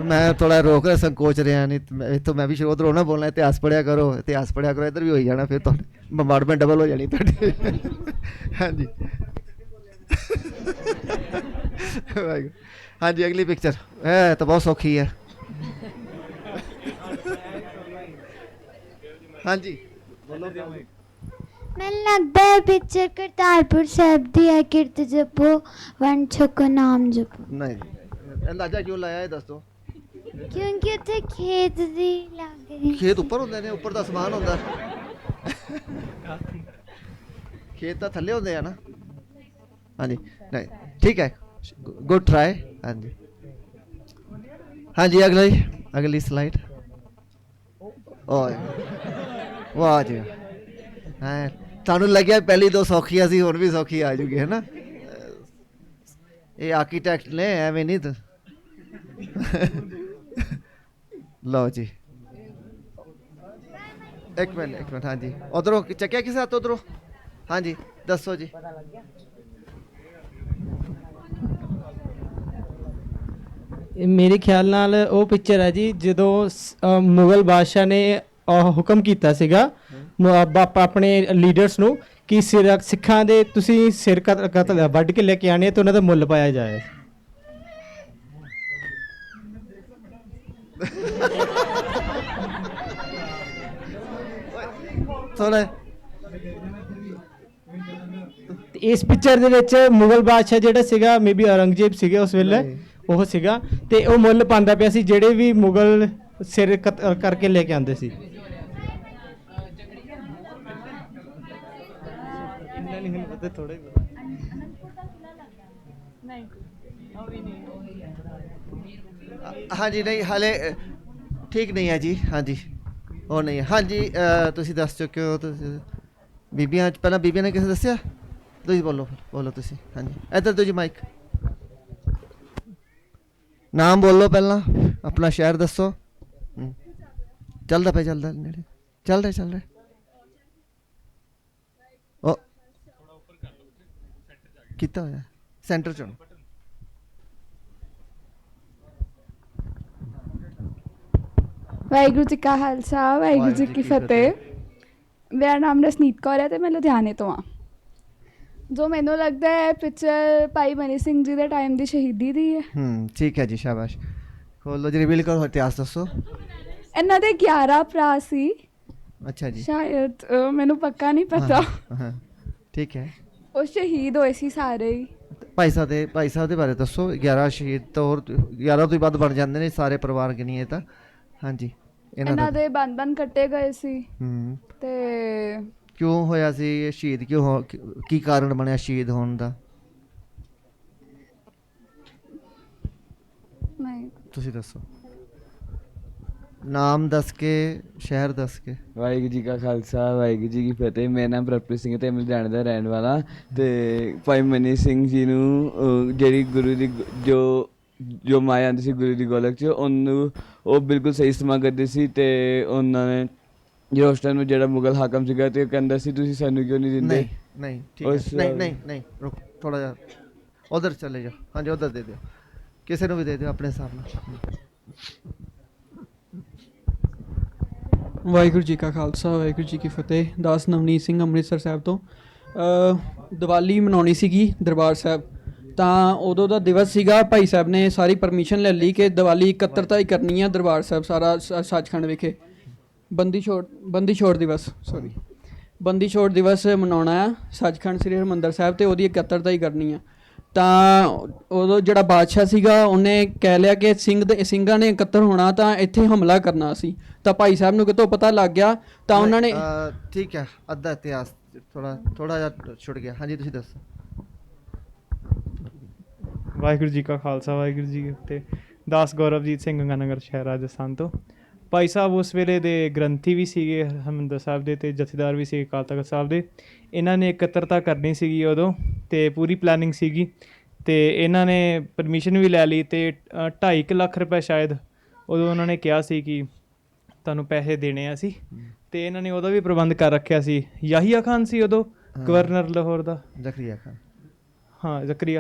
ਮੈਂ ਥੋੜਾ ਰੋਕ ਰਿਹਾ, ਸੰਕੋਚ ਰਿਹਾ, ਨਹੀਂ ਇੱਥੋਂ ਮੈਂ ਵੀ ਉਧਰੋਂ ਨਾ ਬੋਲਣਾ ਇਤਿਹਾਸ ਪੜ੍ਹਿਆ ਕਰੋ, ਇੱਧਰ ਵੀ ਹੋਈ ਜਾਣਾ, ਫਿਰ ਤੁਹਾਡੀ ਬੰਬਾਰਡਮੈਂਟ ਡਬਲ ਹੋ ਜਾਣੀ ਤੁਹਾਡੀ। ਹਾਂਜੀ ਹਾਂਜੀ, ਅਗਲੀ ਪਿਕਚਰ ਹੈ ਤਾਂ ਬਹੁਤ ਸੌਖੀ ਹੈ। ਹਾਂਜੀ ਬੋਲੋ। ਮੈਨੂੰ ਲੱਗਦਾ ਹੈ ਪਿਕਚਰ ਕਰਤਾਰਪੁਰ ਸਾਹਿਬ ਦੀ ਹੈ। ਕਿਰਤ ਜਪੋ, ਵੰਡ ਛਕੋ, ਨਾਮ ਜਪੋ। ਨਹੀਂ, ਅੰਦਾਜ਼ਾ ਕਿਉਂ ਲਾਇਆ ਇਹ ਦੱਸ ਦਿਓ? ਕਿਉਂਕਿ ਉੱਥੇ ਖੇਤ ਦੀ ਲੱਗ ਰਹੀ। ਖੇਤ ਉੱਪਰ ਹੁੰਦੇ ਨੇ, ਉੱਪਰ ਦਾ ਸਮਾਨ ਹੁੰਦਾ। ਖੇਤ ਤਾਂ ਥੱਲੇ ਹੁੰਦੇ ਆ ਨਾ। ਹਾਂਜੀ, ਨਹੀਂ ਠੀਕ ਹੈ, ਗੁੱਡ ਟਰਾਈ। ਹਾਂਜੀ ਹਾਂਜੀ, ਅਗਲੀ ਸਲਾਈਡ। ਓਏ ਵਾਹ ਜੀ, ਹਾਂ ਤੁਹਾਨੂੰ ਲੱਗਿਆ ਪਹਿਲੀ ਦੋ ਸੌਖੀਆਂ ਸੀ, ਹੁਣ ਵੀ ਸੌਖੀ ਆ ਜੂਗੀ, ਹੈ ਨਾ? ਇਹ ਆਰਕੀਟੈਕਟ ਨੇ, ਐਵੇਂ ਨਹੀਂ ਤਾਂ। ਲਓ ਜੀ, ਇੱਕ ਮਿੰਟ। ਹਾਂਜੀ, ਉਧਰੋਂ ਚੱਕਿਆ ਕਿਸੇ ਹੱਥ? ਉਧਰੋਂ ਹਾਂਜੀ, ਦੱਸੋ ਜੀ। ਮੇਰੇ ਖਿਆਲ ਨਾਲ ਉਹ ਪਿਕਚਰ ਹੈ ਜੀ ਜਦੋਂ ਮੁਗਲ ਬਾਦਸ਼ਾਹ ਨੇ ਹੁਕਮ ਕੀਤਾ ਸੀਗਾ ਆਪਣੇ ਲੀਡਰਸ ਨੂੰ ਕਿ ਸਿੱਖਾਂ ਦੇ ਤੁਸੀਂ ਸਿਰ ਕਤਲ ਵੱਢ ਕੇ ਲੈ ਕੇ ਆਣੇ ਤੇ ਉਹਨਾਂ ਦਾ ਮੁੱਲ ਪਾਇਆ ਜਾਏ। ਇਸ ਪਿਕਚਰ ਦੇ ਵਿੱਚ ਮੁਗਲ ਬਾਦਸ਼ਾਹ ਜਿਹੜਾ ਸੀਗਾ, ਮੇਬੀ ਔਰੰਗਜ਼ੇਬ ਸੀਗੇ ਉਸ ਵੇਲੇ, ਉਹ ਸੀਗਾ, ਤੇ ਉਹ ਮੁੱਲ ਪਾਉਂਦਾ ਪਿਆ ਸੀ ਜਿਹੜੇ ਵੀ ਮੁਗਲ ਸਿਰ ਕਰਕੇ ਲੈ ਕੇ ਆਉਂਦੇ ਸੀ। ਇੰਨਾ ਨਹੀਂ ਮੈਨੂੰ ਪਤਾ, ਥੋੜਾ ਹੀ ਪਤਾ। ਹਾਂਜੀ ਨਹੀਂ ਹਾਲੇ ਠੀਕ ਨਹੀਂ ਹੈ ਜੀ। ਹਾਂਜੀ ਉਹ ਨਹੀਂ ਹੈ। ਹਾਂਜੀ ਤੁਸੀਂ ਦੱਸ ਚੁੱਕੇ ਹੋ। ਤੁਸੀਂ ਬੀਬੀਆਂ ਪਹਿਲਾਂ ਬੀਬੀਆਂ ਨੇ ਕਿਸੇ ਦੱਸਿਆ? ਤੁਸੀਂ ਬੋਲੋ ਬੋਲੋ ਤੁਸੀਂ। ਹਾਂਜੀ ਇੱਧਰ ਤੁਸੀਂ ਮਾਈਕ ਨਾਮ ਬੋਲੋ ਪਹਿਲਾਂ, ਆਪਣਾ ਸ਼ਹਿਰ ਦੱਸੋ। ਚੱਲਦਾ ਪਿਆ, ਚੱਲਦਾ ਨੇੜੇ ਚੱਲ ਰਿਹਾ। ਉਹ ਕੀਤਾ ਹੋਇਆ ਸੈਂਟਰ ਚੋਂ। ਵਾਹਿਗੁਰੂ ਜੀ ਕਾ ਖਾਲਸਾ, ਵਾਹਿਗੁਰੂ ਜੀ ਕੀ ਫਤਿਹ। ਮੇਰਾ ਨਾਮ ਰਸਨੀਤ ਕੌਰ ਹੈ ਅਤੇ ਮੈਂ ਲੁਧਿਆਣੇ ਤੋਂ ਹਾਂ। ਜੋ ਮੈਨੂੰ ਲੱਗਦਾ ਹੈ ਪਿਕਚਰ ਭਾਈ ਮਨੀ ਸਿੰਘ ਜੀ ਦੇ ਟਾਈਮ ਦੀ ਸ਼ਹੀਦੀ ਦੀ ਹੈ। ਠੀਕ ਹੈ ਜੀ, ਸ਼ਾਬਾਸ਼। ਖੋਲੋ ਜੀ, ਰਿਵੀਲ ਕਰੋ, ਇਤਿਹਾਸ ਦੱਸੋ। ਇਹਨਾਂ ਦੇ 11 ਭਰਾ ਸੀ। ਅੱਛਾ ਜੀ, ਸ਼ਾਇਦ ਮੈਨੂੰ ਪੱਕਾ ਨਹੀਂ ਪਤਾ। ਠੀਕ ਹੈ। ਉਹ ਸ਼ਹੀਦ ਹੋਏ ਸੀ ਸਾਰੇ ਹੀ। ਭਾਈ ਸਾਹਿਬ ਦੇ ਬਾਰੇ ਦੱਸੋ। 11 ਸ਼ਹੀਦ ਤਾਂ ਹੋਰ 11 ਤੋਂ ਹੀ ਵੱਧ ਬਣ ਜਾਂਦੇ ਨੇ ਸਾਰੇ ਪਰਿਵਾਰ ਗਿਣੀਏ ਤਾਂ। ਹਾਂਜੀ ਇਹਨਾਂ ਦੇ ਬੰਦ ਕੱਟੇ ਗਏ ਸੀ। ਤੇ ਕਿਉਂ ਹੋਇਆ ਸੀ ਇਹ ਸ਼ਹੀਦ? ਕੀ ਕਾਰਨ ਬਣਿਆ ਸ਼ਹੀਦ ਹੋਣ ਦਾ? ਨਹੀਂ ਤੁਸੀਂ ਦੱਸੋ। ਨਾਮ ਦੱਸ ਕੇ, ਸ਼ਹਿਰ ਦੱਸ ਕੇ। ਵਾਹਿਗੁਰੂ ਜੀ ਕਾ ਖਾਲਸਾ, ਵਾਹਿਗੁਰੂ ਜੀ ਕੀ ਫਤਿਹ। ਮੇਰਾ ਨਾਮ ਪ੍ਰਭਪ੍ਰੀਤ ਸਿੰਘ ਅਤੇ ਮੈਂ ਲੁਧਿਆਣੇ ਦਾ ਰਹਿਣ ਵਾਲਾ। ਅਤੇ ਭਾਈ ਮਨੀ ਸਿੰਘ ਜੀ ਨੂੰ ਜਿਹੜੀ ਗੁਰੂ ਦੀ ਜੋ ਮਾਇਆ ਆਉਂਦੀ ਸੀ ਗੁਰੂ ਦੀ ਗੋਲਕ 'ਚ, ਉਹਨੂੰ ਉਹ ਬਿਲਕੁਲ ਸਹੀ ਇਸਤੇਮਾਲ ਕਰਦੇ ਸੀ। ਅਤੇ ਉਹਨਾਂ ਨੇ ਜੋ ਉਸ ਟਾਈਮ ਨੂੰ ਜਿਹੜਾ ਮੁਗਲ ਹਾਕਮ ਸੀਗਾ ਅਤੇ ਉਹ ਕਹਿੰਦਾ ਸੀ ਤੁਸੀਂ ਸਾਨੂੰ ਕਿਉਂ ਨਹੀਂ ਦਿੰਦੇ? ਨਹੀਂ ਠੀਕ ਹੈ, ਨਹੀਂ ਰੁਕ ਥੋੜ੍ਹਾ ਜਿਹਾ ਉਧਰ ਚਲੇ ਜਾਓ। ਹਾਂਜੀ ਉਧਰ ਦੇ ਦਿਓ, ਕਿਸੇ ਨੂੰ ਵੀ ਦੇ ਦਿਓ ਆਪਣੇ ਹਿਸਾਬ ਨਾਲ। ਵਾਹਿਗੁਰੂ ਜੀ ਕਾ ਖਾਲਸਾ, ਵਾਹਿਗੁਰੂ ਜੀ ਕੀ ਫਤਿਹ। ਦਾਸ ਨਵਨੀਤ ਸਿੰਘ ਅੰਮ੍ਰਿਤਸਰ ਸਾਹਿਬ ਤੋਂ। ਦੀਵਾਲੀ ਮਨਾਉਣੀ ਸੀਗੀ ਦਰਬਾਰ ਸਾਹਿਬ, ਤਾਂ ਉਦੋਂ ਦਾ ਦਿਵਸ ਸੀਗਾ। ਭਾਈ ਸਾਹਿਬ ਨੇ ਸਾਰੀ ਪਰਮਿਸ਼ਨ ਲੈ ਲਈ ਕਿ ਦੀਵਾਲੀ ਇਕੱਤਰਤਾ ਹੀ ਕਰਨੀ ਆ ਦਰਬਾਰ ਸਾਹਿਬ ਸਾਰਾ ਸੱਚਖੰਡ ਵਿਖੇ। ਬੰਦੀ ਛੋੜ ਦਿਵਸ ਮਨਾਉਣਾ ਆ ਸੱਚਖੰਡ ਸ੍ਰੀ ਹਰਿਮੰਦਰ ਸਾਹਿਬ, ਅਤੇ ਉਹਦੀ ਇਕੱਤਰਤਾ ਹੀ ਕਰਨੀ ਆ। ਤਾਂ ਉਦੋਂ ਜਿਹੜਾ ਬਾਦਸ਼ਾਹ ਸੀਗਾ ਉਹਨੇ ਕਹਿ ਲਿਆ ਕਿ ਸਿੰਘਾਂ ਨੇ ਇਕੱਤਰ ਹੋਣਾ ਤਾਂ ਇੱਥੇ ਹਮਲਾ ਕਰਨਾ ਸੀ। ਤਾਂ ਭਾਈ ਸਾਹਿਬ ਨੂੰ ਕਿਤੋਂ ਪਤਾ ਲੱਗ ਗਿਆ ਤਾਂ ਉਹਨਾਂ ਨੇ ਠੀਕ ਹੈ, ਅੱਧਾ ਇਤਿਹਾਸ ਥੋੜਾ ਜਿਹਾ ਛੁੱਟ ਗਿਆ। ਹਾਂਜੀ ਤੁਸੀਂ ਦੱਸੋ। ਵਾਹਿਗੁਰੂ ਜੀ ਕਾ ਖਾਲਸਾ, ਵਾਹਿਗੁਰੂ ਜੀ ਕੀ ਫਤਿਹ। ਦਾਸ ਗੌਰਵਜੀਤ ਸਿੰਘ ਗੰਗਾਨਗਰ ਸ਼ਹਿਰ ਰਾਜਸਥਾਨ ਤੋਂ। ਭਾਈ ਸਾਹਿਬ ਉਸ ਵੇਲੇ ਦੇ ਗ੍ਰੰਥੀ ਵੀ ਸੀਗੇ ਹਰਿਮੰਦਰ ਸਾਹਿਬ ਦੇ, ਅਤੇ ਜਥੇਦਾਰ ਵੀ ਸੀਗੇ ਅਕਾਲ ਤਖ਼ਤ ਸਾਹਿਬ ਦੇ। ਇਹਨਾਂ ਨੇ ਇਕੱਤਰਤਾ ਕਰਨੀ ਸੀਗੀ ਉਦੋਂ, ਅਤੇ ਪੂਰੀ ਪਲੈਨਿੰਗ ਸੀਗੀ, ਅਤੇ ਇਹਨਾਂ ਨੇ ਪਰਮਿਸ਼ਨ ਵੀ ਲੈ ਲਈ। ਅਤੇ 2.5 ਲੱਖ ਰੁਪਏ ਸ਼ਾਇਦ ਉਦੋਂ ਉਹਨਾਂ ਨੇ ਕਿਹਾ ਸੀ ਕਿ ਤੁਹਾਨੂੰ ਪੈਸੇ ਦੇਣੇ ਆ ਅਸੀਂ, ਅਤੇ ਇਹਨਾਂ ਨੇ ਉਹਦਾ ਵੀ ਪ੍ਰਬੰਧ ਕਰ ਰੱਖਿਆ ਸੀ। ਯਾਹੀਆ ਖਾਨ ਸੀ ਉਦੋਂ ਗਵਰਨਰ ਲਾਹੌਰ ਦਾ। ਜ਼ਕਰੀਆ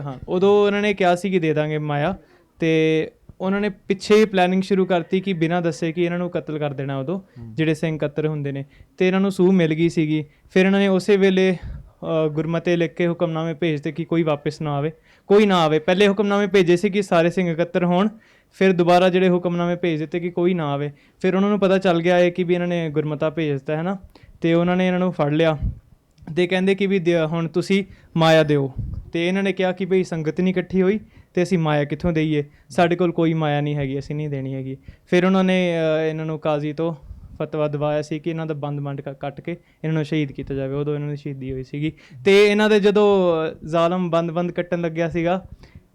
ਖਾਨ। ਉਦੋਂ ਉਹਨਾਂ ਨੇ ਕਿਹਾ ਸੀ ਕਿ ਦੇ ਦਾਂਗੇ ਮਾਇਆ, ਅਤੇ ਉਹਨਾਂ ਨੇ ਪਿੱਛੇ ਪਲੈਨਿੰਗ ਸ਼ੁਰੂ ਕਰਤੀ ਕਿ ਬਿਨਾਂ ਦੱਸੇ ਕਿ ਇਹਨਾਂ ਨੂੰ ਕਤਲ ਕਰ ਦੇਣਾ ਉਦੋਂ, ਜਿਹੜੇ ਸਿੰਘ ਕਤਲ ਹੁੰਦੇ ਨੇ। ਅਤੇ ਇਹਨਾਂ ਨੂੰ ਸੂਹ ਮਿਲ ਗਈ ਸੀਗੀ। ਫਿਰ ਇਹਨਾਂ ਨੇ ਉਸੇ ਵੇਲੇ ਗੁਰਮਤੇ ਲਿਖ ਕੇ ਹੁਕਮਨਾਮੇ ਭੇਜਦੇ ਕਿ ਕੋਈ ਵਾਪਸ ਨਾ ਆਵੇ, ਕੋਈ ਨਾ ਆਵੇ। ਪਹਿਲੇ ਹੁਕਮਨਾਮੇ ਭੇਜੇ ਸੀ ਕਿ ਸਾਰੇ ਸਿੰਘ ਇਕੱਤਰ ਹੋਣ, ਫਿਰ ਦੁਬਾਰਾ ਜਿਹੜੇ ਹੁਕਮਨਾਮੇ ਭੇਜ ਦਿੱਤੇ ਕਿ ਕੋਈ ਨਾ ਆਵੇ। ਫਿਰ ਉਹਨਾਂ ਨੂੰ ਪਤਾ ਚੱਲ ਗਿਆ ਹੈ ਕਿ ਵੀ ਇਹਨਾਂ ਨੇ ਗੁਰਮਤਾ ਭੇਜ ਦਿੱਤਾ ਹੈ ਨਾ, ਅਤੇ ਉਹਨਾਂ ਨੇ ਇਹਨਾਂ ਨੂੰ ਫੜ ਲਿਆ ਅਤੇ ਕਹਿੰਦੇ ਕਿ ਵੀ ਹੁਣ ਤੁਸੀਂ ਮਾਇਆ ਦਿਓ। ਅਤੇ ਇਹਨਾਂ ਨੇ ਕਿਹਾ ਕਿ ਭਈ ਸੰਗਤ ਨਹੀਂ ਇਕੱਠੀ ਹੋਈ ਅਤੇ ਅਸੀਂ ਮਾਇਆ ਕਿੱਥੋਂ ਦੇਈਏ, ਸਾਡੇ ਕੋਲ ਕੋਈ ਮਾਇਆ ਨਹੀਂ ਹੈਗੀ, ਅਸੀਂ ਨਹੀਂ ਦੇਣੀ ਹੈਗੀ। ਫਿਰ ਉਹਨਾਂ ਨੇ ਇਹਨਾਂ ਨੂੰ ਕਾਜ਼ੀ ਤੋਂ ਫਤਵਾ ਦਵਾਇਆ ਸੀ ਕਿ ਇਹਨਾਂ ਦਾ ਬੰਦ ਕੱਟ ਕੇ ਇਹਨਾਂ ਨੂੰ ਸ਼ਹੀਦ ਕੀਤਾ ਜਾਵੇ। ਉਦੋਂ ਇਹਨਾਂ ਦੀ ਸ਼ਹੀਦੀ ਹੋਈ ਸੀਗੀ। ਅਤੇ ਇਹਨਾਂ ਦੇ ਜਦੋਂ ਜ਼ਾਲਮ ਬੰਦ ਕੱਟਣ ਲੱਗਿਆ ਸੀਗਾ,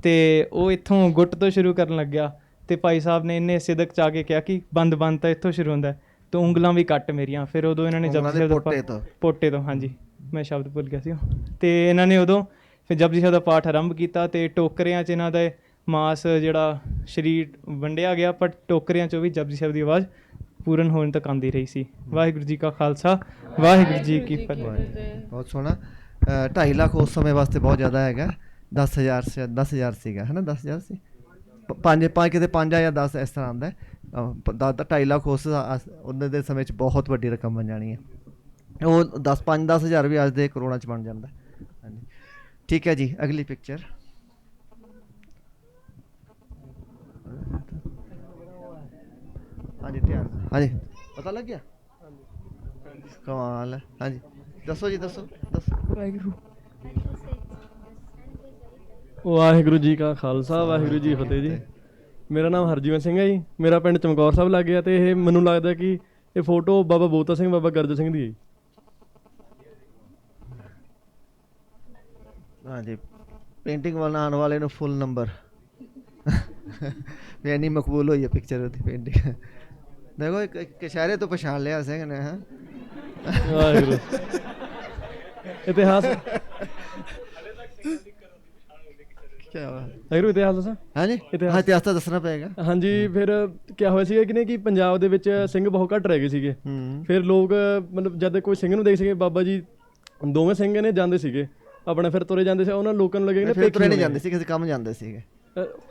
ਅਤੇ ਉਹ ਇੱਥੋਂ ਗੁੱਟ ਤੋਂ ਸ਼ੁਰੂ ਕਰਨ ਲੱਗਿਆ, ਅਤੇ ਭਾਈ ਸਾਹਿਬ ਨੇ ਇੰਨੇ ਸਿਦਕ 'ਚ ਆ ਕੇ ਕਿਹਾ ਕਿ ਬੰਦ ਤਾਂ ਇੱਥੋਂ ਸ਼ੁਰੂ ਹੁੰਦਾ, ਅਤੇ ਉਂਗਲਾਂ ਵੀ ਕੱਟ ਮੇਰੀਆਂ। ਫਿਰ ਉਦੋਂ ਇਹਨਾਂ ਨੇ ਜਪਜੀ ਸਾਹਿਬ ਪੋਟੇ ਤੋਂ, ਹਾਂਜੀ ਮੈਂ ਸ਼ਬਦ ਭੁੱਲ ਗਿਆ ਸੀ। ਅਤੇ ਇਹਨਾਂ ਨੇ ਉਦੋਂ ਫਿਰ ਜਪਜੀ ਸਾਹਿਬ ਦਾ ਪਾਠ ਆਰੰਭ ਕੀਤਾ, ਅਤੇ ਟੋਕਰਿਆਂ 'ਚ ਇਹਨਾਂ ਦਾ ਮਾਸ ਜਿਹੜਾ ਸਰੀਰ ਵੰਡਿਆ ਗਿਆ, ਪਰ ਟੋਕਰਿਆਂ 'ਚੋਂ ਵੀ ਜਪਜੀ ਸਾਹਿਬ ਦੀ ਆਵਾਜ਼ ਪੂਰਨ ਹੋਣ ਤੱਕ ਆਉਂਦੀ ਰਹੀ ਸੀ। ਵਾਹਿਗੁਰੂ ਜੀ ਕਾ ਖਾਲਸਾ, ਵਾਹਿਗੁਰੂ ਜੀ ਕੀ ਫਤਿਹ। ਬਹੁਤ ਸੋਹਣਾ। 2.5 ਲੱਖ ਉਸ ਸਮੇਂ ਵਾਸਤੇ ਬਹੁਤ ਜ਼ਿਆਦਾ ਹੈਗਾ। 10,000 ਸੀਗਾ ਹੈ ਨਾ, 10,000 ਸੀ, 5 ਕਿਤੇ 5 ਜਾਂ 10 ਇਸ ਤਰ੍ਹਾਂ ਆਉਂਦਾ। 2.5 ਲੱਖ ਉਸ ਉਹਨਾਂ ਦੇ ਸਮੇਂ 'ਚ ਬਹੁਤ ਵੱਡੀ ਰਕਮ ਬਣ ਜਾਣੀ ਹੈ। ਉਹ 5-10,000 ਵੀ ਅੱਜ ਦੇ ਕਰੋੜਾਂ 'ਚ ਬਣ ਜਾਂਦਾ। ਹਾਂਜੀ ਠੀਕ ਹੈ ਜੀ, ਅਗਲੀ ਪਿਕਚਰ। ਹਾਂਜੀ ਹਾਂਜੀ ਪਤਾ ਲੱਗ ਗਿਆ, ਕਮਾਲ ਹੈ। ਹਾਂਜੀ ਦੱਸੋ ਜੀ, ਦੱਸੋ। ਵਾਹਿਗੁਰੂ ਜੀ ਕਾ ਖਾਲਸਾ, ਵਾਹਿਗੁਰੂ ਜੀ ਫਤਿਹ ਜੀ। ਮੇਰਾ ਨਾਮ ਹਰਜੀਵਨ ਸਿੰਘ ਹੈ ਜੀ। ਮੇਰਾ ਪਿੰਡ ਚਮਕੌਰ ਸਾਹਿਬ ਲੱਗ ਗਿਆ, ਅਤੇ ਇਹ ਮੈਨੂੰ ਲੱਗਦਾ ਕਿ ਇਹ ਫੋਟੋ ਬਾਬਾ ਬੋਤਾ ਸਿੰਘ ਬਾਬਾ ਗਰਜ ਸਿੰਘ ਦੀ ਹੈ ਜੀ। ਹਾਂਜੀ, ਪੇਂਟਿੰਗ ਬਣਾਉਣ ਵਾਲੇ ਨੂੰ ਫੁੱਲ ਨੰਬਰ ਵੀ ਇੰਨੀ ਮਕਬੂਲ ਹੋਈ ਹੈ ਪਿਕਚਰ ਉਹਦੀ ਪੇਂਟਿੰਗ। ਦੇਖੋ ਇੱਕ ਇਸ਼ਾਰੇ ਤੋਂ ਪਛਾਣ ਲਿਆ ਸਿੰਘ ਨੇ। ਹਾਂ, ਵਾਹਿਗੁਰੂ ਇਤਿਹਾਸ ਵਾਹਿਗੁਰੂ ਇਤਿਹਾਸ ਦੱਸਾਂ? ਹਾਂਜੀ, ਇਤਿਹਾਸ ਤਾਂ ਦੱਸਣਾ ਪਏਗਾ। ਹਾਂਜੀ, ਫਿਰ ਕਿਆ ਹੋਇਆ ਸੀਗਾ ਕਿ ਪੰਜਾਬ ਦੇ ਵਿੱਚ ਸਿੰਘ ਬਹੁਤ ਘੱਟ ਰਹਿ ਗਏ ਸੀਗੇ। ਫਿਰ ਲੋਕ ਮਤਲਬ ਜਦ ਕੋਈ ਸਿੰਘ ਨੂੰ ਦੇਖ ਸੀਗੇ, ਬਾਬਾ ਜੀ ਦੋਵੇਂ ਸਿੰਘ ਨੇ ਜਾਂਦੇ ਸੀਗੇ ਆਪਣੇ, ਫਿਰ ਤੁਰੇ ਜਾਂਦੇ ਸੀ। ਉਹਨਾਂ ਲੋਕਾਂ ਨੂੰ ਲੱਗੇ ਫਿਰ ਤੁਰੇ ਨਹੀਂ ਜਾਂਦੇ ਸੀ, ਕਿਸੇ ਕੰਮ ਜਾਂਦੇ ਸੀਗੇ।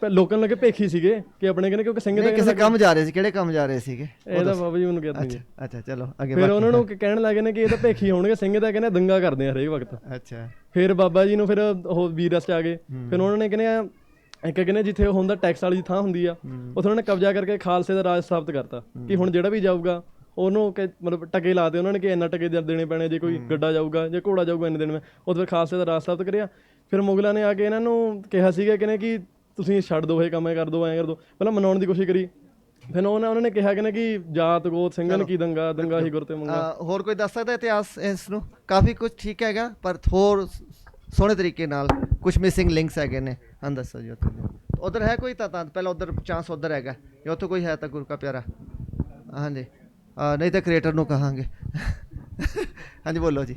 ਲੋਕਾਂ ਨੂੰ ਲੱਗੇ ਭੇਖੀ ਸੀਗੇ ਕਿ ਆਪਣੇ ਕਹਿੰਦੇ ਕਿਉਂਕਿ ਸਿੰਘ ਕਿਸੇ ਕੰਮ ਜਾ ਰਹੇ ਸੀ। ਕਿਹੜੇ ਕੰਮ ਜਾ ਰਹੇ ਸੀਗੇ? ਇਹਦਾ ਬਾਬਾ ਜੀ ਮੈਨੂੰ ਕਹਿੰਦੇ ਨੇ। ਅੱਛਾ ਚਲੋ ਅੱਗੇ। ਫਿਰ ਉਹਨਾਂ ਨੂੰ ਕਹਿਣ ਲੱਗੇ ਨੇ ਕਿ ਇਹ ਤਾਂ ਭੇਖੀ ਹੋਣਗੇ, ਸਿੰਘ ਤਾਂ ਕਹਿੰਦੇ ਦੰਗਾ ਕਰਦੇ ਆ ਹਰੇਕ ਵਕਤ। ਅੱਛਾ, ਫਿਰ ਬਾਬਾ ਜੀ ਨੂੰ ਫਿਰ ਉਹ ਵੀਰ ਰਸ 'ਚ ਆ ਗਏ। ਫਿਰ ਉਹਨਾਂ ਨੇ ਕਹਿੰਦੇ ਇੱਕ ਕਹਿੰਦੇ ਜਿੱਥੇ ਹੁੰਦਾ ਟੈਕਸ ਵਾਲੀ ਥਾਂ ਹੁੰਦੀ ਆ, ਉੱਥੇ ਉਹਨਾਂ ਨੇ ਕਬਜ਼ਾ ਕਰਕੇ ਖਾਲਸੇ ਦਾ ਰਾਜ ਸਥਾਪਿਤ ਕਰਤਾ ਕਿ ਹੁਣ ਜਿਹੜਾ ਵੀ ਜਾਊਗਾ ਉਹਨੂੰ ਮਤਲਬ ਟਕੇ ਲਾਤੇ ਉਹਨਾਂ ਨੇ ਕਿ ਇੰਨਾ ਟਕੇ ਦੇਣੇ ਪੈਣੇ, ਜੇ ਕੋਈ ਗੱਡਾ ਜਾਊਗਾ, ਜੇ ਘੋੜਾ ਜਾਊਗਾ ਇੰਨੇ ਦੇਣੇ। ਉਹਦੇ ਫਿਰ ਖਾਲਸੇ ਦਾ ਰਾਜ ਸਥਾਪਿਤ ਕਰਿਆ। ਫਿਰ ਮੁਗਲਾਂ ਨੇ ਆ ਕੇ ਇਹਨਾਂ ਨੂੰ ਕਿਹਾ ਸੀਗਾ ਕਿ ਤੁਸੀਂ ਛੱਡ ਦਿਓ, ਇਹ ਕੰਮ ਕਰ ਦਿਓ, ਐਂ ਕਰ ਦਿਓ। ਪਹਿਲਾਂ ਮਨਾਉਣ ਦੀ ਕੋਸ਼ਿਸ਼ ਕਰੀ, ਫਿਰ ਉਹਨਾਂ ਨੇ ਕਿਹਾ ਕਿ ਜਾਤ ਗੋਤ ਸਿੰਘਨ ਕੀ ਦੰਗਾ, ਦੰਗਾ ਹੀ ਗੁਰ ਤੇ ਮੰਗਾ। ਹੋਰ ਕੋਈ ਦੱਸ ਸਕਦਾ ਇਤਿਹਾਸ ਇਸ ਨੂੰ? ਕਾਫੀ ਕੁਝ ਠੀਕ ਹੈਗਾ, ਪਰ ਹੋਰ ਸੋਹਣੇ ਤਰੀਕੇ ਨਾਲ ਕੁਝ ਮਿਸਿੰਗ ਲਿੰਕਸ ਹੈਗੇ ਨੇ। ਹਾਂ ਦੱਸੋ ਜੀ, ਉੱਧਰ ਹੈ ਕੋਈ? ਤਾਂ ਪਹਿਲਾਂ ਉੱਧਰ ਚਾਂਸ ਉੱਧਰ ਹੈਗਾ, ਜੇ ਉੱਥੇ ਕੋਈ ਹੈ ਤਾਂ ਗੁਰੂ ਕਾ ਪਿਆਰਾ। ਹਾਂਜੀ, ਨਹੀਂ ਤਾਂ ਕ੍ਰੀਏਟਰ ਨੂੰ ਕਹਾਂਗੇ। ਹਾਂਜੀ ਬੋਲੋ ਜੀ।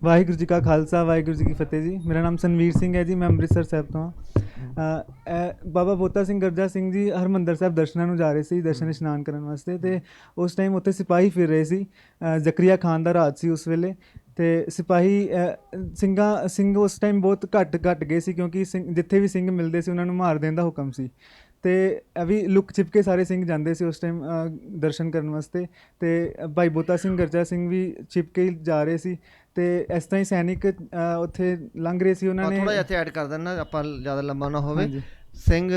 ਵਾਹਿਗੁਰੂ ਜੀ ਕਾ ਖਾਲਸਾ, ਵਾਹਿਗੁਰੂ ਜੀ ਕੀ ਫਤਿਹ ਜੀ। ਮੇਰਾ ਨਾਮ ਸਨਵੀਰ ਸਿੰਘ ਹੈ ਜੀ, ਮੈਂ ਅੰਮ੍ਰਿਤਸਰ ਸਾਹਿਬ ਤੋਂ ਹਾਂ। ਬਾਬਾ ਬੋਤਾ ਸਿੰਘ ਗਰਜਾ ਸਿੰਘ ਜੀ ਹਰਿਮੰਦਰ ਸਾਹਿਬ ਦਰਸ਼ਨਾਂ ਨੂੰ ਜਾ ਰਹੇ ਸੀ, ਦਰਸ਼ਨ ਇਸ਼ਨਾਨ ਕਰਨ ਵਾਸਤੇ, ਅਤੇ ਉਸ ਟਾਈਮ ਉੱਥੇ ਸਿਪਾਹੀ ਫਿਰ ਰਹੇ ਸੀ। ਜ਼ਕਰੀਆ ਖਾਨ ਦਾ ਰਾਜ ਸੀ ਉਸ ਵੇਲੇ, ਅਤੇ ਸਿਪਾਹੀ ਸਿੰਘ ਉਸ ਟਾਈਮ ਬਹੁਤ ਘੱਟ ਗਏ ਸੀ, ਕਿਉਂਕਿ ਜਿੱਥੇ ਵੀ ਸਿੰਘ ਮਿਲਦੇ ਸੀ ਉਹਨਾਂ ਨੂੰ ਮਾਰ ਦੇਣ ਦਾ ਹੁਕਮ ਸੀ। ਅਤੇ ਇਹ ਵੀ ਲੁੱਕ ਛਿਪ ਕੇ ਸਾਰੇ ਸਿੰਘ ਜਾਂਦੇ ਸੀ ਉਸ ਟਾਈਮ ਦਰਸ਼ਨ ਕਰਨ ਵਾਸਤੇ, ਅਤੇ ਭਾਈ ਬੋਤਾ ਸਿੰਘ ਗਰਜਾ ਸਿੰਘ ਵੀ ਛਿਪ ਕੇ ਜਾ ਰਹੇ ਸੀ। ਅਤੇ ਇਸ ਤਰ੍ਹਾਂ ਹੀ ਸੈਨਿਕ ਉੱਥੇ ਲੰਘ ਰਹੇ ਸੀ। ਉਹਨਾਂ ਨੇ ਥੋੜ੍ਹਾ ਜਿਹਾ ਇੱਥੇ ਐਡ ਕਰ ਦੇਣਾ, ਆਪਾਂ ਜ਼ਿਆਦਾ ਲੰਬਾ ਨਾ ਹੋਵੇ। ਸਿੰਘ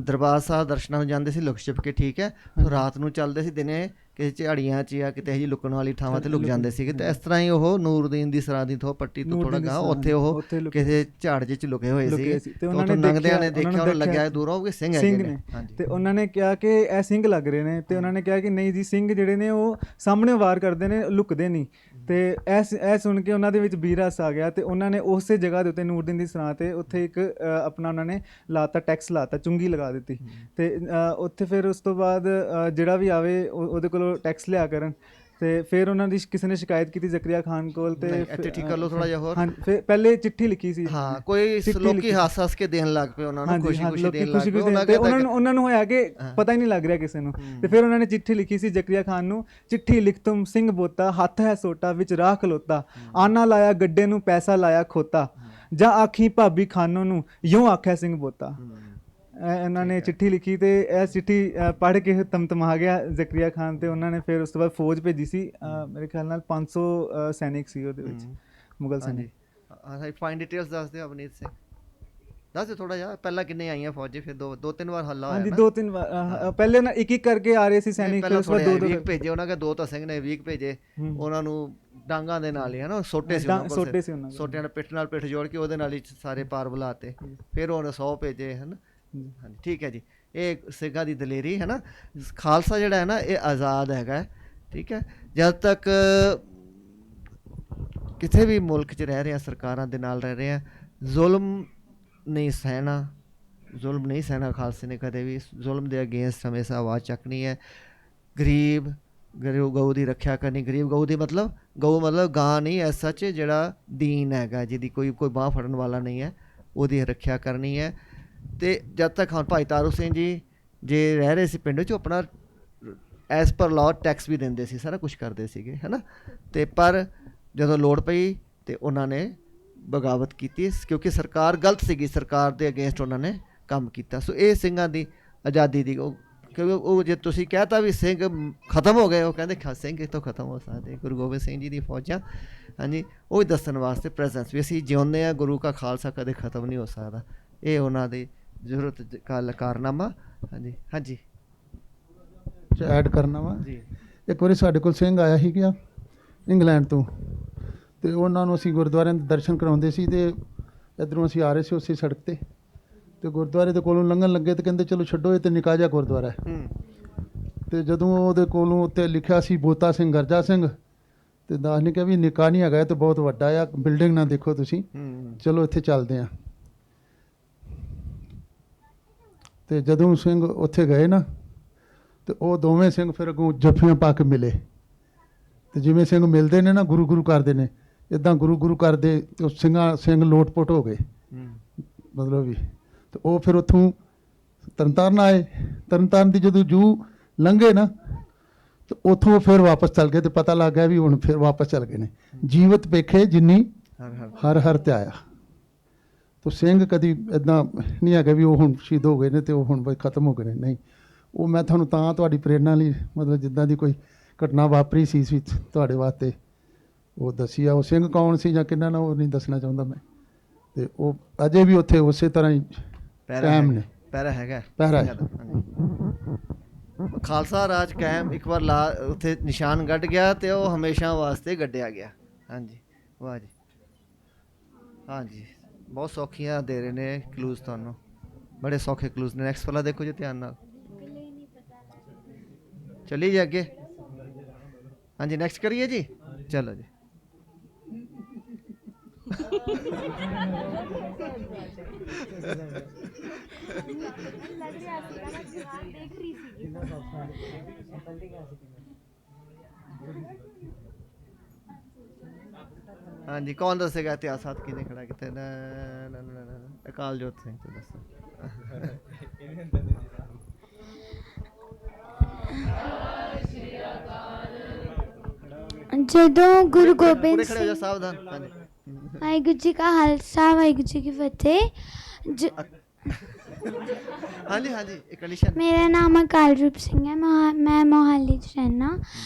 ਦਰਬਾਰ ਸਾਹਿਬ ਦਰਸ਼ਨਾਂ ਨੂੰ ਜਾਂਦੇ ਸੀ ਲੁਕ ਛਿਪ ਕੇ, ਠੀਕ ਹੈ। ਰਾਤ ਨੂੰ ਚੱਲਦੇ ਸੀ, ਦਿਨੇ ਕਿਸੇ ਝਾੜੀਆਂ 'ਚ ਜਾਂ ਕਿਤੇ ਇਹੋ ਜਿਹੀ ਲੁਕਣ ਵਾਲੀ ਥਾਵਾਂ 'ਤੇ ਲੁਕ ਜਾਂਦੇ ਸੀਗੇ। ਅਤੇ ਇਸ ਤਰ੍ਹਾਂ ਹੀ ਉਹ ਨੂਰਦੀਨ ਦੀ ਸਰਾਂ ਦੀ ਥੋ ਪੱਟੀ ਤੋਂ ਥੋੜ੍ਹਾ ਗਾਂਹ ਉੱਥੇ ਉਹ ਕਿਸੇ ਝਾੜ ਜਿਹੇ 'ਚ ਲੁਕੇ ਹੋਏ ਸੀਗੇ। ਅਤੇ ਉਹਨਾਂ ਨੇ ਲੰਘਦਿਆਂ ਨੇ ਦੇਖਿਆ, ਉਹਨਾਂ ਨੂੰ ਲੱਗਿਆ ਦੂਰੋਂ ਕਿ ਸਿੰਘ ਨੇ। ਅਤੇ ਉਹਨਾਂ ਨੇ ਕਿਹਾ ਕਿ ਇਹ ਸਿੰਘ ਲੱਗ ਰਹੇ ਨੇ, ਅਤੇ ਉਹਨਾਂ ਨੇ ਕਿਹਾ ਕਿ ਨਹੀਂ ਜੀ, ਸਿੰਘ ਜਿਹੜੇ ਨੇ ਉਹ ਸਾਹਮਣੇ ਵਾਰ ਕਰਦੇ ਨੇ, ਲੁਕਦੇ ਨਹੀਂ। ਅਤੇ ਇਹ ਸੁਣ ਕੇ ਉਹਨਾਂ ਦੇ ਵਿੱਚ ਵੀਰ ਰਸ ਆ ਗਿਆ, ਅਤੇ ਉਹਨਾਂ ਨੇ ਉਸੇ ਜਗ੍ਹਾ ਦੇ ਉੱਤੇ ਨੂਰਦੀਨ ਦੀ ਸਰਾਂ 'ਤੇ ਉੱਥੇ ਇੱਕ ਆਪਣਾ ਉਹਨਾਂ ਨੇ ਲਾਤਾ, ਟੈਕਸ ਲਾਤਾ, ਚੁੰਗੀ ਲਗਾ ਦਿੱਤੀ। ਅਤੇ ਉੱਥੇ ਫਿਰ ਉਸ ਤੋਂ ਬਾਅਦ ਜਿਹੜਾ ਵੀ ਆਵੇ ਉਹਦੇ ਕੋਲੋਂ ਟੈਕਸ ਲਿਆ ਕਰਨ। ਅਤੇ ਫਿਰ ਉਹਨਾਂ ਦੀ ਕਿਸੇ ਨੇ ਸ਼ਿਕਾਇਤ ਕੀਤੀ ਜ਼ਕਰੀਆ ਖਾਨ ਕੋਲ, ਅਤੇ ਠੀਕ ਕਰ ਲਓ ਥੋੜ੍ਹਾ ਜਿਹਾ ਹੋਰ। ਹਾਂ, ਫਿਰ ਪਹਿਲੇ ਚਿੱਠੀ ਲਿਖੀ ਸੀ। ਹਾਂ, ਕੋਈ ਲੋਕੀ ਹੱਸ ਕੇ ਦੇਣ ਲੱਗ ਪਏ ਉਹਨਾਂ ਨੂੰ, ਖੁਸ਼ੀ ਦੇਣ ਲੱਗ ਪਏ। ਉਹਨਾਂ ਨੂੰ ਹੋਇਆ ਕਿ ਪਤਾ ਹੀ ਨਹੀਂ ਲੱਗ ਰਿਹਾ ਕਿਸੇ ਨੂੰ। ਅਤੇ ਫਿਰ ਉਹਨਾਂ ਨੇ ਚਿੱਠੀ ਲਿਖੀ ਸੀ ਜ਼ਕਰੀਆ ਖਾਨ ਨੂੰ, ਚਿੱਠੀ ਲਿਖ ਤੁਮ ਸਿੰਘ ਬੋਤਾ, ਹੱਥ ਹੈ ਸੋਟਾ ਵਿੱਚ ਰਾਹ ਖਲੋਤਾ, ਆਨਾ ਲਾਇਆ ਗੱਡੇ ਨੂੰ ਪੈਸਾ ਲਾਇਆ ਖੋਤਾ, ਜਾਂ ਆਖੀ ਭਾਬੀ ਖਾਨੋਂ ਨੂੰ ਯੋਂ ਆਖਿਆ ਸਿੰਘ ਬੋਤਾ। ਇਹਨਾਂ ਨੇ ਚਿੱਠੀ ਲਿਖੀ, ਅਤੇ ਇਹ ਚਿੱਠੀ ਪੜ੍ਹ ਕੇ ਤਮਤਮਾ ਗਿਆ ਜ਼ਕਰੀਆ ਖਾਨ, ਅਤੇ ਉਹਨਾਂ ਨੇ ਫਿਰ ਉਸ ਤੋਂ ਬਾਅਦ ਫੌਜ ਭੇਜੀ ਸੀ। ਮੇਰੇ ਖਿਆਲ ਨਾਲ 500 ਸੈਨਿਕ ਸੀ ਉਹਦੇ ਵਿੱਚ, ਮੁਗਲ ਸੈਨਿਕ। ਫਾਈਨ ਡਿਟੇਲਸ ਦੱਸ ਦਿਓ ਅਵਨੀਤ ਸਿੰਘ, ਦੱਸ ਦਿਓ ਥੋੜ੍ਹਾ ਜਿਹਾ। ਪਹਿਲਾਂ ਕਿੰਨੇ ਆਈਆਂ ਫੌਜੀ? ਫਿਰ ਦੋ ਤਿੰਨ ਵਾਰ ਹੱਲਾ ਹੋਇਆ? ਹਾਂਜੀ, 2-3 ਵਾਰ। ਪਹਿਲੇ ਨਾ ਇੱਕ ਕਰਕੇ ਆ ਰਹੇ ਸੀ ਸੈਨਿਕ, ਫਿਰ ਉਸ ਤੋਂ ਬਾਅਦ 2 ਭੇਜੇ ਉਹਨਾਂ ਕੇ। 2 ਤਾਂ ਸਿੰਘ ਨੇ 20 ਭੇਜੇ, ਉਹਨਾਂ ਨੂੰ ਡਾਂਗਾਂ ਦੇ ਨਾਲ ਹੀ ਹੈ ਨਾ, ਸੋਟੇ ਸੀ ਸੋਟਿਆਂ ਨਾਲ ਪਿੱਠ ਨਾਲ ਪਿੱਠ ਜੋੜ ਕੇ ਉਹਦੇ ਨਾਲ ਹੀ ਸਾਰੇ ਪਾਰ ਬੁਲਾਤੇ। ਫਿਰ ਉਹਨੇ 100 ਭੇਜੇ ਹਨ। ਹਾਂਜੀ, ਠੀਕ ਹੈ ਜੀ। ਇਹ ਸਿੰਘਾਂ ਦੀ ਦਲੇਰੀ ਹੈ ਨਾ। ਖਾਲਸਾ ਜਿਹੜਾ ਹੈ ਨਾ, ਇਹ ਆਜ਼ਾਦ ਹੈਗਾ, ਠੀਕ ਹੈ। ਜਦ ਤੱਕ ਕਿਸੇ ਵੀ ਮੁਲਕ 'ਚ ਰਹਿ ਰਹੇ ਹਾਂ, ਸਰਕਾਰਾਂ ਦੇ ਨਾਲ ਰਹਿ ਰਹੇ ਹਾਂ, ਜ਼ੁਲਮ ਨਹੀਂ ਸਹਿਣਾ ਖਾਲਸੇ ਨੇ ਕਦੇ ਵੀ। ਜ਼ੁਲਮ ਦੇ ਅਗੇਂਸਟ ਹਮੇਸ਼ਾ ਆਵਾਜ਼ ਚੱਕਣੀ ਹੈ। ਗਰੀਬ ਗਊ ਦੀ ਰੱਖਿਆ ਕਰਨੀ। ਗਰੀਬ ਗਊ ਦੀ ਮਤਲਬ ਗਾਂ ਨਹੀਂ, ਐ ਸੱਚ ਜਿਹੜਾ ਦੀਨ ਹੈਗਾ, ਜਿਹਦੀ ਕੋਈ ਬਾਂਹ ਫੜਨ ਵਾਲਾ ਨਹੀਂ ਹੈ, ਉਹਦੀ ਰੱਖਿਆ ਕਰਨੀ ਹੈ। ਅਤੇ ਜਦ ਤੱਕ ਹੁਣ ਭਾਈ ਤਾਰੂ ਸਿੰਘ ਜੀ ਜੇ ਰਹਿ ਰਹੇ ਸੀ ਪਿੰਡ 'ਚ, ਆਪਣਾ ਐਜ਼ ਪਰ ਲਾਅ ਟੈਕਸ ਵੀ ਦਿੰਦੇ ਸੀ, ਸਾਰਾ ਕੁਛ ਕਰਦੇ ਸੀਗੇ, ਹੈ ਨਾ। ਅਤੇ ਪਰ ਜਦੋਂ ਲੋੜ ਪਈ ਅਤੇ ਉਹਨਾਂ ਨੇ ਬਗਾਵਤ ਕੀਤੀ, ਕਿਉਂਕਿ ਸਰਕਾਰ ਗਲਤ ਸੀਗੀ, ਸਰਕਾਰ ਦੇ ਅਗੇਂਸਟ ਉਹਨਾਂ ਨੇ ਕੰਮ ਕੀਤਾ। ਸੋ ਇਹ ਸਿੰਘਾਂ ਦੀ ਆਜ਼ਾਦੀ ਦੀ ਕਿਉਂਕਿ ਉਹ ਜੇ ਤੁਸੀਂ ਕਹਿਤਾ ਵੀ ਸਿੰਘ ਖਤਮ ਹੋ ਗਏ, ਉਹ ਕਹਿੰਦੇ ਸਿੰਘ ਕਿੱਥੋਂ ਖਤਮ ਹੋ ਸਕਦੇ। ਗੁਰੂ ਗੋਬਿੰਦ ਸਿੰਘ ਜੀ ਦੀ ਫੌਜਾਂ, ਹਾਂਜੀ, ਉਹ ਹੀ ਦੱਸਣ ਵਾਸਤੇ ਪ੍ਰੈਜ਼ੈਂਸ ਵੀ ਅਸੀਂ ਜਿਉਂਦੇ ਹਾਂ। ਗੁਰੂ ਕਾ ਖਾਲਸਾ ਕਦੇ ਖਤਮ ਨਹੀਂ ਹੋ ਸਕਦਾ। ਇਹ ਉਹਨਾਂ ਦੀ ਜ਼ਰੂਰਤ ਕਾਰਨਾਮਾ। ਹਾਂਜੀ ਐਡ ਕਰਨਾ ਵਾ ਜੀ। ਇੱਕ ਵਾਰੀ ਸਾਡੇ ਕੋਲ ਸਿੰਘ ਆਇਆ ਸੀ ਗਿਆ ਇੰਗਲੈਂਡ ਤੋਂ, ਅਤੇ ਉਹਨਾਂ ਨੂੰ ਅਸੀਂ ਗੁਰਦੁਆਰਿਆਂ ਦੇ ਦਰਸ਼ਨ ਕਰਾਉਂਦੇ ਸੀ, ਅਤੇ ਇੱਧਰੋਂ ਅਸੀਂ ਆ ਰਹੇ ਸੀ ਉਸੇ ਸੜਕ 'ਤੇ, ਤੇ ਗੁਰਦੁਆਰੇ ਦੇ ਕੋਲੋਂ ਲੰਘਣ ਲੱਗੇ ਤੇ ਕਹਿੰਦੇ ਚਲੋ ਛੱਡੋ, ਇਹ ਤੇ ਨਿੱਕਾ ਜਿਹਾ ਗੁਰਦੁਆਰਾ ਹੈ। ਤੇ ਜਦੋਂ ਉਹਦੇ ਕੋਲੋਂ ਉੱਤੇ ਲਿਖਿਆ ਸੀ ਬੋਤਾ ਸਿੰਘ ਗਰਜਾ ਸਿੰਘ, ਤੇ ਦਾਸ ਨੇ ਕਿਹਾ ਵੀ ਨਿੱਕਾ ਨਹੀਂ ਹੈਗਾ, ਇਹ ਤਾਂ ਬਹੁਤ ਵੱਡਾ ਆ, ਬਿਲਡਿੰਗ ਨਾ ਦੇਖੋ ਤੁਸੀਂ, ਚਲੋ ਇੱਥੇ ਚੱਲਦੇ ਹਾਂ। ਤੇ ਜਦੋਂ ਸਿੰਘ ਉੱਥੇ ਗਏ ਨਾ, ਤੇ ਉਹ ਦੋਵੇਂ ਸਿੰਘ ਫਿਰ ਅੱਗੋਂ ਜੱਫੀਆਂ ਪਾ ਕੇ ਮਿਲੇ। ਤੇ ਜਿਵੇਂ ਸਿੰਘ ਮਿਲਦੇ ਨੇ ਨਾ, ਗੁਰੂ ਗੁਰੂ ਕਰਦੇ ਨੇ, ਇੱਦਾਂ ਗੁਰੂ ਗੁਰੂ ਕਰਦੇ ਤੇ ਉਹ ਸਿੰਘ ਲੋਟ-ਪੋਟ ਹੋ ਗਏ ਮਤਲਬ ਵੀ। ਤੇ ਉਹ ਫਿਰ ਉੱਥੋਂ ਤਰਨਤਾਰਨ ਆਏ। ਤਰਨਤਾਰਨ ਦੀ ਜਦੋਂ ਜੂ ਲੰਘੇ ਨਾ, ਤੇ ਉੱਥੋਂ ਫਿਰ ਵਾਪਸ ਚੱਲ ਗਏ, ਤੇ ਪਤਾ ਲੱਗ ਗਿਆ ਵੀ ਹੁਣ ਫਿਰ ਵਾਪਸ ਚੱਲ ਗਏ ਨੇ। ਜੀਵਤ ਵੇਖੇ ਜਿੰਨੀ ਹਰ ਹਰ ਤੇ ਆਇਆ। ਤੋ ਸਿੰਘ ਕਦੀ ਇੱਦਾਂ ਨਹੀਂ ਹੈਗਾ ਵੀ ਉਹ ਹੁਣ ਸ਼ਹੀਦ ਹੋ ਗਏ ਨੇ ਤੇ ਉਹ ਹੁਣ ਬਈ ਖਤਮ ਹੋ ਗਏ ਨੇ, ਨਹੀਂ। ਉਹ ਮੈਂ ਤੁਹਾਨੂੰ ਤਾਂ ਤੁਹਾਡੀ ਪ੍ਰੇਰਨਾ ਲਈ ਮਤਲਬ ਜਿੱਦਾਂ ਦੀ ਕੋਈ ਘਟਨਾ ਵਾਪਰੀ ਸੀ ਤੁਹਾਡੇ ਵਾਸਤੇ ਉਹ ਦੱਸੀ ਆ। ਉਹ ਸਿੰਘ ਕੌਣ ਸੀ ਜਾਂ ਕਿੰਨਾ ਨਾ, ਉਹ ਨਹੀਂ ਦੱਸਣਾ ਚਾਹੁੰਦਾ ਮੈਂ। ਤੇ ਉਹ ਅਜੇ ਵੀ ਉੱਥੇ ਉਸੇ ਤਰ੍ਹਾਂ ਹੀ ਕਾਇਮ ਨੇ। ਪਹਿਰਾ ਹੈਗਾ, ਪਹਿਰਾ ਹੈ। ਖਾਲਸਾ ਰਾਜ ਕਾਇਮ ਇੱਕ ਵਾਰ ਉੱਥੇ ਨਿਸ਼ਾਨ ਗੱਡ ਗਿਆ ਤੇ ਉਹ ਹਮੇਸ਼ਾ ਵਾਸਤੇ ਗੱਡਿਆ ਗਿਆ। ਹਾਂਜੀ, ਵਾਹ ਜੀ, ਹਾਂਜੀ। ਬਹੁਤ ਸੌਖੀਆਂ ਦੇ ਰਹੇ ਨੇ ਕਲੂਜ਼ ਤੁਹਾਨੂੰ, ਬੜੇ ਸੌਖੇ ਕਲੂਜ਼ ਨੇ। ਨੈਕਸਟ ਵਾਲਾ ਦੇਖੋ ਜੀ ਧਿਆਨ ਨਾਲ, ਚਲੀ ਜੀ ਅੱਗੇ। ਹਾਂਜੀ, ਨੈਕਸਟ ਕਰੀਏ ਜੀ, ਚਲੋ ਜੀ। ਹਾਂਜੀ, ਕੌਣ ਦੱਸੇਗਾ ਇਤਿਹਾਸਾਤ ਕਿਹਨੇ ਖੜਾ ਕੀਤਾ? ਅਕਾਲ ਜੋਤ ਸਿੰਘ ਤੋਂ ਦੱਸੋ। ਜਦੋਂ ਗੁਰੂ ਗੋਬਿੰਦ ਸਿੰਘ ਸਾਵਧਾਨ। ਵਾਹਿਗੁਰੂ ਜੀ ਕਾ ਖਾਲਸਾ ਵਾਹਿਗੁਰੂ ਜੀ ਕੀ ਫਤਿਹ। ਹਾਂਜੀ ਹਾਂਜੀ, ਇੱਕ ਕੰਡੀਸ਼ਨ। ਮੇਰਾ ਨਾਮ ਅਕਾਲਰੂਪ ਸਿੰਘ ਹੈ, ਮੈਂ ਮੋਹਾਲੀ 'ਚ ਰਹਿੰਦਾ।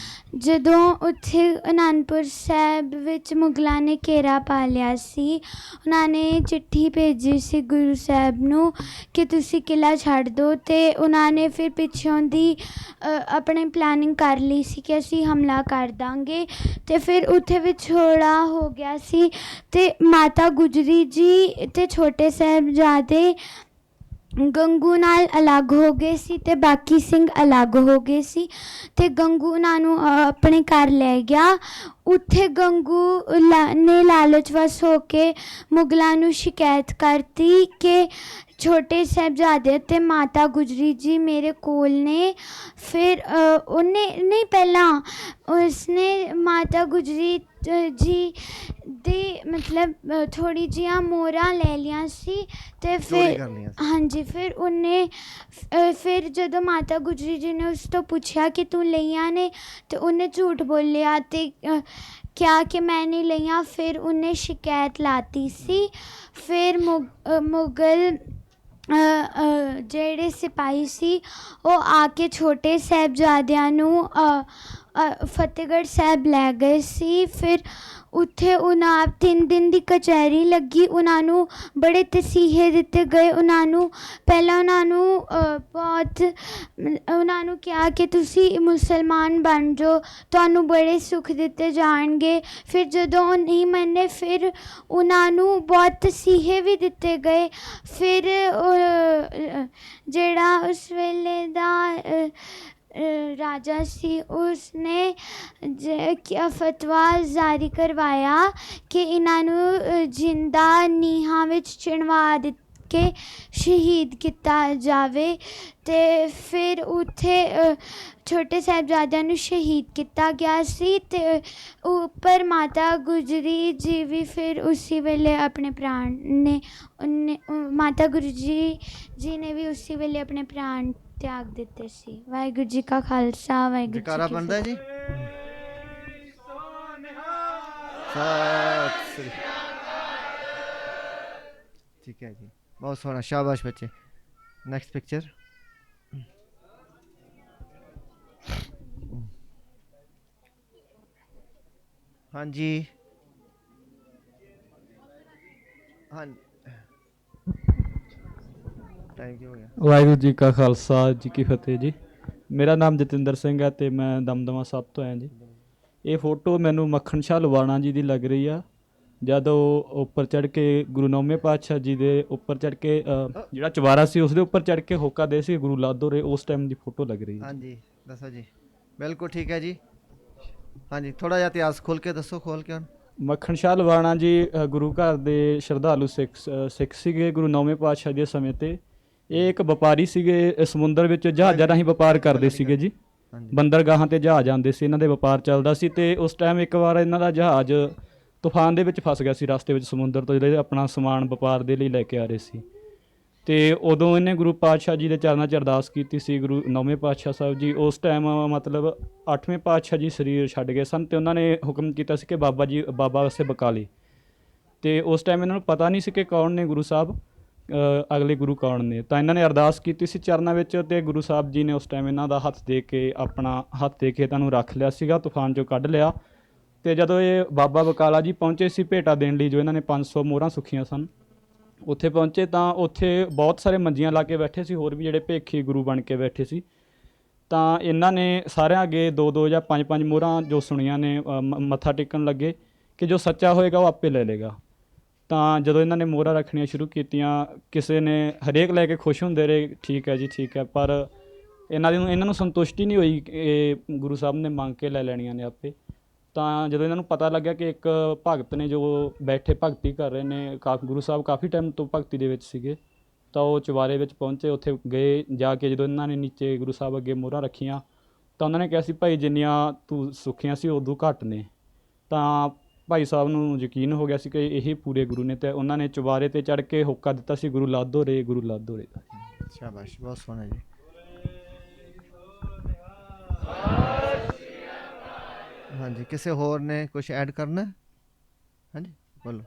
ਜਦੋਂ ਉੱਥੇ ਅਨੰਦਪੁਰ ਸਾਹਿਬ ਵਿੱਚ ਮੁਗਲਾਂ ਨੇ ਘੇਰਾ ਪਾ ਲਿਆ ਸੀ, ਉਹਨਾਂ ਨੇ ਚਿੱਠੀ ਭੇਜੀ ਸੀ ਗੁਰੂ ਸਾਹਿਬ ਨੂੰ ਕਿ ਤੁਸੀਂ ਕਿਲ੍ਹਾ ਛੱਡ ਦਿਓ। ਅਤੇ ਉਹਨਾਂ ਨੇ ਫਿਰ ਪਿੱਛੋਂ ਦੀ ਆਪਣੇ ਪਲਾਨਿੰਗ ਕਰ ਲਈ ਸੀ ਕਿ ਅਸੀਂ ਹਮਲਾ ਕਰ ਦਾਂਗੇ। ਅਤੇ ਫਿਰ ਉੱਥੇ ਵਿਛੋੜਾ ਹੋ ਗਿਆ ਸੀ ਅਤੇ ਮਾਤਾ ਗੁਜਰੀ ਜੀ ਅਤੇ ਛੋਟੇ ਸਾਹਿਬਜ਼ਾਦੇ ਗੰਗੂ ਨਾਲ ਅਲੱਗ ਹੋ ਗਏ ਸੀ ਅਤੇ ਬਾਕੀ ਸਿੰਘ ਅਲੱਗ ਹੋ ਗਏ ਸੀ। ਅਤੇ ਗੰਗੂ ਉਹਨਾਂ ਨੂੰ ਆਪਣੇ ਘਰ ਲੈ ਗਿਆ। ਉੱਥੇ ਗੰਗੂ ਨੇ ਲਾਲਚਵਸ ਹੋ ਕੇ ਮੁਗਲਾਂ ਨੂੰ ਸ਼ਿਕਾਇਤ ਕਰਤੀ ਕਿ ਛੋਟੇ ਸਾਹਿਬਜ਼ਾਦੇ ਅਤੇ ਮਾਤਾ ਗੁਜਰੀ ਜੀ ਮੇਰੇ ਕੋਲ ਨੇ। ਫਿਰ ਉਹਨੇ ਨਹੀਂ, ਪਹਿਲਾਂ ਉਸਨੇ ਮਾਤਾ ਗੁਜਰੀ ਜੀ ਦੀ ਮਤਲਬ ਥੋੜ੍ਹੀ ਜਿਹੀਆਂ ਮੋਹਰਾਂ ਲੈ ਲਈਆਂ ਸੀ ਅਤੇ ਫਿਰ ਹਾਂਜੀ, ਫਿਰ ਉਹਨੇ ਫਿਰ ਜਦੋਂ ਮਾਤਾ ਗੁਜਰੀ ਜੀ ਨੇ ਉਸ ਤੋਂ ਪੁੱਛਿਆ ਕਿ ਤੂੰ ਲਈਆਂ ਨੇ, ਅਤੇ ਉਹਨੇ ਝੂਠ ਬੋਲਿਆ ਅਤੇ ਕਿਹਾ ਕਿ ਮੈਂ ਨਹੀਂ ਲਈਆਂ। ਫਿਰ ਉਹਨੇ ਸ਼ਿਕਾਇਤ ਲਾਤੀ ਸੀ। ਫਿਰ ਮੁਗਲ ਜਿਹੜੇ ਸਿਪਾਹੀ ਸੀ ਉਹ ਆ ਕੇ ਛੋਟੇ ਸਾਹਿਬਜ਼ਾਦਿਆਂ ਨੂੰ ਫਤਿਹਗੜ੍ਹ ਸਾਹਿਬ ਲੈ ਗਏ ਸੀ। ਫਿਰ ਉੱਥੇ ਉਹਨਾਂ 3 ਦਿਨ ਦੀ ਕਚਹਿਰੀ ਲੱਗੀ। ਉਹਨਾਂ ਨੂੰ ਬੜੇ ਤਸੀਹੇ ਦਿੱਤੇ ਗਏ। ਉਹਨਾਂ ਨੂੰ ਪਹਿਲਾਂ ਉਹਨਾਂ ਨੂੰ ਕਿਹਾ ਕਿ ਤੁਸੀਂ ਮੁਸਲਮਾਨ ਬਣ ਜਾਓ, ਤੁਹਾਨੂੰ ਬੜੇ ਸੁੱਖ ਦਿੱਤੇ ਜਾਣਗੇ। ਫਿਰ ਜਦੋਂ ਉਹ ਨਹੀਂ ਮੰਨੇ, ਫਿਰ ਉਹਨਾਂ ਨੂੰ ਬਹੁਤ ਤਸੀਹੇ ਵੀ ਦਿੱਤੇ ਗਏ। ਫਿਰ ਜਿਹੜਾ ਉਸ ਵੇਲੇ ਦਾ ਰਾਜਾ ਸੀ ਉਸਨੇ ਫਤਵਾ ਜਾਰੀ ਕਰਵਾਇਆ ਕਿ ਇਹਨਾਂ ਨੂੰ ਜਿੰਦਾ ਨੀਹਾਂ ਵਿੱਚ ਚਿਣਵਾ ਦਿੱਤਾ ਕੇ ਸ਼ਹੀਦ ਕੀਤਾ ਜਾਵੇ। ਅਤੇ ਫਿਰ ਉੱਥੇ ਛੋਟੇ ਸਾਹਿਬਜ਼ਾਦਿਆਂ ਨੂੰ ਸ਼ਹੀਦ ਕੀਤਾ ਗਿਆ ਸੀ। ਅਤੇ ਉੱਪਰ ਮਾਤਾ ਗੁਜਰੀ ਜੀ ਵੀ ਫਿਰ ਉਸੀ ਵੇਲੇ ਆਪਣੇ ਪ੍ਰਾਣ ਨੇ ਮਾਤਾ ਗੁਜਰੀ ਜੀ ਨੇ ਵੀ ਉਸੀ ਵੇਲੇ ਆਪਣੇ ਪ੍ਰਾਣ ਤਿਆਗ ਦਿੱਤੇ ਸੀ। ਵਾਹਿਗੁਰੂ ਜੀ ਕਾ ਖਾਲਸਾ ਵਾਹਿਗੁਰੂ ਜੀ ਕੀ ਫਤਿਹ। ਬਣਦਾ ਜੀ। ਠੀਕ ਹੈ ਜੀ, ਬਹੁਤ ਸੋਹਣਾ, ਸ਼ਾਬਾਸ਼ ਬੱਚੇ। Next picture. ਹਾਂਜੀ ਵਾਹਿਗੁਰੂ ਜੀ ਕਾ ਖਾਲਸਾ ਜੀ ਕੀ ਫਤਿਹ ਜੀ। ਮੇਰਾ ਨਾਮ ਜਤਿੰਦਰ ਸਿੰਘ ਹੈ ਅਤੇ ਮੈਂ ਦਮਦਮਾ ਸਾਹਿਬ ਤੋਂ ਆਇਆ ਜੀ। ਇਹ ਫੋਟੋ ਮੈਨੂੰ ਮੱਖਣ ਸ਼ਾਹ ਲਵਾਣਾ ਜੀ ਦੀ ਲੱਗ ਰਹੀ ਆ। ਜਦ ਉਹ ਉੱਪਰ ਚੜ੍ਹ ਕੇ ਗੁਰੂ ਨੌਵੇਂ ਪਾਤਸ਼ਾਹ ਜੀ ਦੇ ਉੱਪਰ ਚੜ੍ਹ ਕੇ ਜਿਹੜਾ ਚੁਬਾਰਾ ਸੀ ਉਸ ਦੇ ਉੱਪਰ ਚੜ੍ਹ ਕੇ ਹੋਕਾ ਦੇ ਸੀ ਗੁਰੂ ਲਾਧੋ ਰੇ, ਉਸ ਟਾਈਮ ਦੀ ਫੋਟੋ ਲੱਗ ਰਹੀ ਹੈ। ਹਾਂਜੀ ਦੱਸੋ ਜੀ। ਬਿਲਕੁਲ ਠੀਕ ਹੈ ਜੀ। ਹਾਂਜੀ ਥੋੜਾ ਜਿਹਾ ਇਤਿਹਾਸ ਖੋਲ ਕੇ ਦੱਸੋ, ਖੋਲ ਕੇ ਹੁਣ। ਮੱਖਣ ਸ਼ਾਹ ਲਵਾਣਾ ਜੀ ਗੁਰੂ ਘਰ ਦੇ ਸ਼ਰਧਾਲੂ ਸਿੱਖ ਸੀਗੇ ਗੁਰੂ ਨੌਵੇਂ ਪਾਤਸ਼ਾਹ ਦੇ ਸਮੇਂ ਤੇ। ਇਹ ਇੱਕ ਵਪਾਰੀ ਸੀਗੇ, ਸਮੁੰਦਰ ਵਿੱਚ ਜਹਾਜ਼ਾਂ ਰਾਹੀਂ ਵਪਾਰ ਕਰਦੇ ਸੀਗੇ ਜੀ। ਬੰਦਰਗਾਹਾਂ ਤੇ ਜਹਾਜ਼ ਆਉਂਦੇ ਸੀ, ਇਹਨਾਂ ਦੇ ਵਪਾਰ ਚੱਲਦਾ ਸੀ। ਤੇ ਉਸ ਟਾਈਮ ਇੱਕ ਵਾਰ ਇਹਨਾਂ ਦਾ ਜਹਾਜ਼ ਤੂਫਾਨ ਦੇ ਵਿੱਚ ਫਸ ਗਿਆ ਸੀ ਰਸਤੇ ਵਿੱਚ ਸਮੁੰਦਰ ਤੋਂ, ਜਿਹੜੇ ਆਪਣਾ ਸਮਾਨ ਵਪਾਰ ਦੇ ਲਈ ਲੈ ਕੇ ਆ ਰਹੇ ਸੀ। ਤੇ ਉਦੋਂ ਇਹਨੇ ਗੁਰੂ ਪਾਤਸ਼ਾਹ ਜੀ ਦੇ ਚਰਨਾਂ 'ਚ ਅਰਦਾਸ ਕੀਤੀ ਸੀ, ਗੁਰੂ ਨੌਵੇਂ ਪਾਤਸ਼ਾਹ ਸਾਹਿਬ ਜੀ। ਉਸ ਟਾਈਮ ਮਤਲਬ 8ਵੇਂ ਪਾਤਸ਼ਾਹ ਜੀ ਸਰੀਰ ਛੱਡ ਗਏ ਸਨ, ਤੇ ਉਹਨਾਂ ਨੇ ਹੁਕਮ ਕੀਤਾ ਸੀ ਕਿ ਬਾਬਾ ਵਾਸਤੇ ਬਕਾ ਲਈ। ਤੇ ਉਸ ਟਾਈਮ ਇਹਨਾਂ ਨੂੰ ਪਤਾ ਨਹੀਂ ਸੀ ਕਿ ਕੌਣ ਨੇ ਗੁਰੂ ਸਾਹਿਬ, ਅਗਲੇ ਗੁਰੂ ਕੌਣ ਨੇ। ਤਾਂ ਇਹਨਾਂ ਨੇ ਅਰਦਾਸ ਕੀਤੀ ਸੀ ਚਰਨਾਂ ਵਿੱਚ, ਤੇ ਗੁਰੂ ਸਾਹਿਬ ਜੀ ਨੇ ਉਸ ਟਾਈਮ ਇਹਨਾਂ ਦਾ ਹੱਥ ਦੇ ਕੇ, ਆਪਣਾ ਹੱਥ ਦੇ ਕੇ ਇਹਨਾਂ ਨੂੰ ਰੱਖ ਲਿਆ ਸੀਗਾ, ਤੂਫਾਨ 'ਚੋਂ ਕੱਢ ਲਿਆ। ਤੇ ਜਦੋਂ ਇਹ ਬਾਬਾ ਬਕਾਲਾ ਜੀ ਪਹੁੰਚੇ ਸੀ ਭੇਟਾ ਦੇਣ ਲਈ, ਜੋ ਇਹਨਾਂ ਨੇ 500 ਮੋਹਰਾਂ ਸੁੱਖੀਆਂ ਸਨ, ਉੱਥੇ ਪਹੁੰਚੇ ਤਾਂ ਉੱਥੇ ਬਹੁਤ ਸਾਰੇ ਮੰਜੀਆਂ ਲਾ ਕੇ ਬੈਠੇ ਸੀ, ਹੋਰ ਵੀ ਜਿਹੜੇ ਭੇਖੀ ਗੁਰੂ ਬਣ ਕੇ ਬੈਠੇ ਸੀ। ਤਾਂ ਇਹਨਾਂ ਨੇ ਸਾਰਿਆਂ ਅੱਗੇ 2-2 ਜਾਂ 5-5 ਮੋਹਰਾਂ ਜੋ ਸੁਣੀਆਂ ਨੇ, ਮੱਥਾ ਟੇਕਣ ਲੱਗੇ ਕਿ ਜੋ ਸੱਚਾ ਹੋਏਗਾ ਉਹ ਆਪੇ ਲੈ ਲੇਗਾ। ਤਾਂ ਜਦੋਂ ਇਹਨਾਂ ਨੇ ਮੋਹਰਾਂ ਰੱਖਣੀਆਂ ਸ਼ੁਰੂ ਕੀਤੀਆਂ, ਕਿਸੇ ਨੇ ਹਰੇਕ ਲੈ ਕੇ ਖੁਸ਼ ਹੁੰਦੇ ਰਹੇ, ਠੀਕ ਹੈ ਜੀ ਠੀਕ ਹੈ, ਪਰ ਇਹਨਾਂ ਨੂੰ ਸੰਤੁਸ਼ਟੀ ਨਹੀਂ ਹੋਈ ਕਿ ਗੁਰੂ ਸਾਹਿਬ ਨੇ ਮੰਗ ਕੇ ਲੈ ਲੈਣੀਆਂ ਨੇ ਆਪੇ। ਤਾਂ ਜਦੋਂ ਇਹਨਾਂ ਨੂੰ ਪਤਾ ਲੱਗਿਆ ਕਿ ਇੱਕ ਭਗਤ ਨੇ ਜੋ ਬੈਠੇ ਭਗਤੀ ਕਰ ਰਹੇ ਨੇ, ਗੁਰੂ ਸਾਹਿਬ ਕਾਫੀ ਟਾਈਮ ਤੋਂ ਭਗਤੀ ਦੇ ਵਿੱਚ ਸੀਗੇ, ਤਾਂ ਉਹ ਚੁਬਾਰੇ ਵਿੱਚ ਪਹੁੰਚੇ। ਉੱਥੇ ਗਏ, ਜਾ ਕੇ ਜਦੋਂ ਇਹਨਾਂ ਨੇ ਨੀਚੇ ਗੁਰੂ ਸਾਹਿਬ ਅੱਗੇ ਮੋਹਰਾਂ ਰੱਖੀਆਂ ਤਾਂ ਉਹਨਾਂ ਨੇ ਕਿਹਾ ਸੀ, ਭਾਈ ਜਿੰਨੀਆਂ ਤੂੰ ਸੁੱਖੀਆਂ ਸੀ ਉਦੋਂ ਘੱਟ ਨੇ। ਤਾਂ ਭਾਈ ਸਾਹਿਬ ਨੂੰ ਯਕੀਨ ਹੋ ਗਿਆ ਸੀ ਕਿ ਇਹ ਪੂਰੇ ਗੁਰੂ ਨੇ, ਤੇ ਉਹਨਾਂ ਨੇ ਚੁਬਾਰੇ 'ਤੇ ਚੜ੍ਹ ਕੇ ਹੋਕਾ ਦਿੱਤਾ ਸੀ, ਗੁਰੂ ਲਾਧੋ ਰੇ, ਗੁਰੂ ਲਾਧੋ ਰੇ। ਸ਼ਾਬਾਸ਼, ਬਹੁਤ ਸੋਹਣਾ ਜੀ। ਹਾਂਜੀ ਕਿਸੇ ਹੋਰ ਨੇ ਕੁਝ ਐਡ ਕਰਨਾ? ਹਾਂਜੀ ਬੋਲੋ।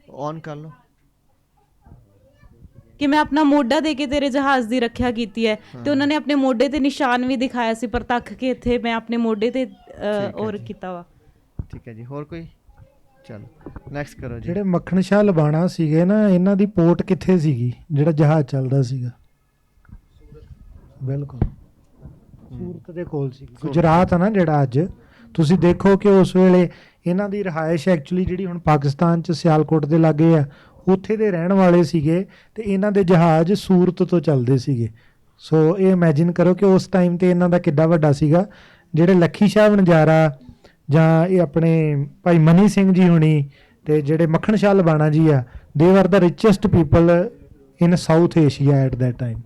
ਔਨ ਕਰ ਲਓ। ਕਿ ਮੈਂ ਆਪਣਾ ਮੋਢਾ ਦੇ ਕੇ ਤੇਰੇ ਜਹਾਜ਼ ਦੀ ਰੱਖਿਆ ਕੀਤੀ ਹੈ, ਤੇ ਉਹਨਾਂ ਨੇ ਆਪਣੇ ਮੋਢੇ ਤੇ ਨਿਸ਼ਾਨ ਵੀ ਦਿਖਾਇਆ ਸੀ, ਪਰ ਤੱਕ ਕੇ ਇੱਥੇ ਮੈਂ ਆਪਣੇ ਮੋਢੇ ਤੇ ਔਰ ਕੀਤਾ ਵਾ। ਠੀਕ ਹੈ ਜੀ, ਹੋਰ ਕੋਈ? ਚਲੋ ਨੈਕਸਟ ਕਰੋ ਜੀ। ਜਿਹੜੇ ਮੱਖਣ ਸ਼ਾਹ ਲਬਾਣਾ ਸੀਗੇ ਨਾ, ਇਹਨਾਂ ਦੀ ਪੋਰਟ ਕਿੱਥੇ ਸੀਗੀ ਜਿਹੜਾ ਜਹਾਜ਼ ਚੱਲਦਾ ਸੀਗਾ? ਬਿਲਕੁਲ ਸੂਰਤ ਦੇ ਕੋਲ ਸੀ, ਗੁਜਰਾਤ ਆ ਨਾ ਜਿਹੜਾ ਅੱਜ। ਤੁਸੀਂ ਦੇਖੋ ਕਿ ਉਸ ਵੇਲੇ ਇਹਨਾਂ ਦੀ ਰਿਹਾਇਸ਼ ਐਕਚੁਅਲੀ ਜਿਹੜੀ ਹੁਣ ਪਾਕਿਸਤਾਨ 'ਚ ਸਿਆਲਕੋਟ ਦੇ ਲਾਗੇ ਆ, ਉੱਥੇ ਦੇ ਰਹਿਣ ਵਾਲੇ ਸੀਗੇ, ਤੇ ਇਹਨਾਂ ਦੇ ਜਹਾਜ਼ ਸੂਰਤ ਤੋਂ ਚੱਲਦੇ ਸੀਗੇ। ਸੋ ਇਹ ਇਮੈਜਿਨ ਕਰੋ ਕਿ ਉਸ ਟਾਈਮ ਤੇ ਇਹਨਾਂ ਦਾ ਕਿੱਡਾ ਵੱਡਾ ਸੀਗਾ। ਜਿਹੜੇ ਲੱਖੀ ਸ਼ਾਹ ਵਣਜਾਰਾ ਜਾਂ ਇਹ ਆਪਣੇ ਭਾਈ ਮਨੀ ਸਿੰਘ ਜੀ ਹੋਣੀ, ਤੇ ਜਿਹੜੇ ਮੱਖਣ ਸ਼ਾਹ ਲਬਾਣਾ ਜੀ ਆ, they are the richest people in south Asia at that time.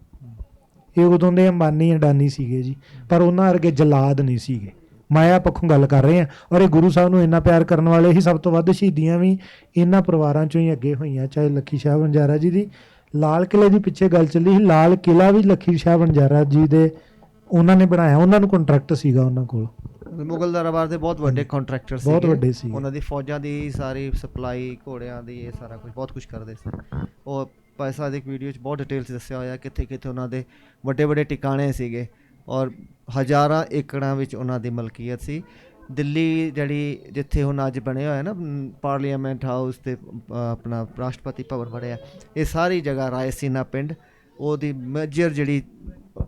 ਇਹ ਉਦੋਂ ਦੇ ਅੰਬਾਨੀ ਅਡਾਨੀ ਸੀਗੇ ਜੀ, ਪਰ ਉਹਨਾਂ ਵਰਗੇ ਜਲਾਦ ਨਹੀਂ ਸੀਗੇ। ਮਾਇਆ ਪੱਖੋਂ ਗੱਲ ਕਰ ਰਹੇ ਆ, ਔਰ ਇਹ ਗੁਰੂ ਸਾਹਿਬ ਨੂੰ ਇੰਨਾ ਪਿਆਰ ਕਰਨ ਵਾਲੇ ਹੀ। ਸਭ ਤੋਂ ਵੱਧ ਸ਼ਹੀਦੀਆਂ ਵੀ ਇਹਨਾਂ ਪਰਿਵਾਰਾਂ 'ਚੋਂ ਹੀ ਅੱਗੇ ਹੋਈਆਂ, ਚਾਹੇ ਲੱਖੀ ਸ਼ਾਹ ਵਣਜਾਰਾ ਜੀ ਦੀ ਲਾਲ ਕਿਲ੍ਹੇ ਦੀ ਪਿੱਛੇ ਗੱਲ ਚੱਲੀ ਸੀ, ਲਾਲ ਕਿਲ੍ਹਾ ਵੀ ਲੱਖੀ ਸ਼ਾਹ ਵਣਜਾਰਾ ਜੀ ਦੇ ਉਹਨਾਂ ਨੇ ਬਣਾਇਆ, ਉਹਨਾਂ ਨੂੰ ਕੰਟਰੈਕਟ ਸੀਗਾ ਉਹਨਾਂ ਕੋਲ। ਮੁਗਲ ਦਰਬਾਰ ਦੇ ਬਹੁਤ ਵੱਡੇ ਕੰਟਰੈਕਟਰ ਸੀ, ਬਹੁਤ ਵੱਡੇ ਸੀ ਉਹਨਾਂ ਦੀ ਫੌਜਾਂ ਦੀ ਸਾਰੀ ਸਪਲਾਈ, ਘੋੜਿਆਂ ਦੀ, ਇਹ ਸਾਰਾ ਕੁਝ ਬਹੁਤ ਕੁਝ ਕਰਦੇ ਸੀ ਉਹ। ਭਾਈ ਸਾਹਿਬ ਦੀ ਇੱਕ ਵੀਡੀਓ 'ਚ ਬਹੁਤ ਡਿਟੇਲ 'ਚ ਦੱਸਿਆ ਹੋਇਆ ਕਿੱਥੇ ਕਿੱਥੇ ਉਹਨਾਂ ਦੇ ਵੱਡੇ ਵੱਡੇ ਟਿਕਾਣੇ ਸੀਗੇ, ਔਰ ਹਜ਼ਾਰਾਂ ਏਕੜਾਂ ਵਿੱਚ ਉਹਨਾਂ ਦੀ ਮਲਕੀਅਤ ਸੀ। ਦਿੱਲੀ ਜਿਹੜੀ ਜਿੱਥੇ ਹੁਣ ਅੱਜ ਬਣਿਆ ਹੋਇਆ ਨਾ ਪਾਰਲੀਮੈਂਟ ਹਾਊਸ ਤੇ ਆਪਣਾ ਰਾਸ਼ਟਰਪਤੀ ਭਵਨ ਬਣਿਆ, ਇਹ ਸਾਰੀ ਜਗ੍ਹਾ ਰਾਇਸੀਨਾ ਪਿੰਡ ਉਹਦੀ ਮੇਜਰ ਜਿਹੜੀ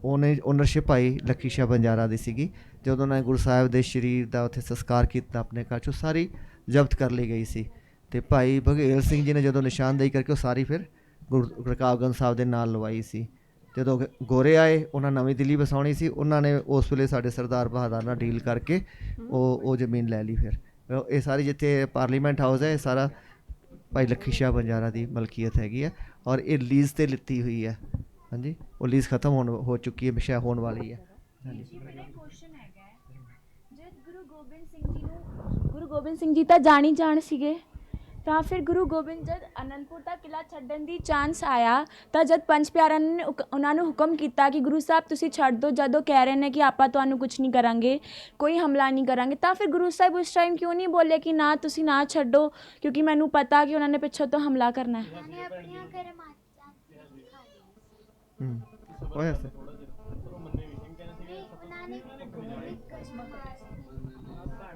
ਓਨਰਸ਼ਿਪ ਆਈ ਲੱਖੀ ਸ਼ਾਹ ਵਣਜਾਰਾ ਦੀ ਸੀਗੀ। ਜਦੋਂ ਉਹਨਾਂ ਨੇ ਗੁਰੂ ਸਾਹਿਬ ਦੇ ਸਰੀਰ ਦਾ ਉੱਥੇ ਸੰਸਕਾਰ ਕੀਤਾ ਆਪਣੇ ਘਰ 'ਚੋਂ, ਸਾਰੀ ਜ਼ਬਤ ਕਰ ਲਈ ਗਈ ਸੀ। ਤੇ ਭਾਈ ਬਘੇਲ ਸਿੰਘ ਜੀ ਨੇ ਜਦੋਂ ਨਿਸ਼ਾਨਦੇਹੀ ਕਰਕੇ ਉਹ ਸਾਰੀ ਫਿਰ ਗੁਰੂ ਰਕਾਬਗੰਜ ਸਾਹਿਬ ਦੇ ਨਾਲ ਲਵਾਈ ਸੀ। ਜਦੋਂ ਗੋਰੇ ਆਏ, ਉਹਨਾਂ ਨਵੀਂ ਦਿੱਲੀ ਵਸਾਉਣੀ ਸੀ, ਉਹਨਾਂ ਨੇ ਉਸ ਵੇਲੇ ਸਾਡੇ ਸਰਦਾਰ ਬਹਾਦਰ ਨਾਲ ਡੀਲ ਕਰਕੇ ਉਹ ਜ਼ਮੀਨ ਲੈ ਲਈ। ਫਿਰ ਇਹ ਸਾਰੀ ਜਿੱਥੇ ਪਾਰਲੀਮੈਂਟ ਹਾਊਸ ਹੈ, ਇਹ ਸਾਰਾ ਭਾਈ ਲੱਖੀ ਸ਼ਾਹ ਵਣਜਾਰਾ ਦੀ ਮਲਕੀਅਤ ਹੈਗੀ ਹੈ, ਔਰ ਇਹ ਲੀਜ਼ 'ਤੇ ਲਿੱਤੀ ਹੋਈ ਹੈ। ਹਾਂਜੀ, ਉਹ ਲੀਜ਼ ਖਤਮ ਹੋ ਚੁੱਕੀ ਹੈ, ਵਿਸ਼ਾ ਹੋਣ ਵਾਲੀ ਹੈ। ਗੁਰੂ ਗੋਬਿੰਦ ਸਿੰਘ ਜੀ ਤਾਂ ਜਾਣੀ ਜਾਣ ਸੀਗੇ, ਤਾਂ ਫਿਰ ਗੁਰੂ ਗੋਬਿੰਦ ਜਦ ਅਨੰਦਪੁਰ ਦਾ ਕਿਲ੍ਹਾ ਛੱਡਣ ਦੀ ਚਾਂਸ ਆਇਆ, ਤਾਂ ਜਦ ਪੰਜ ਪਿਆਰਿਆਂ ਨੇ ਉਹਨਾਂ ਨੂੰ ਹੁਕਮ ਕੀਤਾ ਕਿ ਗੁਰੂ ਸਾਹਿਬ ਤੁਸੀਂ ਛੱਡ ਦਿਓ, ਜਦੋਂ ਕਹਿ ਰਹੇ ਨੇ ਕਿ ਆਪਾਂ ਤੁਹਾਨੂੰ ਕੁਝ ਨਹੀਂ ਕਰਾਂਗੇ, ਕੋਈ ਹਮਲਾ ਨਹੀਂ ਕਰਾਂਗੇ, ਤਾਂ ਫਿਰ ਗੁਰੂ ਸਾਹਿਬ ਉਸ ਟਾਈਮ ਕਿਉਂ ਨਹੀਂ ਬੋਲੇ ਕਿ ਨਾ ਤੁਸੀਂ ਨਾ ਛੱਡੋ, ਕਿਉਂਕਿ ਮੈਨੂੰ ਪਤਾ ਕਿ ਉਹਨਾਂ ਨੇ ਪਿੱਛੋਂ ਤੋਂ ਹਮਲਾ ਕਰਨਾ ਹੈ।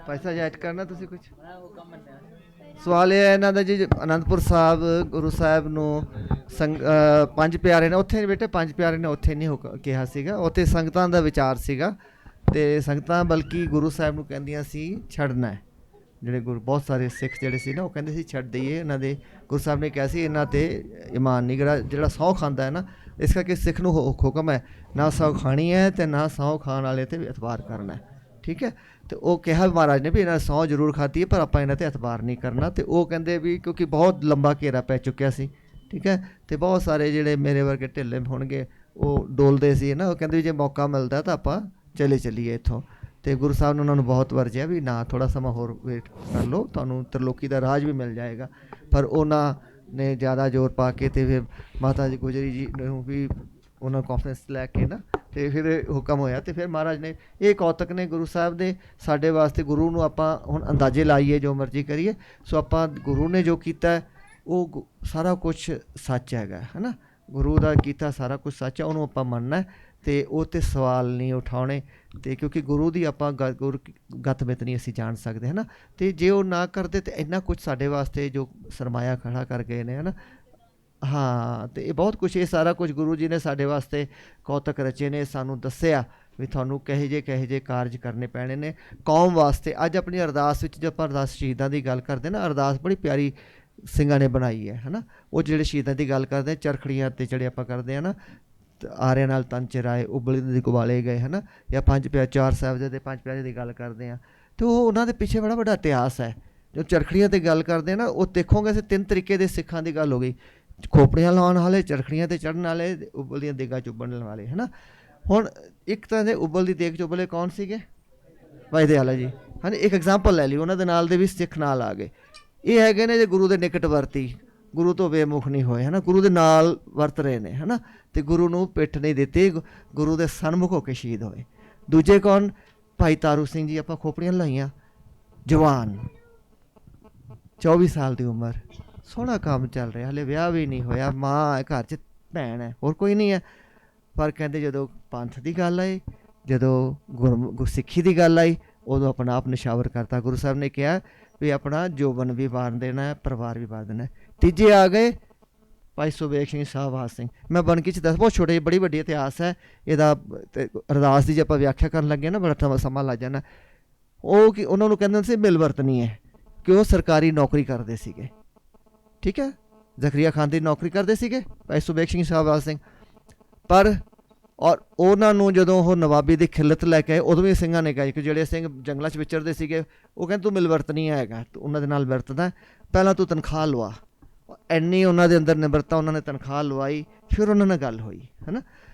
ਪੈਸਾ ਜਾਇਜ਼ ਕਰਨਾ ਤੁਸੀਂ ਕੁਝ? ਸਵਾਲ ਇਹ ਹੈ ਇਹਨਾਂ ਦਾ ਜੀ, ਅਨੰਦਪੁਰ ਸਾਹਿਬ ਗੁਰੂ ਸਾਹਿਬ ਨੂੰ ਪੰਜ ਪਿਆਰੇ ਨੇ ਉੱਥੇ ਬੇਟੇ, ਪੰਜ ਪਿਆਰੇ ਨੇ ਉੱਥੇ ਨਹੀਂ ਕਿਹਾ ਸੀਗਾ, ਉੱਥੇ ਸੰਗਤਾਂ ਦਾ ਵਿਚਾਰ ਸੀਗਾ ਅਤੇ ਸੰਗਤਾਂ ਬਲਕਿ ਗੁਰੂ ਸਾਹਿਬ ਨੂੰ ਕਹਿੰਦੀਆਂ ਸੀ ਛੱਡਣਾ ਹੈ। ਜਿਹੜੇ ਗੁਰੂ ਬਹੁਤ ਸਾਰੇ ਸਿੱਖ ਜਿਹੜੇ ਸੀ ਨਾ ਉਹ ਕਹਿੰਦੇ ਸੀ ਛੱਡ ਦਈਏ ਇਹਨਾਂ ਦੇ, ਗੁਰੂ ਸਾਹਿਬ ਨੇ ਕਿਹਾ ਸੀ ਇਹਨਾਂ 'ਤੇ ਈਮਾਨ ਨਹੀਂ, ਜਿਹੜਾ ਸਹੁੰ ਖਾਂਦਾ ਹੈ ਨਾ, ਇਸ ਕਰਕੇ ਸਿੱਖ ਨੂੰ ਹੁਕਮ ਹੈ ਨਾ ਸਹੁੰ ਖਾਣੀ ਹੈ ਅਤੇ ਨਾ ਸਹੁੰ ਖਾਣ ਵਾਲੇ 'ਤੇ ਇਤਬਾਰ ਕਰਨਾ ਹੈ, ਠੀਕ ਹੈ। ਅਤੇ ਉਹ ਕਿਹਾ ਮਹਾਰਾਜ ਨੇ ਵੀ ਇਹਨਾਂ ਸਹੁੰ ਜ਼ਰੂਰ ਖਾਧੀ ਹੈ ਪਰ ਆਪਾਂ ਇਹਨਾਂ 'ਤੇ ਇਤਬਾਰ ਨਹੀਂ ਕਰਨਾ। ਅਤੇ ਉਹ ਕਹਿੰਦੇ ਵੀ ਕਿਉਂਕਿ ਬਹੁਤ ਲੰਬਾ ਘੇਰਾ ਪੈ ਚੁੱਕਿਆ ਸੀ, ਠੀਕ ਹੈ, ਅਤੇ ਬਹੁਤ ਸਾਰੇ ਜਿਹੜੇ ਮੇਰੇ ਵਰਗੇ ਢਿੱਲੇ ਹੋਣਗੇ ਉਹ ਡੋਲਦੇ ਸੀ ਨਾ, ਉਹ ਕਹਿੰਦੇ ਵੀ ਜੇ ਮੌਕਾ ਮਿਲਦਾ ਤਾਂ ਆਪਾਂ ਚਲੇ ਚੱਲੀਏ ਇੱਥੋਂ। ਅਤੇ ਗੁਰੂ ਸਾਹਿਬ ਨੇ ਉਹਨਾਂ ਨੂੰ ਬਹੁਤ ਵਰਜਿਆ ਵੀ ਨਾ, ਥੋੜ੍ਹਾ ਸਮਾਂ ਹੋਰ ਵੇਟ ਕਰ ਲਓ, ਤੁਹਾਨੂੰ ਤ੍ਰਿਲੋਕੀ ਦਾ ਰਾਜ ਵੀ ਮਿਲ ਜਾਏਗਾ। ਪਰ ਉਹਨਾਂ ਨੇ ਜ਼ਿਆਦਾ ਜ਼ੋਰ ਪਾ ਕੇ ਅਤੇ ਫਿਰ ਮਾਤਾ ਜੀ ਗੁਜਰੀ ਜੀ ਨੂੰ ਵੀ ਉਹਨਾਂ ਕਾਨਫਰੰਸ ਲੈ ਕੇ ਨਾ ਅਤੇ ਫਿਰ ਹੁਕਮ ਹੋਇਆ। ਅਤੇ ਫਿਰ ਮਹਾਰਾਜ ਨੇ ਇਹ ਕੌਤਕ ਨੇ ਗੁਰੂ ਸਾਹਿਬ ਦੇ ਸਾਡੇ ਵਾਸਤੇ, ਗੁਰੂ ਨੂੰ ਆਪਾਂ ਹੁਣ ਅੰਦਾਜ਼ੇ ਲਾਈਏ ਜੋ ਮਰਜ਼ੀ ਕਰੀਏ, ਸੋ ਆਪਾਂ ਗੁਰੂ ਨੇ ਜੋ ਕੀਤਾ ਉਹ ਸਾਰਾ ਕੁਛ ਸੱਚ ਹੈਗਾ, ਹੈ ਨਾ, ਗੁਰੂ ਦਾ ਕੀਤਾ ਸਾਰਾ ਕੁਛ ਸੱਚ ਹੈ, ਉਹਨੂੰ ਆਪਾਂ ਮੰਨਣਾ ਅਤੇ ਉਹ 'ਤੇ ਸਵਾਲ ਨਹੀਂ ਉਠਾਉਣੇ। ਅਤੇ ਕਿਉਂਕਿ ਗੁਰੂ ਦੀ ਆਪਾਂ ਗਤਮਿਤ ਨਹੀਂ ਅਸੀਂ ਜਾਣ ਸਕਦੇ, ਹੈ ਨਾ, ਅਤੇ ਜੇ ਉਹ ਨਾ ਕਰਦੇ ਤਾਂ ਇੰਨਾ ਕੁਛ ਸਾਡੇ ਵਾਸਤੇ ਜੋ ਸਰਮਾਇਆ ਖੜਾ ਕਰ ਗਏ ਨੇ, ਹੈ ਨਾ। ਹਾਂ, ਅਤੇ ਇਹ ਬਹੁਤ ਕੁਛ, ਇਹ ਸਾਰਾ ਕੁਛ ਗੁਰੂ ਜੀ ਨੇ ਸਾਡੇ ਵਾਸਤੇ ਕੌਤਕ ਰਚੇ ਨੇ, ਸਾਨੂੰ ਦੱਸਿਆ ਵੀ ਤੁਹਾਨੂੰ ਕਹੇ ਜਿਹੇ ਕਾਰਜ ਕਰਨੇ ਪੈਣੇ ਨੇ ਕੌਮ ਵਾਸਤੇ। ਅੱਜ ਆਪਣੀ ਅਰਦਾਸ ਵਿੱਚ ਜੋ ਆਪਾਂ ਅਰਦਾਸ ਸ਼ਹੀਦਾਂ ਦੀ ਗੱਲ ਕਰਦੇ ਨਾ, ਅਰਦਾਸ ਬੜੀ ਪਿਆਰੀ ਸਿੰਘਾਂ ਨੇ ਬਣਾਈ ਹੈ ਨਾ। ਉਹ ਜਿਹੜੇ ਸ਼ਹੀਦਾਂ ਦੀ ਗੱਲ ਕਰਦੇ, ਚਰਖੜੀਆਂ 'ਤੇ ਜਿਹੜੇ ਆਪਾਂ ਕਰਦੇ ਹਾਂ ਨਾ, ਆਰਿਆਂ ਨਾਲ ਤਨ ਚਿਰਾਏ ਉਬਲੇ ਦੇ ਕੁਬਾਲੇ ਗਏ, ਹੈ ਨਾ, ਜਾਂ ਚਾਰ ਸਾਹਿਬਜ਼ਾਦੇ ਪੰਜ ਪਿਆਰੇ ਦੀ ਗੱਲ ਕਰਦੇ ਹਾਂ, ਅਤੇ ਉਹ ਉਹਨਾਂ ਦੇ ਪਿੱਛੇ ਬੜਾ ਵੱਡਾ ਇਤਿਹਾਸ ਹੈ। ਜੋ ਚਰਖੜੀਆਂ 'ਤੇ ਗੱਲ ਕਰਦੇ ਹਾਂ ਨਾ, ਉਹ ਦੇਖੋਗੇ ਅਸੀਂ 3 ਤਰੀਕੇ ਦੇ ਸਿੱਖਾਂ ਦੀ ਗੱਲ ਹੋ ਗਈ, ਖੋਪੜੀਆਂ ਲਾਉਣ ਵਾਲੇ, ਚਰਖੜੀਆਂ 'ਤੇ ਚੜ੍ਹਨ ਵਾਲੇ, ਉਬਲਦੀਆਂ ਦੇਗਾਂ ਚੁੱਭਣ ਵਾਲੇ, ਹੈ ਨਾ। ਹੁਣ ਇੱਕ ਤਰ੍ਹਾਂ ਦੇ ਉਬਲਦੀ ਦੇਗ ਚੁੱਭਲੇ ਕੌਣ ਸੀਗੇ? ਵਾਹਿਦੇ ਵਾਲਾ ਜੀ, ਹਾਂਜੀ, ਇੱਕ ਐਗਜ਼ਾਮਪਲ ਲੈ ਲਈ, ਉਹਨਾਂ ਦੇ ਨਾਲ ਦੇ ਵੀ ਸਿੱਖ ਨਾਲ ਆ ਗਏ। ਇਹ ਹੈਗੇ ਨੇ ਜੇ ਗੁਰੂ ਦੇ ਨਿਕਟ ਵਰਤੀ, ਗੁਰੂ ਤੋਂ ਬੇਮੁਖ ਨਹੀਂ ਹੋਏ, ਹੈ ਨਾ, ਗੁਰੂ ਦੇ ਨਾਲ ਵਰਤ ਰਹੇ ਨੇ, ਹੈ ਨਾ, ਅਤੇ ਗੁਰੂ ਨੂੰ ਪਿੱਠ ਨਹੀਂ ਦਿੱਤੀ, ਗੁਰੂ ਦੇ ਸਨਮੁਖ ਹੋ ਕੇ ਸ਼ਹੀਦ ਹੋਏ। ਦੂਜੇ ਕੌਣ? ਭਾਈ ਤਾਰੂ ਸਿੰਘ ਜੀ, ਆਪਾਂ ਖੋਪੜੀਆਂ ਲਾਈਆਂ, ਜਵਾਨ, 24 ਸਾਲ ਦੀ ਉਮਰ, ਸੋਹਣਾ ਕੰਮ ਚੱਲ ਰਿਹਾ, ਹਲੇ ਵਿਆਹ ਵੀ ਨਹੀਂ ਹੋਇਆ, ਮਾਂ ਹੈ ਘਰ 'ਚ, ਭੈਣ ਹੈ, ਹੋਰ ਕੋਈ ਨਹੀਂ ਹੈ। ਪਰ ਕਹਿੰਦੇ ਜਦੋਂ ਪੰਥ ਦੀ ਗੱਲ ਆਈ, ਜਦੋਂ ਗੁਰਸਿੱਖੀ ਦੀ ਗੱਲ ਆਈ, ਉਦੋਂ ਆਪਣਾ ਆਪ ਨਿਸ਼ਾਵਰ ਕਰਤਾ। ਗੁਰੂ ਸਾਹਿਬ ਨੇ ਕਿਹਾ ਵੀ ਆਪਣਾ ਜੋਬਨ ਵੀ ਵਾਰ ਦੇਣਾ, ਪਰਿਵਾਰ ਵੀ ਵਾਰ ਦੇਣਾ। ਤੀਜੇ ਆ ਗਏ ਭਾਈ ਸੁਬੇਗ ਸਿੰਘ, ਸ਼ਾਹਬਾਜ਼ ਸਿੰਘ। ਮੈਂ ਬਣਕੀ 'ਚ ਦੱਸ, ਬਹੁਤ ਛੋਟੇ ਜਿਹੇ, ਬੜੀ ਵੱਡੀ ਇਤਿਹਾਸ ਹੈ ਇਹਦਾ, ਅਰਦਾਸ ਦੀ ਜੇ ਆਪਾਂ ਵਿਆਖਿਆ ਕਰਨ ਲੱਗੇ ਨਾ ਬੜਾ ਸਮਾਂ ਲੱਗ ਜਾਣਾ। ਉਹ ਕਿ ਉਹਨਾਂ ਨੂੰ ਕਹਿੰਦੇ ਸੀ ਮਿਲਵਰਤਨੀ ਹੈ, ਕਿ ਉਹ ਸਰਕਾਰੀ ਨੌਕਰੀ ਕਰਦੇ ਸੀਗੇ, ਠੀਕ ਹੈ, ਜ਼ਕਰੀਆ ਖਾਨ ਦੀ ਨੌਕਰੀ ਕਰਦੇ ਸੀਗੇ ਭਾਈ ਸੁਬੇਗ ਸਿੰਘ, ਸ਼ਾਹਬਾਜ਼ ਸਿੰਘ। ਪਰ ਔਰ ਉਹਨਾਂ ਨੂੰ ਜਦੋਂ ਉਹ ਨਵਾਬੀ ਦੀ ਖਿਲਤ ਲੈ ਕੇ ਆਏ, ਉਦੋਂ ਵੀ ਸਿੰਘਾਂ ਨੇ ਕਿਹਾ ਕਿ ਜਿਹੜੇ ਸਿੰਘ ਜੰਗਲਾਂ 'ਚ ਵਿਚਰਦੇ ਸੀਗੇ, ਉਹ ਕਹਿੰਦੇ ਤੂੰ ਮਿਲਵਰਤਨੀ ਹੈਗਾ, ਤੂੰ ਉਹਨਾਂ ਦੇ ਨਾਲ ਵਰਤਦਾ, ਪਹਿਲਾਂ ਤੂੰ ਤਨਖਾਹ ਲਵਾ। ਇੰਨੀ ਉਹਨਾਂ ਦੇ ਅੰਦਰ ਨਿਮਰਤਾ, ਉਹਨਾਂ ਨੇ ਤਨਖਾਹ ਲਵਾਈ, ਫਿਰ ਉਹਨਾਂ ਨਾਲ ਗੱਲ ਹੋਈ, ਹੈ ਨਾ।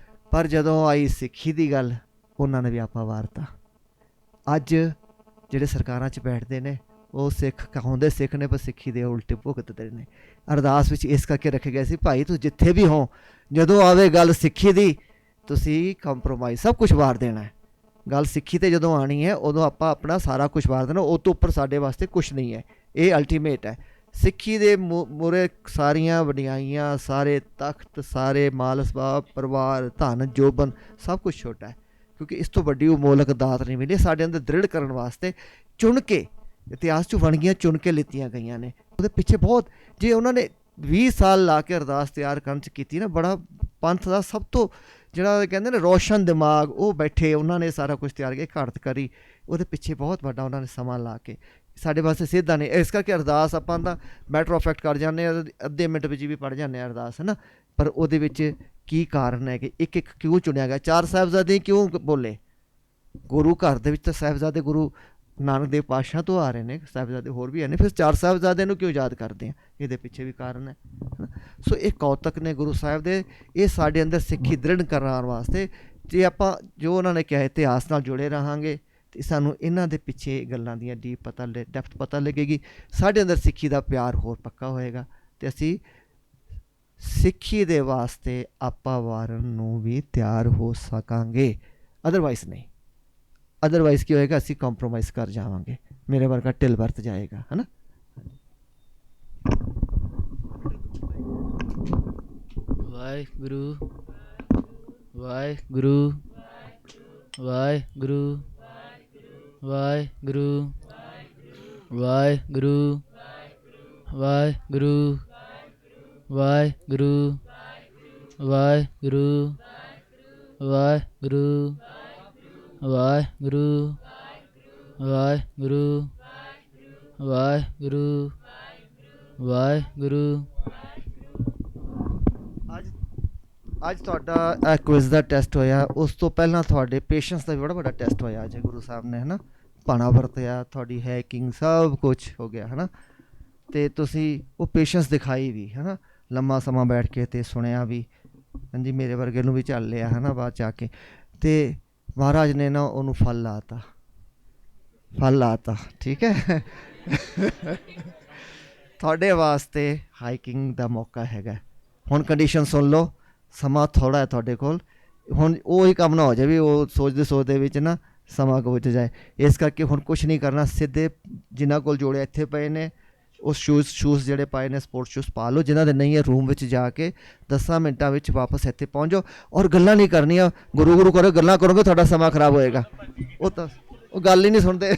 ਪਰ ਜਦੋਂ ਆਈ ਸਿੱਖੀ ਦੀ ਗੱਲ, ਉਹਨਾਂ ਨੇ ਵੀ ਆਪਾ ਵਾਰਤਾ। ਅੱਜ ਜਿਹੜੇ ਸਰਕਾਰਾਂ 'ਚ ਬੈਠਦੇ ਨੇ ਉਹ ਸਿੱਖ ਕਹਾਉਂਦੇ ਸਿੱਖ ਨੇ, ਪਰ ਸਿੱਖੀ ਦੇ ਉਲਟੇ ਭੁਗਤਦੇ ਨੇ। ਅਰਦਾਸ ਵਿੱਚ ਇਸ ਕਰਕੇ ਰੱਖੇ ਗਏ ਸੀ, ਭਾਈ ਤੁਸੀਂ ਜਿੱਥੇ ਵੀ ਹੋ, ਜਦੋਂ ਆਵੇ ਗੱਲ ਸਿੱਖੀ ਦੀ, ਤੁਸੀਂ ਕੰਪਰੋਮਾਈਜ਼ ਸਭ ਕੁਛ ਵਾਰ ਦੇਣਾ ਹੈ। ਗੱਲ ਸਿੱਖੀ 'ਤੇ ਜਦੋਂ ਆਉਣੀ ਹੈ, ਉਦੋਂ ਆਪਾਂ ਆਪਣਾ ਸਾਰਾ ਕੁਛ ਵਾਰ ਦੇਣਾ, ਉਹ ਤੋਂ ਉੱਪਰ ਸਾਡੇ ਵਾਸਤੇ ਕੁਛ ਨਹੀਂ ਹੈ, ਇਹ ਅਲਟੀਮੇਟ ਹੈ। ਸਿੱਖੀ ਦੇ ਮੂਹਰੇ ਸਾਰੀਆਂ ਵਡਿਆਈਆਂ, ਸਾਰੇ ਤਖਤ, ਸਾਰੇ ਮਾਲ ਅਸਬਾਬ, ਪਰਿਵਾਰ, ਧਨ, ਜੋਬਨ, ਸਭ ਕੁਛ ਛੋਟਾ ਹੈ, ਕਿਉਂਕਿ ਇਸ ਤੋਂ ਵੱਡੀ ਅਮੋਲਕ ਦਾਤ ਨਹੀਂ ਮਿਲੀ। ਸਾਡੇ ਅੰਦਰ ਦ੍ਰਿੜ ਕਰਨ ਵਾਸਤੇ ਚੁਣ ਕੇ, ਇਤਿਹਾਸ 'ਚ ਵੰਨਗੀਆਂ ਚੁਣ ਕੇ ਲਿੱਤੀਆਂ ਗਈਆਂ ਨੇ। ਉਹਦੇ ਪਿੱਛੇ ਬਹੁਤ, ਜੇ ਉਹਨਾਂ ਨੇ 20 ਸਾਲ ਲਾ ਕੇ ਅਰਦਾਸ ਤਿਆਰ ਕਰਨ 'ਚ ਕੀਤੀ ਨਾ, ਬੜਾ ਪੰਥ ਦਾ ਸਭ ਤੋਂ ਜਿਹੜਾ ਕਹਿੰਦੇ ਨੇ ਰੋਸ਼ਨ ਦਿਮਾਗ, ਉਹ ਬੈਠੇ, ਉਹਨਾਂ ਨੇ ਸਾਰਾ ਕੁਛ ਤਿਆਰ ਕੀਤਾ, ਘਾੜਤ ਕਰੀ, ਉਹਦੇ ਪਿੱਛੇ ਬਹੁਤ ਵੱਡਾ ਉਹਨਾਂ ਨੇ ਸਮਾਂ ਲਾ ਕੇ ਸਾਡੇ ਵਾਸਤੇ ਸਿੱਧਾ ਨਹੀਂ। ਇਸ ਕਰਕੇ ਅਰਦਾਸ ਆਪਾਂ ਦਾ ਮੈਟਰ ਆਫ ਫੈਕਟ ਕਰ ਜਾਂਦੇ ਹਾਂ, ਅੱਧੇ ਮਿੰਟ ਵਿੱਚ ਵੀ ਪੜ੍ਹ ਜਾਂਦੇ ਹਾਂ ਅਰਦਾਸ, ਹੈ ਨਾ। ਪਰ ਉਹਦੇ ਵਿੱਚ ਕੀ ਕਾਰਨ ਹੈ ਕਿ ਇੱਕ ਇੱਕ ਕਿਉਂ ਚੁਣਿਆ ਗਿਆ? 4 ਸਾਹਿਬਜ਼ਾਦੇ ਕਿਉਂ ਬੋਲੇ? ਗੁਰੂ ਘਰ ਦੇ ਵਿੱਚ ਤਾਂ ਸਾਹਿਬਜ਼ਾਦੇ ਗੁਰੂ ਨਾਨਕ ਦੇਵ ਪਾਤਸ਼ਾਹ ਤੋਂ ਆ ਰਹੇ ਨੇ, ਸਾਹਿਬਜ਼ਾਦੇ ਹੋਰ ਵੀ ਹੈ ਨੇ, ਫਿਰ 4 ਸਾਹਿਬਜ਼ਾਦਿਆਂ ਨੂੰ ਕਿਉਂ ਯਾਦ ਕਰਦੇ ਹਾਂ? ਇਹਦੇ ਪਿੱਛੇ ਵੀ ਕਾਰਨ ਹੈ। ਸੋ ਇਹ ਕੌਤਕ ਨੇ ਗੁਰੂ ਸਾਹਿਬ ਦੇ, ਇਹ ਸਾਡੇ ਅੰਦਰ ਸਿੱਖੀ ਦ੍ਰਿੜ ਕਰਾਉਣ ਵਾਸਤੇ। ਜੇ ਆਪਾਂ ਜੋ ਉਹਨਾਂ ਨੇ ਕਿਹਾ ਇਤਿਹਾਸ ਨਾਲ ਜੁੜੇ ਰਹਾਂਗੇ, ਅਤੇ ਸਾਨੂੰ ਇਹਨਾਂ ਦੇ ਪਿੱਛੇ ਗੱਲਾਂ ਦੀਆਂ ਡੈਪਥ ਪਤਾ ਲੱਗੇਗੀ, ਸਾਡੇ ਅੰਦਰ ਸਿੱਖੀ ਦਾ ਪਿਆਰ ਹੋਰ ਪੱਕਾ ਹੋਏਗਾ, ਅਤੇ ਅਸੀਂ ਸਿੱਖੀ ਦੇ ਵਾਸਤੇ ਆਪਾ ਵਾਰਨ ਨੂੰ ਵੀ ਤਿਆਰ ਹੋ ਸਕਾਂਗੇ। ਅਦਰਵਾਈਜ਼ ਨਹੀਂ, ਅਦਰਵਾਈਜ਼ ਕੀ ਹੋਏਗਾ? ਅਸੀਂ ਕੰਪਰੋਮਾਈਜ਼ ਕਰ ਜਾਵਾਂਗੇ, ਮੇਰੇ ਵਰਗਾ ਢਿੱਲ ਵਰਤ ਜਾਏਗਾ, ਹੈ ਨਾ। ਵਾਹਿਗੁਰੂ ਵਾਹਿਗੁਰੂ ਵਾਹਿਗੁਰੂ ਵਾਹਿਗੁਰੂ ਵਾਹਿਗੁਰੂ ਵਾਹਿਗੁਰੂ ਵਾਹਿਗੁਰੂ ਵਾਹਿਗੁਰੂ ਵਾਹਿਗੁਰੂ ਵਾਹਿਗੁਰੂ ਵਾਹਿਗੁਰੂ ਵਾਹਿਗੁਰੂ ਵਾਹਿਗੁਰੂ। ਅੱਜ ਤੁਹਾਡਾ ਕੁਇਜ਼ ਦਾ ਟੈਸਟ ਹੋਇਆ, ਉਸ ਤੋਂ ਪਹਿਲਾਂ ਤੁਹਾਡੇ ਪੇਸ਼ੈਂਸ ਦਾ ਵੀ ਬੜਾ ਵੱਡਾ ਟੈਸਟ ਹੋਇਆ ਅੱਜ ਗੁਰੂ ਸਾਹਿਬ ਨੇ, ਹੈ ਨਾ। ਭਾਣਾ ਵਰਤਿਆ, ਤੁਹਾਡੀ ਹੈਕਿੰਗ ਸਭ ਕੁਝ ਹੋ ਗਿਆ, ਹੈ ਨਾ। ਅਤੇ ਤੁਸੀਂ ਉਹ ਪੇਸ਼ੈਂਸ ਦਿਖਾਈ ਵੀ, ਹੈ ਨਾ, ਲੰਮਾ ਸਮਾਂ ਬੈਠ ਕੇ ਅਤੇ ਸੁਣਿਆ ਵੀ। ਹਾਂਜੀ, ਮੇਰੇ ਵਰਗੇ ਨੂੰ ਵੀ ਚੱਲ ਲਿਆ, ਹੈ ਨਾ, ਬਾਅਦ 'ਚ ਆ ਕੇ। ਅਤੇ ਮਹਾਰਾਜ ਨੇ ਨਾ ਉਹਨੂੰ ਫਲ ਲਾਤਾ, ਫਲ ਲਾਤਾ, ਠੀਕ ਹੈ। ਤੁਹਾਡੇ ਵਾਸਤੇ ਹਾਈਕਿੰਗ ਦਾ ਮੌਕਾ ਹੈਗਾ। ਹੁਣ ਕੰਡੀਸ਼ਨ ਸੁਣ ਲਓ, ਸਮਾਂ ਥੋੜ੍ਹਾ ਹੈ ਤੁਹਾਡੇ ਕੋਲ। ਹੁਣ ਉਹ ਹੀ ਕੰਮ ਨਾ ਹੋ ਜਾਵੇ ਵੀ ਉਹ ਸੋਚਦੇ ਵਿੱਚ ਨਾ ਸਮਾਂ ਗੁੱਝ ਜਾਏ। ਇਸ ਕਰਕੇ ਹੁਣ ਕੁਛ ਨਹੀਂ ਕਰਨਾ, ਸਿੱਧੇ ਜਿਨ੍ਹਾਂ ਕੋਲ ਜੋੜੇ ਇੱਥੇ ਪਏ ਨੇ ਉਹ ਸ਼ੂਜ਼ ਜਿਹੜੇ ਪਾਏ ਨੇ ਸਪੋਰਟਸ ਸ਼ੂਜ਼ ਪਾ ਲਓ, ਜਿਨ੍ਹਾਂ ਦੇ ਨਹੀਂ ਹੈ ਰੂਮ ਵਿੱਚ ਜਾ ਕੇ 10 ਮਿੰਟਾਂ ਵਿੱਚ ਵਾਪਸ ਇੱਥੇ ਪਹੁੰਚ ਜਾਓ। ਔਰ ਗੱਲਾਂ ਨਹੀਂ ਕਰਨੀਆਂ, ਗੁਰੂ ਕਰੋ, ਗੱਲਾਂ ਕਰੋਗੇ ਤੁਹਾਡਾ ਸਮਾਂ ਖਰਾਬ ਹੋਏਗਾ। ਉਹ ਤਾਂ ਉਹ ਗੱਲ ਹੀ ਨਹੀਂ ਸੁਣਦੇ।